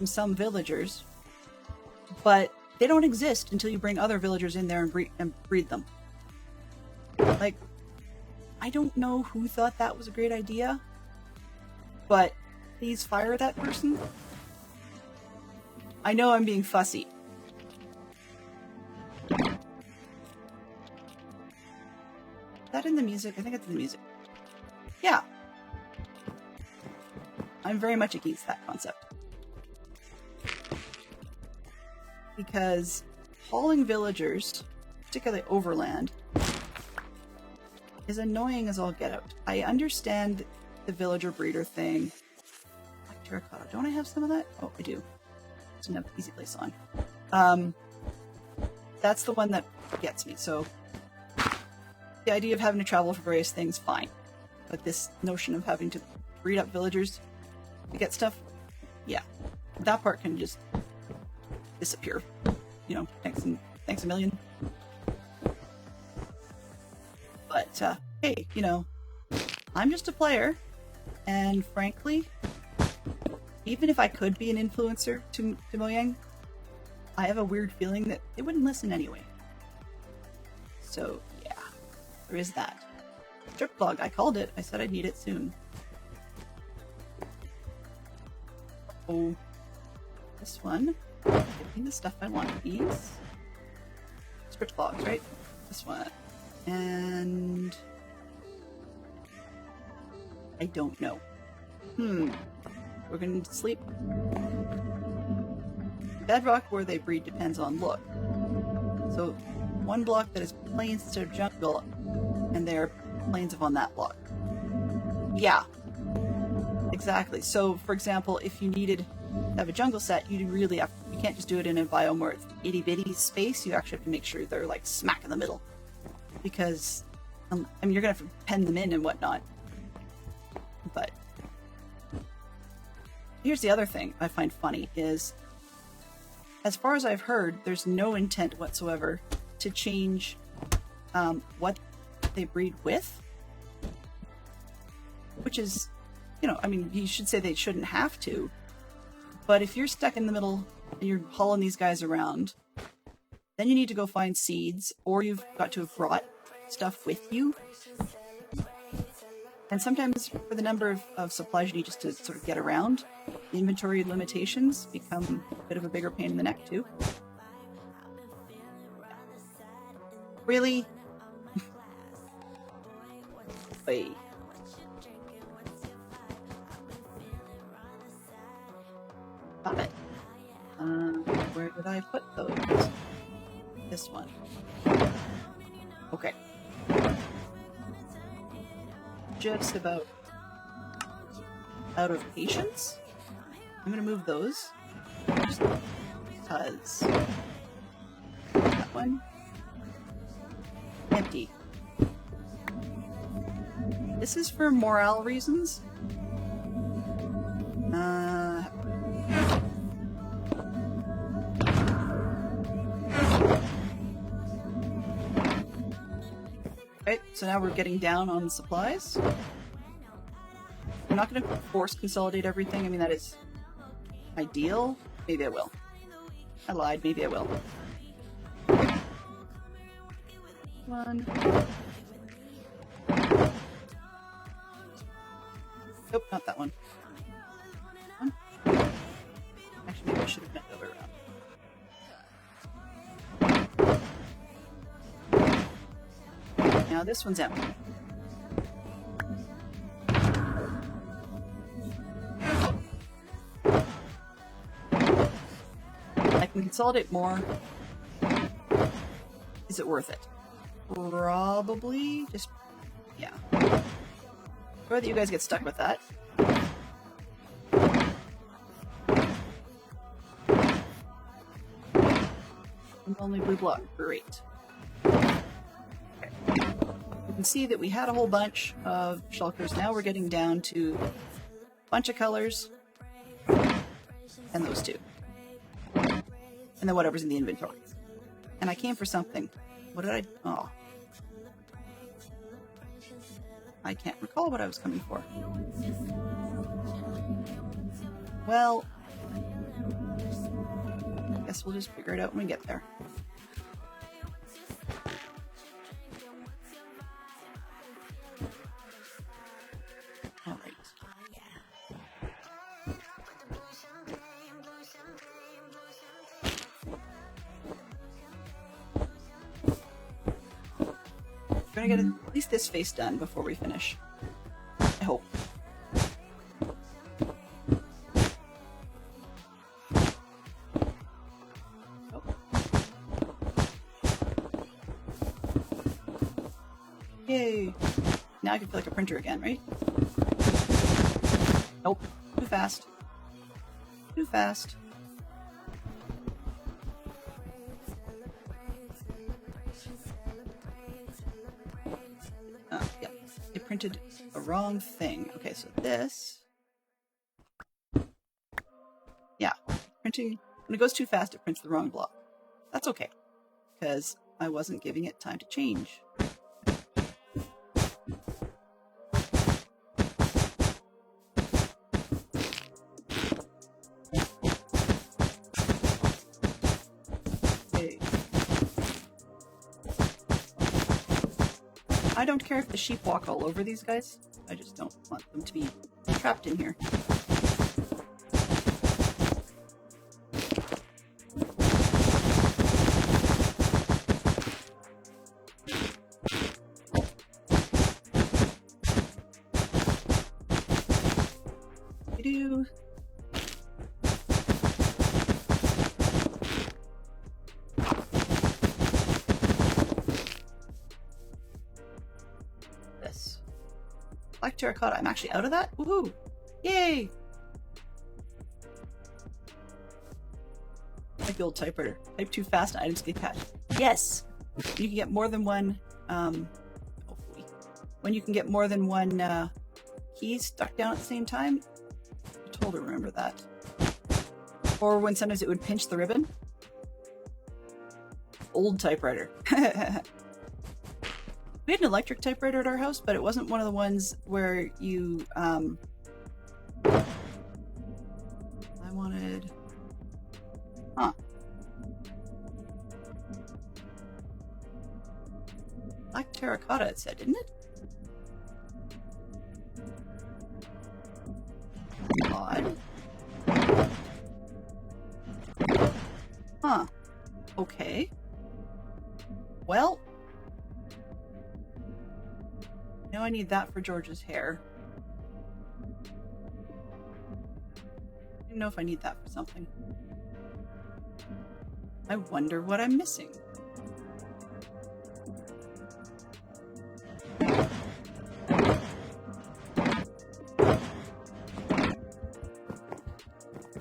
[SPEAKER 2] some villagers, but they don't exist until you bring other villagers in there and breed them. Like, I don't know who thought that was a great idea, but please fire that person. I know I'm being fussy. Is that in the music? I think it's in the music. Yeah. I'm very much against that concept. Because hauling villagers, particularly overland, is annoying as all get out. I understand the villager breeder thing. Like terracotta. Don't I have some of that? Oh, I do. It's an easy place on. That's the one that gets me. So the idea of having to travel for various things, fine. But this notion of having to breed up villagers to get stuff, yeah. That part can just disappear. Thanks a million. But, hey, I'm just a player, and frankly, even if I could be an influencer to Mojang, I have a weird feeling that they wouldn't listen anyway. So, yeah, there is that. Strip plug, I called it. I said I'd need it soon. Oh, this one. Getting the stuff I want. These. Script logs, right? This one. And I don't know. We're going to sleep. Bedrock where they breed depends on look. So one block that is plains instead of jungle, and they're plains on that block. Yeah. Exactly. So for example, if you needed to have a jungle set, you can't just do it in a biome where it's itty bitty space. You actually have to make sure they're like smack in the middle. Because, you're going to have to pen them in and whatnot. But here's the other thing I find funny is, as far as I've heard, there's no intent whatsoever to change what they breed with. Which is, you should say they shouldn't have to. But if you're stuck in the middle and you're hauling these guys around, then you need to go find seeds, or you've got to have brought stuff with you. And sometimes for the number of supplies you need just to sort of get around, the inventory limitations become a bit of a bigger pain in the neck too. Really? Wait. Got it. Where did I put those? This one. Okay. Just about out of patience. I'm gonna move those. Just because. That one. Empty. This is for morale reasons. Right, so now we're getting down on supplies. I'm not going to force consolidate everything. I mean, that is ideal. Maybe I will. I lied. Maybe I will. One. Nope, not that one. One. Actually, maybe I should have done the other way around. Now this one's empty. I can consolidate more. Is it worth it? Probably. Just, yeah. Or that you guys get stuck with that. And only blue block. Great. You can see that we had a whole bunch of shulkers. Now we're getting down to a bunch of colors and those two. And then whatever's in the inventory. And I came for something. What did I... Oh. I can't recall what I was coming for. Well, I guess we'll just figure it out when we get there. All right. We're gonna get at least this face done before we finish. I hope. Oh. Yay! Now I can feel like a printer again, right? Nope. Too fast. Too fast. Yep. It printed the wrong thing. Okay, so this... Yeah. Printing... When it goes too fast, it prints the wrong block. That's okay. Because I wasn't giving it time to change. I don't care if the sheep walk all over these guys. I just don't want them to be trapped in here. Do. This. Black terracotta. I'm actually out of that? Woohoo! Yay! Like the old typewriter. Type too fast and items get cached. Yes! You can get more than one, hopefully. When you can get more than one, key stuck down at the same time. I'm told to remember that. Or when sometimes it would pinch the ribbon. Old typewriter. We had an electric typewriter at our house, but it wasn't one of the ones where you, I wanted... Huh. Black terracotta, it said, didn't it? Odd. Huh. Okay. Well... I know I need that for George's hair. I don't know if I need that for something. I wonder what I'm missing.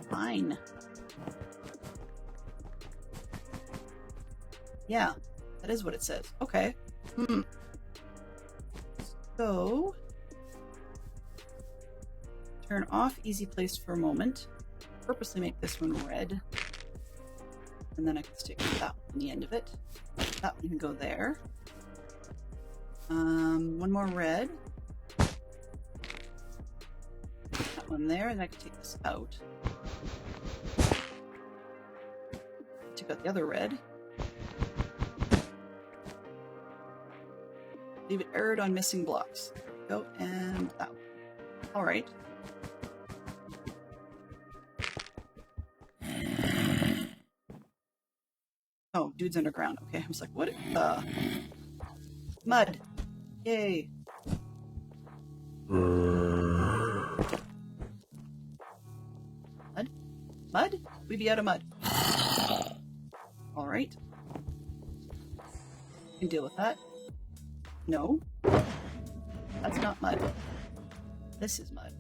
[SPEAKER 2] Fine. Yeah, that is what it says. Okay. So, turn off easy place for a moment. Purposely make this one red. And then I can stick that one on the end of it. That one can go there. One more red. That one there, and I can take this out. Take out the other red. Leave it aired on missing blocks. Go, and that one. Alright. Oh, dude's underground. Okay, I was like, what? Mud. Yay. Mud? Mud? We be out of mud. Alright. Can deal with that. No. That's not mud. This is mud.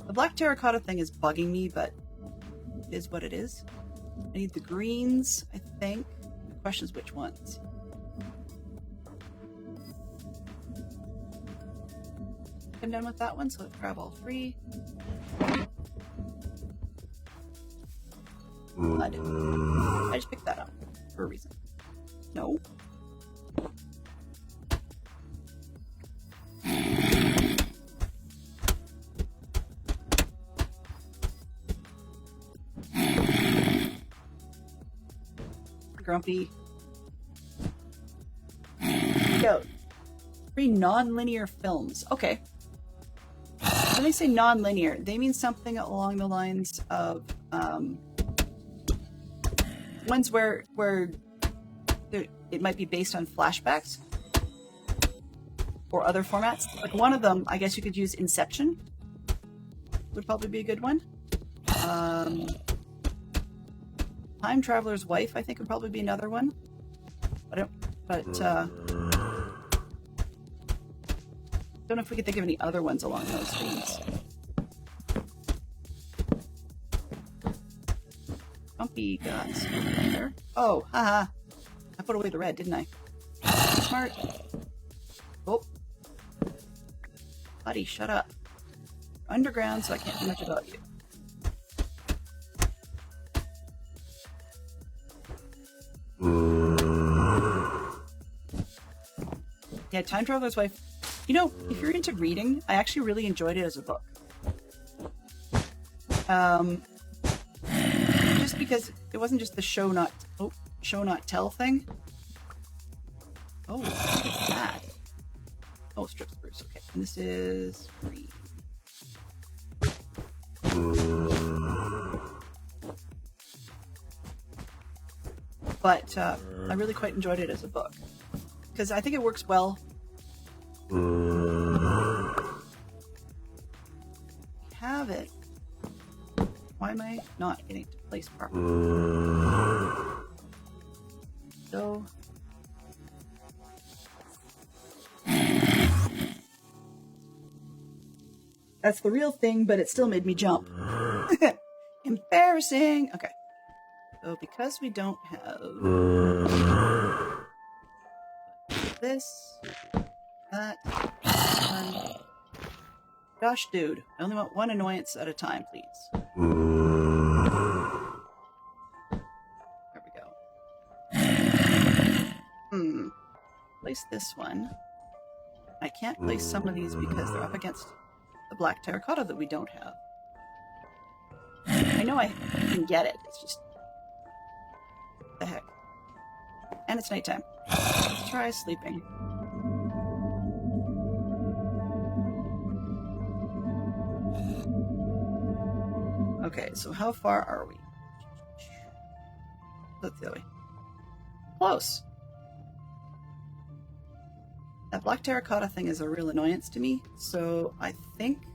[SPEAKER 2] The black terracotta thing is bugging me, but it is what it is. I need the greens, I think. The question is which ones. I'm done with that one, so let's grab all three. Mud. I just picked that up for a reason. No. grumpy. Go. 3 non-linear films. Okay. When they say non-linear, they mean something along the lines of ones where it might be based on flashbacks or other formats. Like one of them, I guess you could use Inception. Would probably be a good one. Time Traveler's Wife, I think, would probably be another one. Don't know if we could think of any other ones along those themes. Bumpy got something there. Oh, haha. I put away the red, didn't I? Smart. Oh. Buddy, shut up. Underground, so I can't do much about you. Yeah, Time Traveler's Wife. You know, if you're into reading, I actually really enjoyed it as a book. Just because it wasn't just the show not tell thing. Oh, what is that? Oh, strip spruce. Okay, and this is green. But I really quite enjoyed it as a book because I think it works well. Have it. Why am I not getting it to place properly? So that's the real thing, but it still made me jump. Embarrassing. Okay. So because we don't have this, that, one. Gosh, dude. I only want one annoyance at a time, please. There we go. Place this one. I can't place some of these because they're up against the black terracotta that we don't have. I know I can get it. It's just... the heck. And it's nighttime. Let's try sleeping. Okay, so how far are we? Look the other way. Close. That black terracotta thing is a real annoyance to me, so I think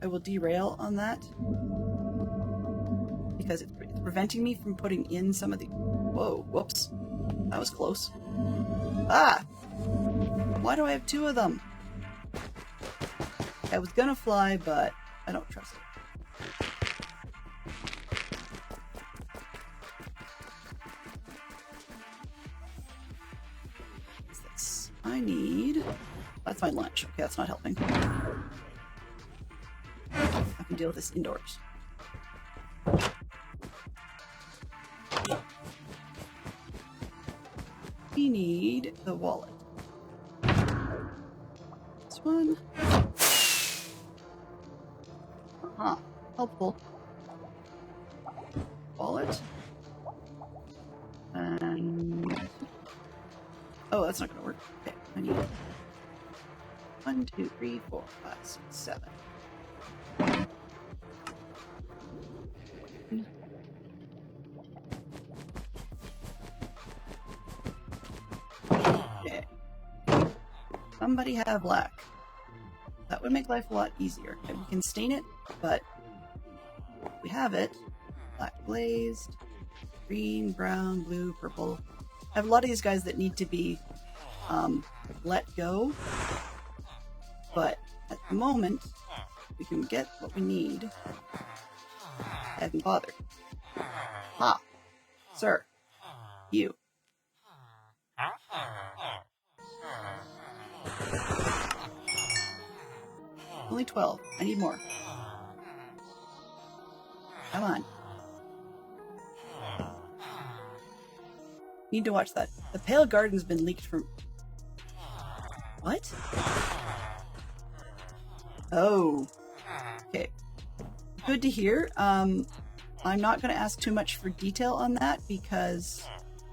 [SPEAKER 2] I will derail on that. Because it's preventing me from putting in some of the... Whoa, whoops. That was close. Ah! Why do I have 2 of them? I was gonna fly, but I don't trust it. What's this? I need... That's my lunch. Okay, that's not helping. I can deal with this indoors. We need the wallet. This one. Helpful. Wallet. And... oh, that's not gonna work. Okay, I need 1, 2, 3, 4, 5, 6, 7. Okay. Somebody have black. That would make life a lot easier. Okay, we can stain it, but we have it. Black glazed, green, brown, blue, purple. I have a lot of these guys that need to be let go, but at the moment we can get what we need. I haven't bothered. Ah, sir, you. Only 12. I need more. Come on. Need to watch that. The Pale Garden's been leaked from... what? Oh. Okay. Good to hear. I'm not going to ask too much for detail on that because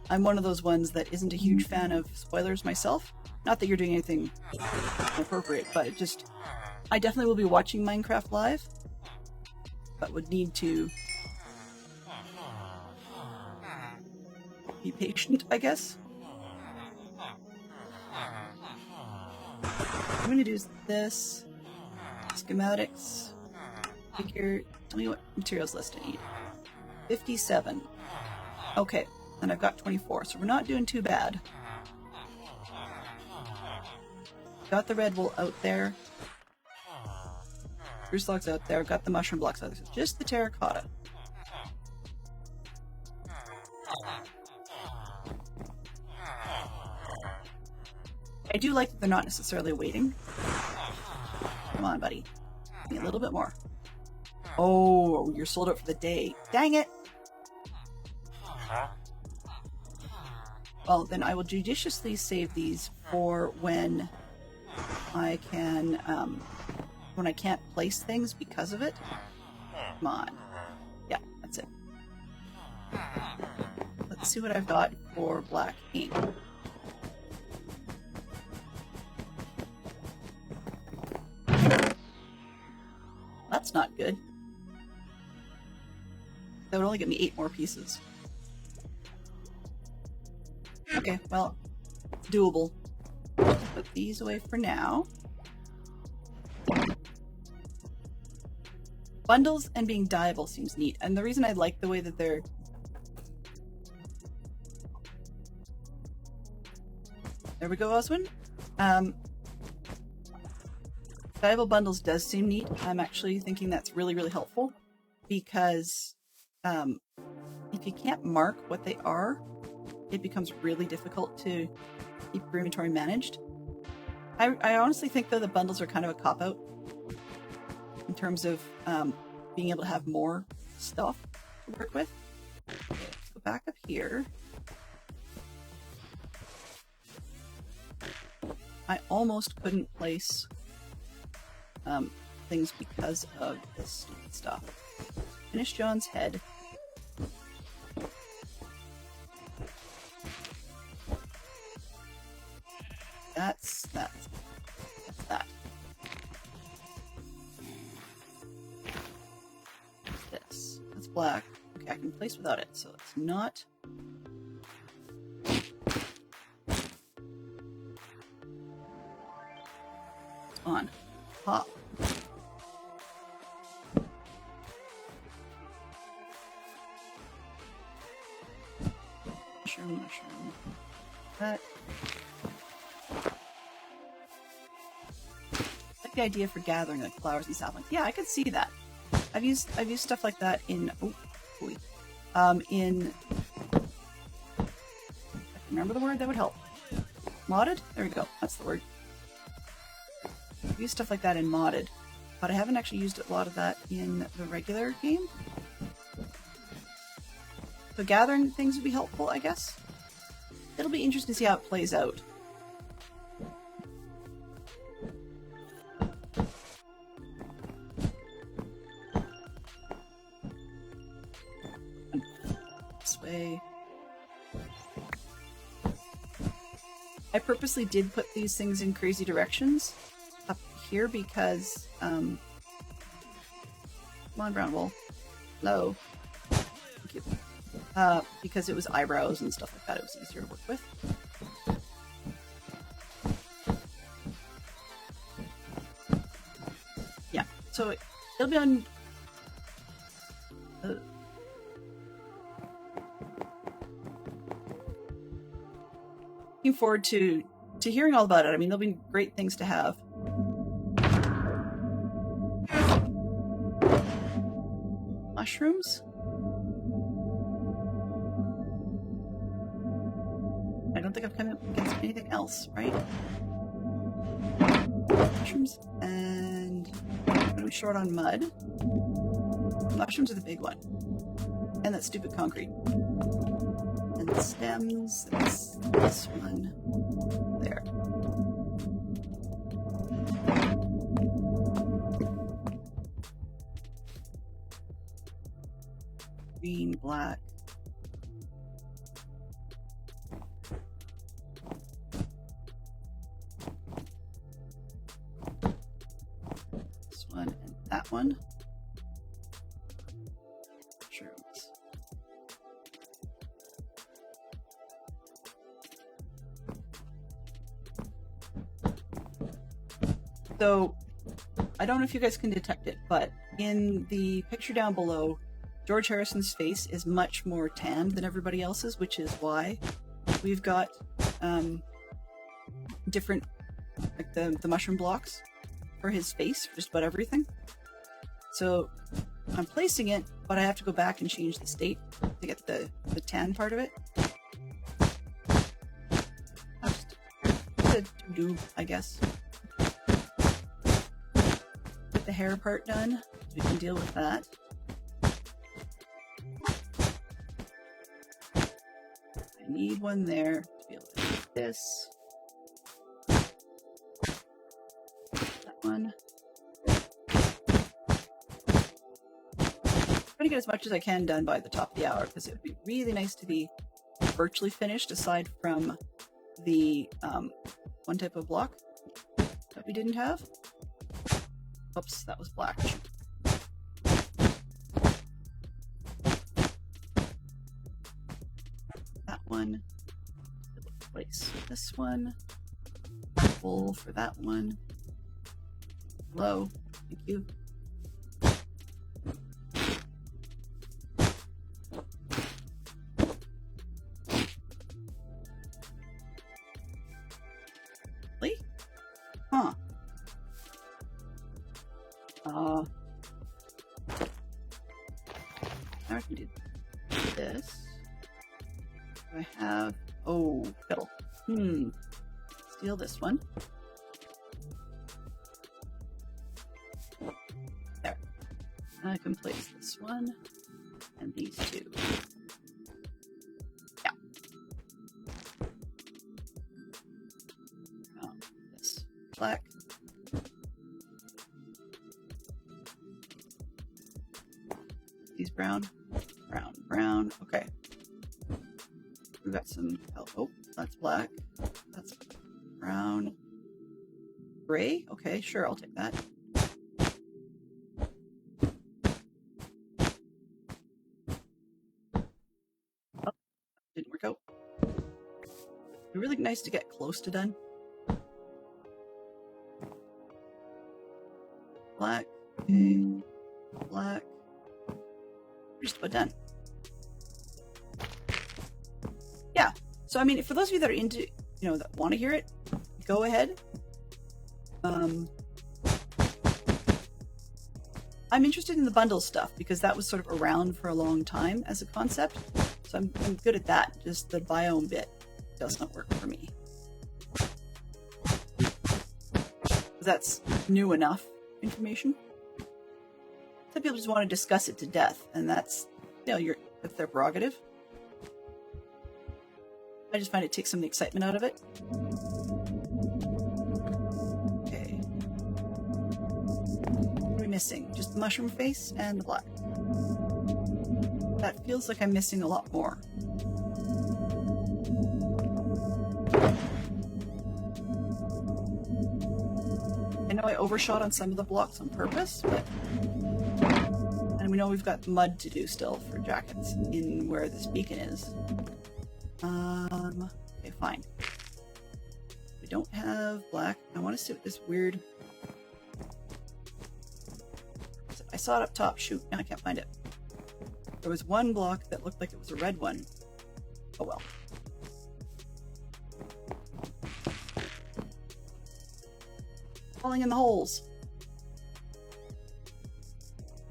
[SPEAKER 2] I'm one of those ones that isn't a huge fan of spoilers myself. Not that you're doing anything inappropriate, but it just... I definitely will be watching Minecraft Live, but would need to be patient, I guess. I'm going to do this. Schematics. Figure. Tell me what materials list I need. 57. Okay, and I've got 24, so we're not doing too bad. Got the red wool out there. Spruce logs out there. Got the mushroom blocks out there. So just the terracotta. I do like that they're not necessarily waiting. Come on, buddy. Give me a little bit more. Oh, you're sold out for the day. Dang it! Well, then I will judiciously save these for when I can, when I can't place things because of it. Come on. Yeah, that's it. Let's see what I've got for black ink. That's not good. That would only get me 8 more pieces. Okay, well, it's doable. Put these away for now. Bundles and being dyeable seems neat, and the reason I like the way that they're... There we go, Oswin. Dyeable bundles does seem neat. I'm actually thinking that's really, really helpful, because if you can't mark what they are, it becomes really difficult to keep your inventory managed. I honestly think, though, the bundles are kind of a cop-out in terms of being able to have more stuff to work with. Okay, let's go back up here. I almost couldn't place things because of this stupid stuff. Finish John's head. That's that. This. That's black. Okay, I can place without it, so it's not... It's on. Pop. Mushroom. That. The idea for gathering like flowers and saplings. Yeah, I could see that. I've used stuff like that in in I can remember the word that would help. Modded? There we go. That's the word. I've used stuff like that in modded, but I haven't actually used a lot of that in the regular game. So gathering things would be helpful, I guess. It'll be interesting to see how it plays out. This way. I purposely did put these things in crazy directions up here because, come on, brown wool. Low. Thank you. Because it was eyebrows and stuff like that, it was easier to work with. Yeah, so it'll be on... looking forward to hearing all about it. I mean, there'll be great things to have. Mushrooms? I don't think I've come up against anything else, right? Mushrooms, and I'm going to be short on mud. Mushrooms are the big one. And that stupid concrete. And the stems, that's this one. There. Green, black. that one. Mushrooms. So, I don't know if you guys can detect it, but in the picture down below, George Harrison's face is much more tanned than everybody else's, which is why we've got different, like the mushroom blocks for his face, for just about everything. So I'm placing it, but I have to go back and change the state to get the tan part of it. Just a to-do, I guess. Get the hair part done, so we can deal with that. I need one there to be able to do this. That one. Trying to get as much as I can done by the top of the hour, because it would be really nice to be virtually finished, aside from the one type of block that we didn't have. Oops, that was black. That one. Place this one. Full for that one. Low. Thank you. Really? Huh. Now I can do this. Do I have... Oh, fiddle. Steal this one. There. And I can place this one and these two. Yeah. Oh, this black. These brown. Brown, brown. Okay. We've got some, oh, that's black. That's brown. Gray? Okay, sure, I'll take that. Oh, didn't work out. It'd be really nice to get close to done. Black. Okay. Black. We're just about done. Yeah. So, I mean, for those of you that are into, you know, that want to hear it, go ahead. I'm interested in the bundle stuff because that was sort of around for a long time as a concept. So I'm good at that. Just the biome bit does not work for me. That's new enough information. Some people just want to discuss it to death, and that's, you know, that's their prerogative. I just find it takes some of the excitement out of it. Okay. What are we missing? Just the mushroom face and the black. That feels like I'm missing a lot more. I know I overshot on some of the blocks on purpose, but... And we know we've got mud to do still for jackets in where this beacon is. Okay, fine. We don't have black. I want to see what this weird... I saw it up top. Shoot, now I can't find it. There was one block that looked like it was a red one. Oh well. Falling in the holes.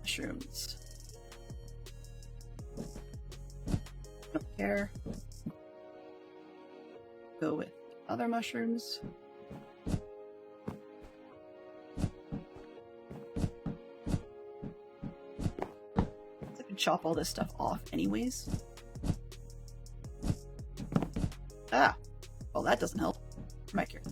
[SPEAKER 2] Mushrooms. Don't care. Go with other mushrooms. I could chop all this stuff off anyways. Ah! Well, that doesn't help. Come back here.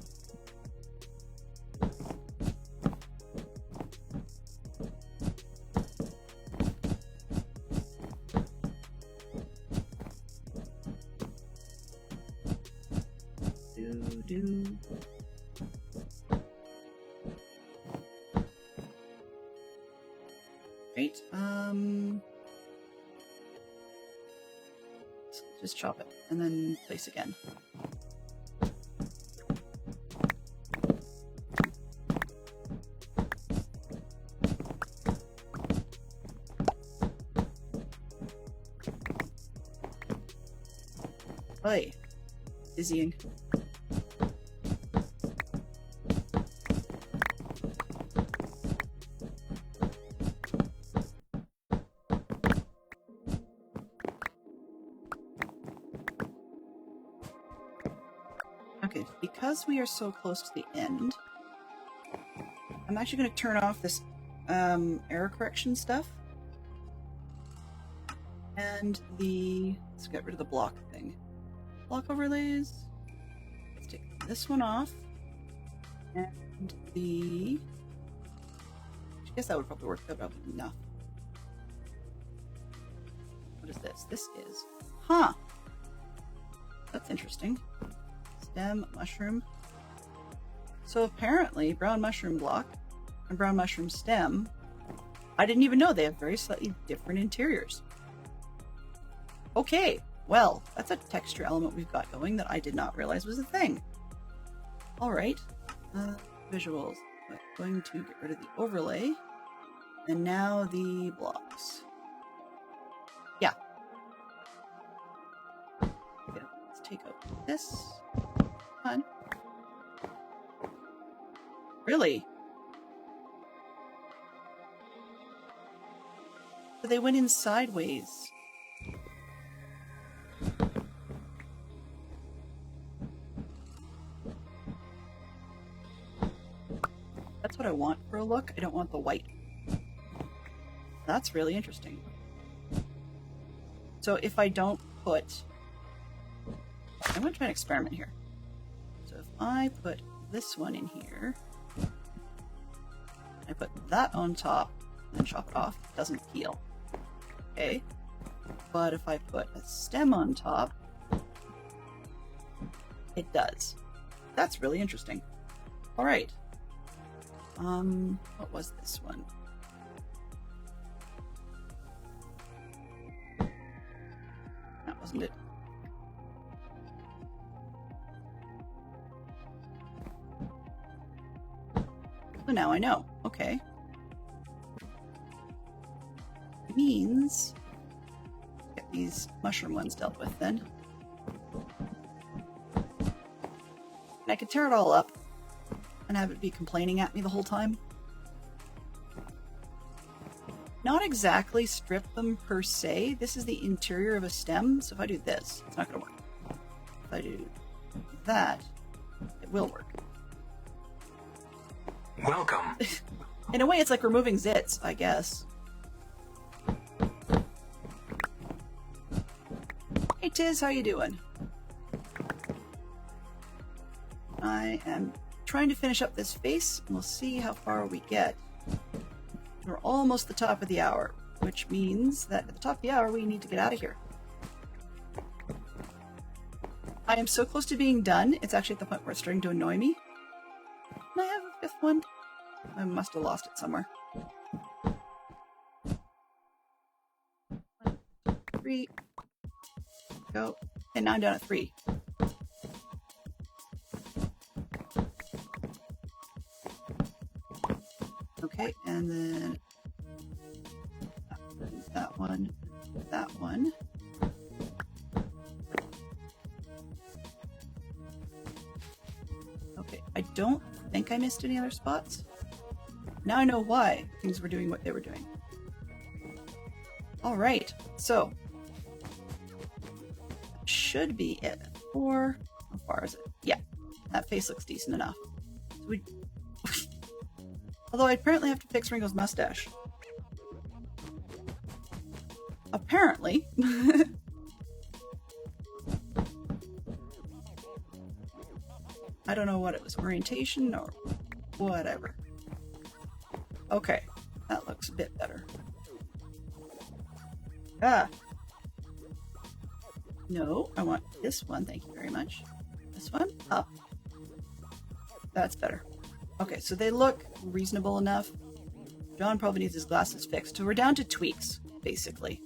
[SPEAKER 2] Just chop it and then place again. Oy. Dizzying. Okay, because we are so close to the end, I'm actually going to turn off this error correction stuff. And let's get rid of the block thing. Block overlays. Let's take this one off. And I guess that would probably work. That would be enough. What is this? This is... Huh! That's interesting. Stem, mushroom. So apparently, brown mushroom block and brown mushroom stem, I didn't even know they have very slightly different interiors. Okay, well, that's a texture element we've got going that I did not realize was a thing. Alright, visuals. I'm going to get rid of the overlay. And now the blocks. Yeah. Okay, let's take out this. Come on. Really? So they went in sideways. That's what I want for a look. I don't want the white. That's really interesting. So if I don't put... I'm going to try an experiment here. So if I put this one in here, I put that on top, and chop it off, it doesn't peel. Okay. But if I put a stem on top, it does. That's really interesting. Alright. What was this one? That wasn't it. So now I know. Okay. It means get these mushroom ones dealt with then. And I could tear it all up and have it be complaining at me the whole time. Not exactly strip them per se. This is the interior of a stem, so if I do this, it's not going to work. If I do that, it will work.
[SPEAKER 6] Welcome.
[SPEAKER 2] In a way, it's like removing zits, I guess. Hey Tiz, how you doing? I am trying to finish up this face, and we'll see how far we get. We're almost the top of the hour, which means that at the top of the hour, we need to get out of here. I am so close to being done, it's actually at the point where it's starting to annoy me. Can I have a fifth one? I must have lost it somewhere. 1, 2, 3. Go. And now I'm down at 3. Okay, and then that one, that one. Okay, I don't think I missed any other spots. Now I know why things were doing what they were doing. Alright, so that should be it. Or how far is it? Yeah, that face looks decent enough. So we although I apparently have to fix Ringo's mustache. Apparently. I don't know what it was, orientation or whatever. Okay, that looks a bit better. Ah! No, I want this one, thank you very much. This one, up. That's better. Okay, so they look reasonable enough. John probably needs his glasses fixed. So we're down to tweaks, basically.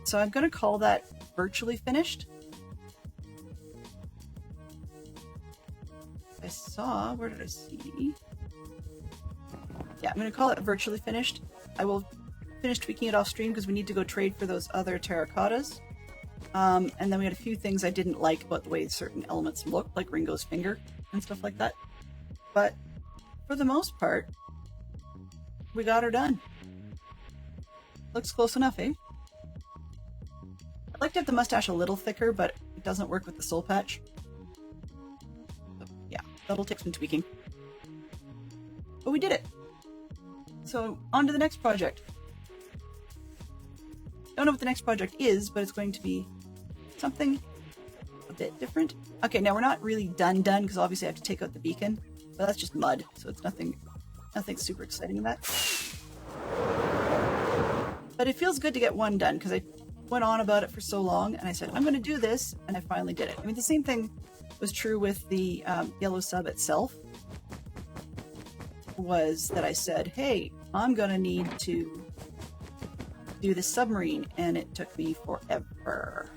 [SPEAKER 2] So I'm going to call that virtually finished. I saw, where did I see? Yeah, I'm going to call it virtually finished. I will finish tweaking it off stream because we need to go trade for those other terracottas. And then we had a few things I didn't like about the way certain elements looked, like Ringo's finger and stuff like that. But for the most part, we got her done. Looks close enough, eh? I'd like to have the mustache a little thicker, but it doesn't work with the soul patch. So, yeah, that'll take some tweaking. But we did it! So, on to the next project. Don't know what the next project is, but it's going to be something a bit different. Okay, now we're not really done because obviously I have to take out the beacon, but that's just mud, so it's nothing super exciting in that. But it feels good to get one done because I went on about it for so long and I said, I'm going to do this, and I finally did it. I mean, the same thing was true with the yellow sub itself, was that I said, hey, I'm going to need to do the submarine, and it took me forever.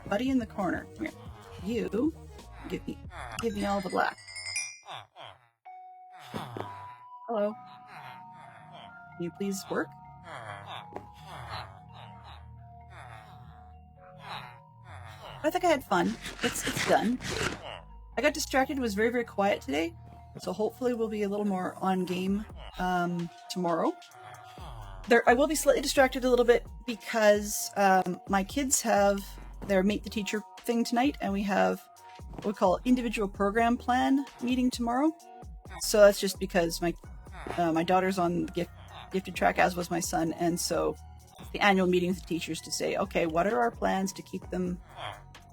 [SPEAKER 2] Buddy in the corner, come here. You give me all the black. Hello. Can you please work? I think I had fun. It's done. I got distracted. It was very, very quiet today, so hopefully we'll be a little more on game tomorrow. I will be slightly distracted a little bit because my kids have their Meet the Teacher thing tonight, and we have what we call individual program plan meeting tomorrow. So that's just because my daughter's on the gifted track, as was my son, and so the annual meeting with the teachers to say, okay, what are our plans to keep them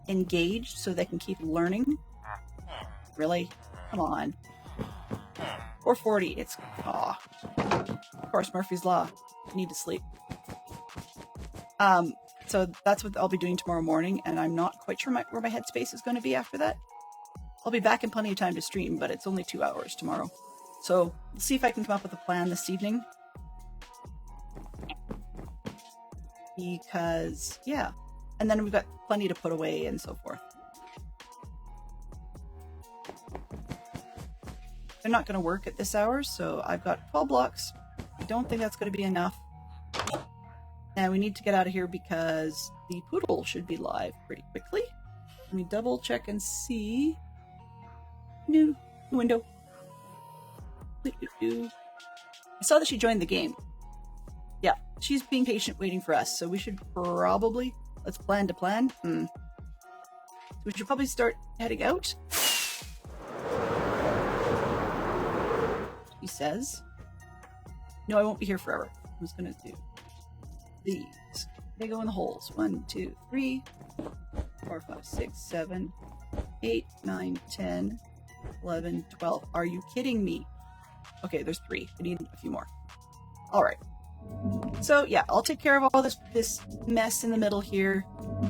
[SPEAKER 2] engaged so they can keep learning? Really? Come on. 4:40. It's of course, Murphy's Law. I need to sleep. So that's what I'll be doing tomorrow morning, and I'm not quite sure where my headspace is going to be after that. I'll be back in plenty of time to stream, but it's only 2 hours tomorrow. So we'll see if I can come up with a plan this evening. Because, yeah. And then we've got plenty to put away and so forth. They're not going to work at this hour, so I've got 12 blocks. I don't think that's going to be enough. And we need to get out of here because the poodle should be live pretty quickly. Let me double check and see. New window. I saw that she joined the game. Yeah, she's being patient waiting for us, so we should probably, let's plan to plan. We should probably start heading out. He says. No, I won't be here forever. I'm just gonna do these. They go in the holes. 1, 2, 3, 4, 5, 6, 7, 8, 9, 10, 11, 12. Are you kidding me? Okay, there's 3. I need a few more. Alright. So yeah, I'll take care of all this mess in the middle here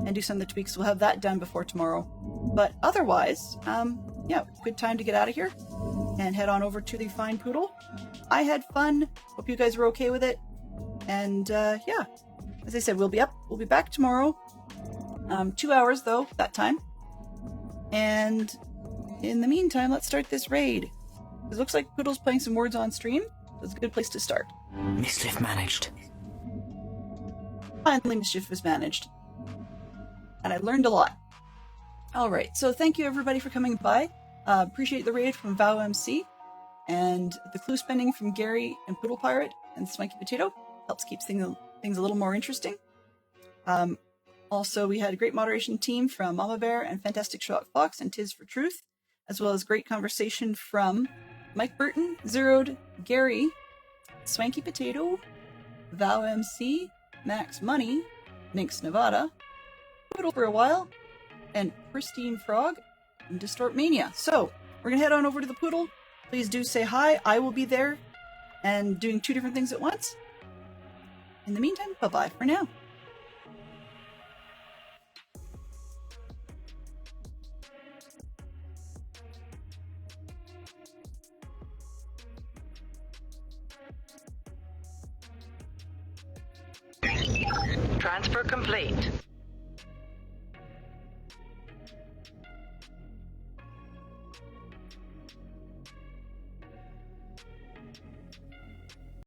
[SPEAKER 2] and do some of the tweaks. We'll have that done before tomorrow. But otherwise, yeah, good time to get out of here and head on over to the fine poodle. I had fun. Hope you guys were okay with it. And yeah, as I said, we'll be back tomorrow. 2 hours though, that time. And in the meantime, let's start this raid. It looks like Poodle's playing some words on stream. So it's a good place to start.
[SPEAKER 6] Mischief managed.
[SPEAKER 2] Finally, mischief was managed. And I learned a lot. Alright, so thank you everybody for coming by. Appreciate the raid from VowMC. And the clue spending from Gary and Poodle Pirate and Swanky Potato. Helps keep things a little more interesting. Also, we had a great moderation team from Mama Bear and Fantastic Sherlock Fox and Tiz for Truth, as well as great conversation from Mike Burton, Zeroed, Gary, Swanky Potato, VowMC, Max Money, Minx Nevada, Poodle for a while, and Pristine Frog, and Distort Mania. So, we're going to head on over to the Poodle. Please do say hi. I will be there and doing 2 different things at once. In the meantime, bye-bye for now.
[SPEAKER 6] Transfer complete.